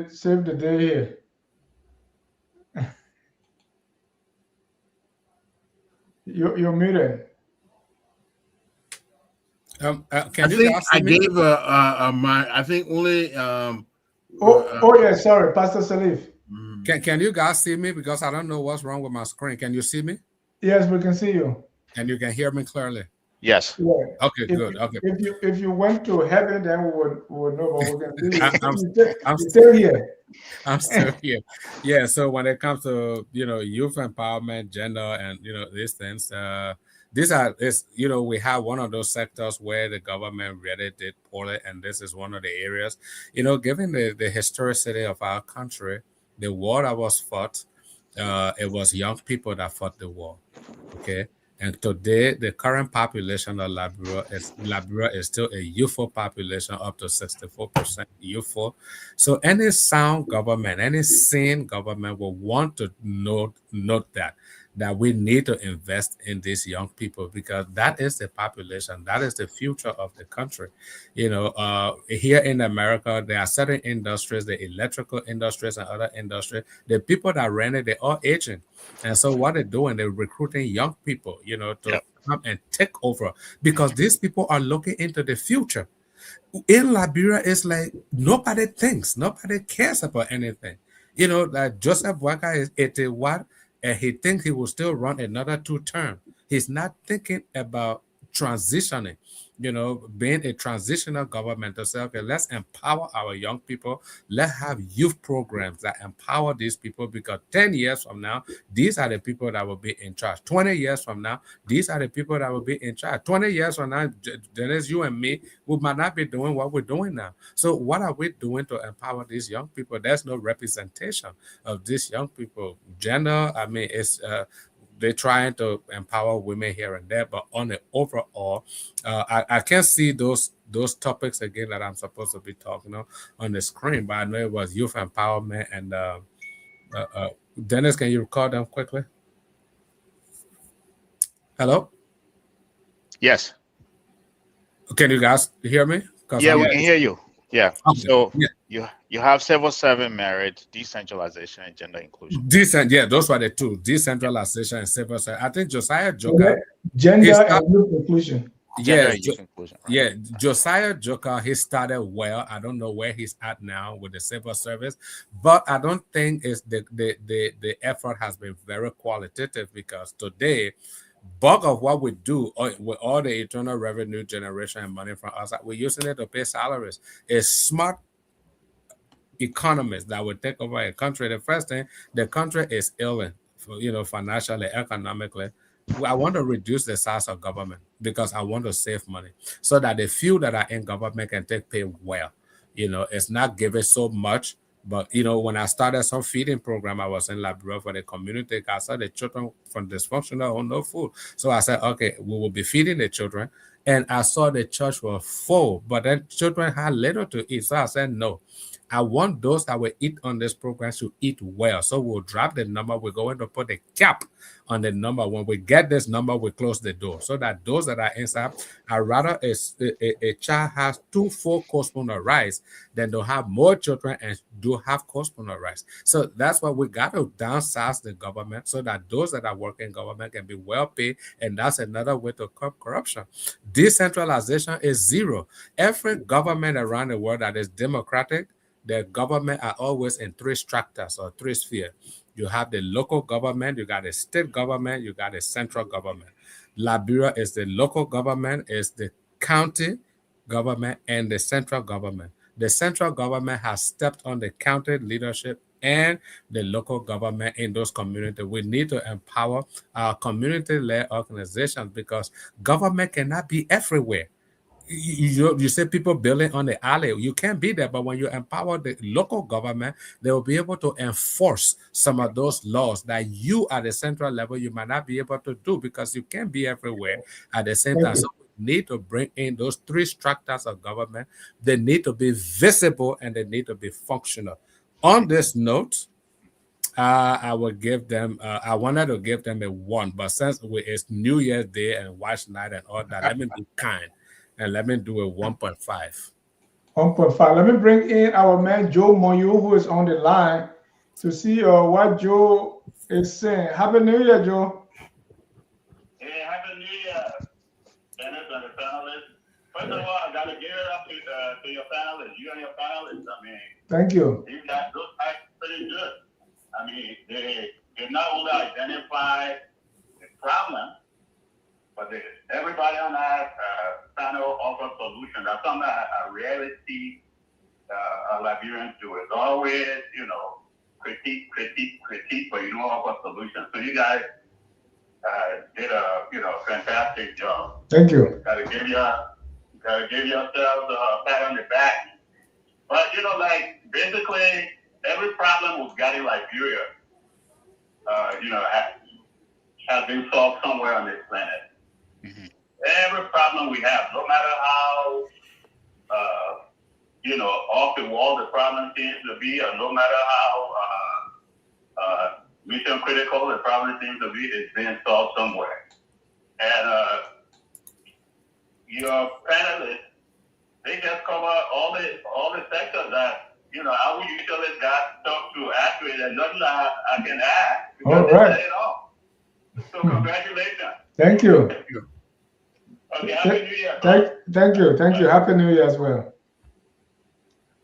save the day here? You're muted. Can I you think guys I see me? gave my. I think only. Yeah, sorry, Pastor Salif. Can you guys see me? Because I don't know what's wrong with my screen. Can you see me? Yes, we can see you. And you can hear me clearly? Yes. Yeah. Okay, good. Okay. If you went to heaven, then we would know, but we can see you. I'm You're still here. I'm still here. Yeah. So when it comes to youth empowerment, gender, and these things, these are we have one of those sectors where the government really did poorly, and this is one of the areas. Given the historicity of our country, the war that was fought, it was young people that fought the war. Okay. And today, the current population of Liberia is still a youthful population, up to 64% youthful. So any sound government, any sane government will want to note that we need to invest in these young people, because that is the population, that is the future of the country. Here in America, there are certain industries, the electrical industries and other industries, the people that run it, they're all aging. And so what they're doing, they're recruiting young people, to come and take over, because these people are looking into the future. In Liberia, it's like nobody thinks, nobody cares about anything. Like Joseph Waka is 81, and he thinks he will still run another 2 terms. He's not thinking about transitioning, being a transitional government to say, okay, let's empower our young people. Let's have youth programs that empower these people, because 10 years from now, these are the people that will be in charge. 20 years from now, these are the people that will be in charge. 20 years from now, Dennis, you and me, we might not be doing what we're doing now. So what are we doing to empower these young people? There's no representation of these young people. Gender, I mean, it's they're trying to empower women here and there, but on the overall, I can't see those topics again that I'm supposed to be talking on the screen. But I know it was youth empowerment and Dennis. Can you record them quickly? Hello. Yes. Can you guys hear me? Yeah, we can hear you. Yeah. Okay. So you have civil servant merit, decentralization, and gender inclusion. Those were the two: decentralization and civil service. I think Josiah Joker, gender and youth inclusion. Gender and youth inclusion. Right? Yeah, Josiah Joker, he started well. I don't know where he's at now with the civil service, but I don't think it's the effort has been very qualitative, because today, bulk of what we do with all the internal revenue generation and money from us, we're using it to pay salaries. It's smart economists that would take over a country. The first thing, the country is ailing, financially, economically. I want to reduce the size of government, because I want to save money, so that the few that are in government can take pay well. It's not giving so much. But when I started some feeding program, I was in Liberia for the community. I saw the children from dysfunctional home, no food. So I said, okay, we will be feeding the children. And I saw the church was full, but then children had little to eat. So I said, no, I want those that will eat on this program to eat well. So we'll drop the number. We're going to put a cap on the number. When we get this number, we close the door, so that those that are inside, I'd rather a child has 2 full co-spoon of rice than to have more children and do half co-spoon of rice. So that's why we got to downsize the government, so that those that are working in government can be well paid. And that's another way to curb corruption. Decentralization is zero. Every government around the world that is democratic, the government are always in 3 structures or 3 spheres. You have the local government, you got the state government, you got the central government. Liberia is the local government, is the county government, and the central government. The central government has stepped on the county leadership and the local government in those communities. We need to empower our community-led organizations, because government cannot be everywhere. you see people building on the alley. You can't be there, but when you empower the local government, they will be able to enforce some of those laws that you at the central level you might not be able to do because you can't be everywhere at the same Thank time. you. So we need to bring in those three structures of government. They need to be visible and they need to be functional. On this note, I would give them. I wanted to give them a 1, but since it's New Year's Day and Watch Night and all that, let me be kind and let me do a 1.5. 1.5. Let me bring in our man Joe Moyo, who is on the line, to see what Joe is saying. Happy New Year, Joe. Hey, happy New Year, Dennis and the panelists. First of all, I gotta give it up to your panelists, you and your panelists. I mean, Thank you. these guys, those guys are pretty good. I mean, they not only identify the problem, but everybody on that panel offers solutions. That's something I rarely see Liberians do. It's always, critique, but you don't offer solutions. So you guys did a fantastic job. Thank you. Gotta give yourselves a pat on the back. But basically every problem we've got in Liberia, has been solved somewhere on this planet. Mm-hmm. Every problem we have, no matter how off the wall the problem seems to be, or no matter how mission critical the problem seems to be, it's being solved somewhere. And your panelists, they just cover all the sectors that I would usually got talk to accurate, and nothing I can add because All they right. said it all. So congratulations. Thank you. Okay, happy New Year. Thank you. Thank you. Happy New Year as well.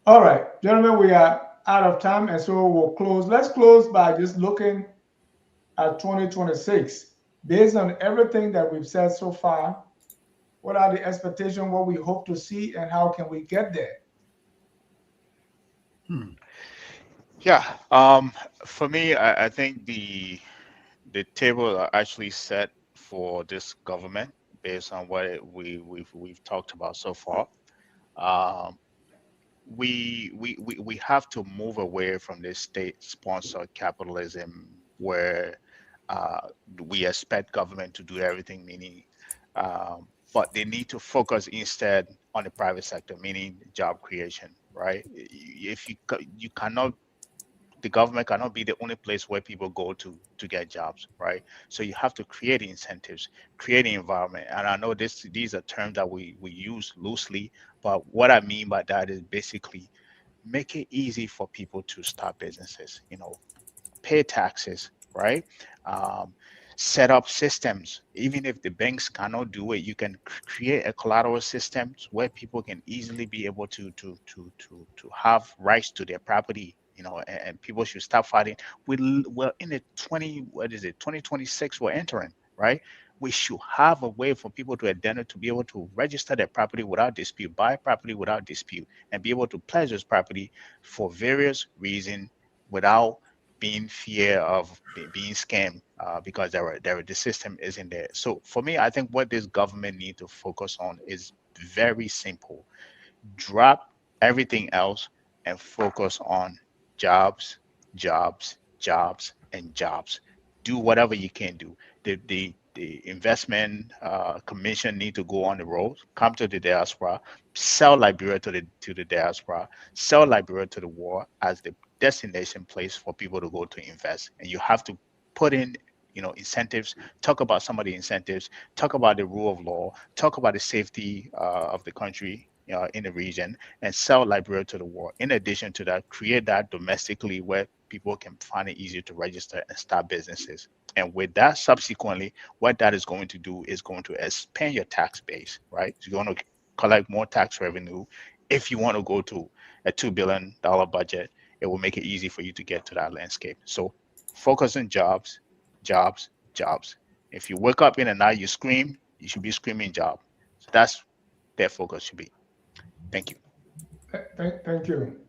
All right, gentlemen, we are out of time, and so we'll close. Let's close by just looking at 2026. Based on everything that we've said so far, what are the expectations, what we hope to see, and how can we get there? Yeah. For me, I think the table are actually set for this government based on what we've talked about so far. Um, we have to move away from this state-sponsored capitalism where uh, we expect government to do everything, meaning, but they need to focus instead on the private sector, meaning job creation, right? If you cannot, the government cannot be the only place where people go to get jobs, right? So you have to create incentives, create an environment. And I know these are terms that we use loosely, but what I mean by that is basically make it easy for people to start businesses, pay taxes, right? Um, Set up systems. Even if the banks cannot do it, you can create a collateral systems where people can easily be able to have rights to their property. And people should stop fighting. We're in the 2026 we're entering, right? We should have a way for people to identify, to be able to register their property without dispute, buy property without dispute, and be able to pledge this property for various reasons without being fear of being scammed because the system isn't there. So for me, I think what this government need to focus on is very simple. Drop everything else and focus on jobs, jobs, jobs, and jobs. Do whatever you can do. The investment commission need to go on the road, come to the diaspora, sell Liberia to the diaspora, sell Liberia to the world as the destination place for people to go to invest. And you have to put in incentives, talk about some of the incentives, talk about the rule of law, talk about the safety of the country in the region, and sell Liberia to the world. In addition to that, create that domestically where people can find it easier to register and start businesses. And with that, subsequently, what that is going to do is going to expand your tax base, right? So you're going to collect more tax revenue. If you want to go to a $2 billion budget, it will make it easy for you to get to that landscape. So focus on jobs, jobs, jobs. If you wake up in the night, you scream, you should be screaming job. So that's their focus should be. Thank you. Thank you.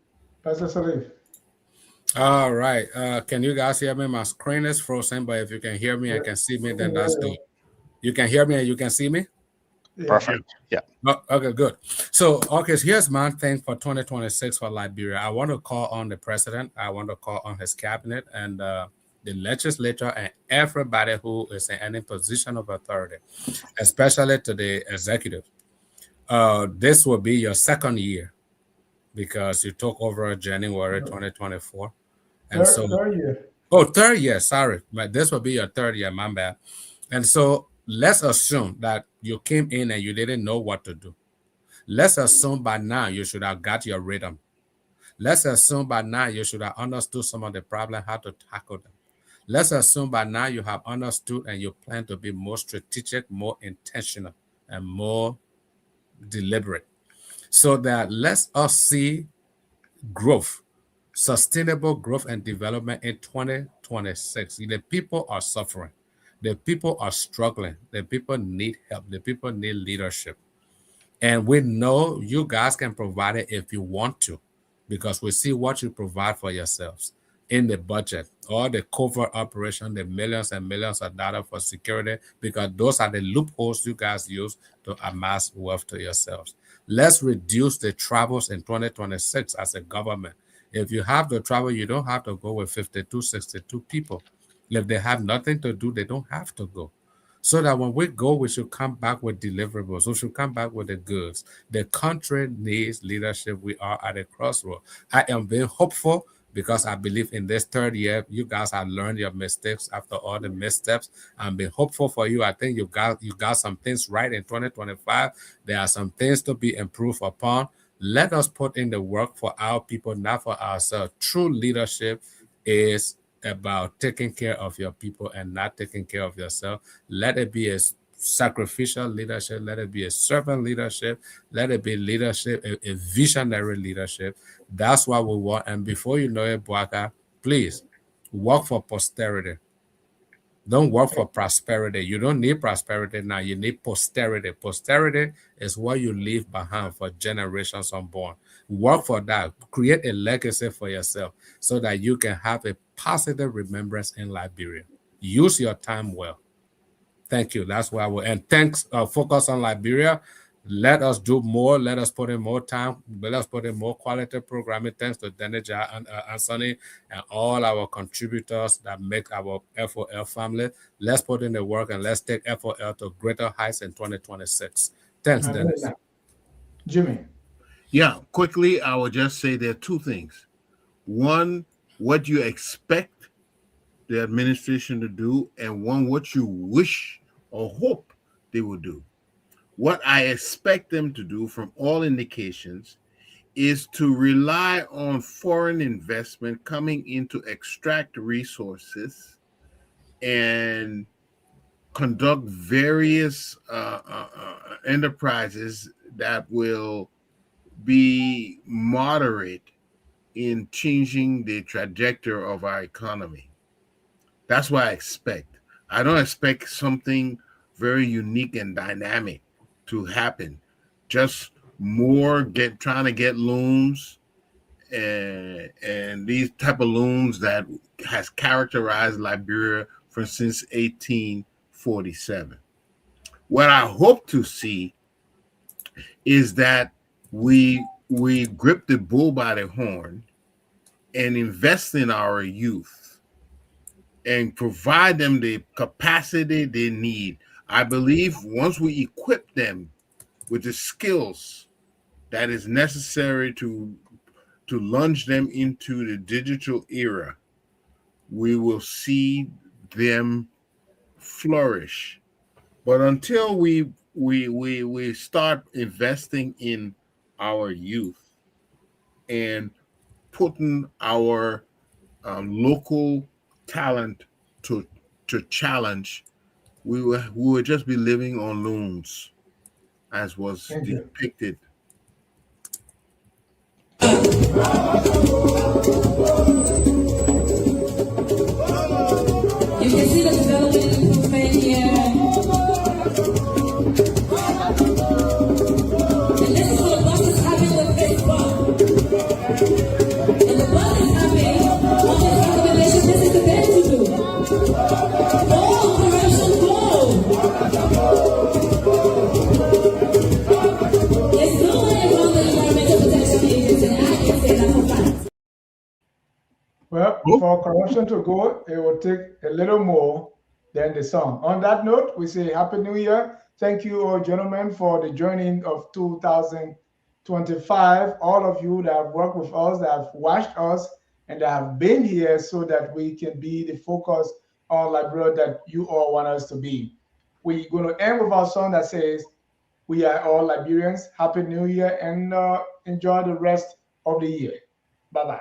Pastor Salif. All right. Can you guys hear me? My screen is frozen, but if you can hear me and can see me, then that's good. You can hear me and you can see me? Yeah. Perfect. Yeah. Oh, okay, good. So, okay, so here's my thing for 2026 for Liberia. I want to call on the president. I want to call on his cabinet and the legislature and everybody who is in any position of authority, especially to the executive. This will be your second year because you took over January 2024. And so, Third year. oh, third year, sorry. But this will be your third year, my bad. And so let's assume that you came in and you didn't know what to do. Let's assume by now you should have got your rhythm. Let's assume by now you should have understood some of the problem, how to tackle them. Let's assume by now you have understood and you plan to be more strategic, more intentional, and more deliberate. So that let us see growth, sustainable growth and development in 2026. The people are suffering. The people are struggling. The people need help. The people need leadership. And we know you guys can provide it if you want to, because we see what you provide for yourselves in the budget, all the covert operation, the millions and millions of dollars for security, because those are the loopholes you guys use to amass wealth to yourselves. Let's reduce the travels in 2026 as a government. If you have to travel, you don't have to go with 52, 62 people. If they have nothing to do, they don't have to go. So that when we go, we should come back with deliverables. We should come back with the goods. The country needs leadership. We are at a crossroad. I am very hopeful because I believe in this third year, you guys have learned your mistakes after all the missteps. I'm being hopeful for you. I think you got some things right in 2025. There are some things to be improved upon. Let us put in the work for our people, not for ourselves. True leadership is about taking care of your people and not taking care of yourself. Let it be a sacrificial leadership. Let it be a servant leadership. Let it be leadership, a visionary leadership. That's what we want. And before you know it, Boaka, please work for posterity. Don't work for prosperity. You don't need prosperity now. You need posterity. Posterity is what you leave behind for generations unborn. Work for that. Create a legacy for yourself so that you can have a positive remembrance in Liberia. Use your time well. Thank you. That's why and thanks. Focus on Liberia. Let us do more. Let us put in more time. Let us put in more quality programming. Thanks to Denija and Sonny and all our contributors that make our FOL family. Let's put in the work and let's take FOL to greater heights in 2026. Thanks, Dennis. Jimmy. Yeah, quickly, I would just say there are two things. One, what you expect the administration to do, and one, what you wish or hope they will do. What I expect them to do, from all indications, is to rely on foreign investment coming in to extract resources and conduct various enterprises that will be moderate in changing the trajectory of our economy. That's what I expect. I don't expect something very unique and dynamic to happen. Just more trying to get loans and these type of loans that has characterized Liberia since 1847. What I hope to see is that we grip the bull by the horn and invest in our youth and provide them the capacity they need. I believe once we equip them with the skills that is necessary to launch them into the digital era, we will see them flourish. But until we start investing in our youth and putting our local talent to challenge, we will just be living on loans, as was depicted. You can see the development and movement here. And this is what bus is having with Facebook. And the bus is having on this recommendation, this is the best to do. Go, correction, go. But for corruption to go, it will take a little more than the song. On that note, we say Happy New Year. Thank you, all gentlemen, for the joining of 2025. All of you that have worked with us, that have watched us, and that have been here so that we can be the focus on Liberia that you all want us to be. We're going to end with our song that says, we are all Liberians. Happy New Year, and enjoy the rest of the year. Bye-bye.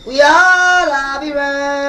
We are Liberians.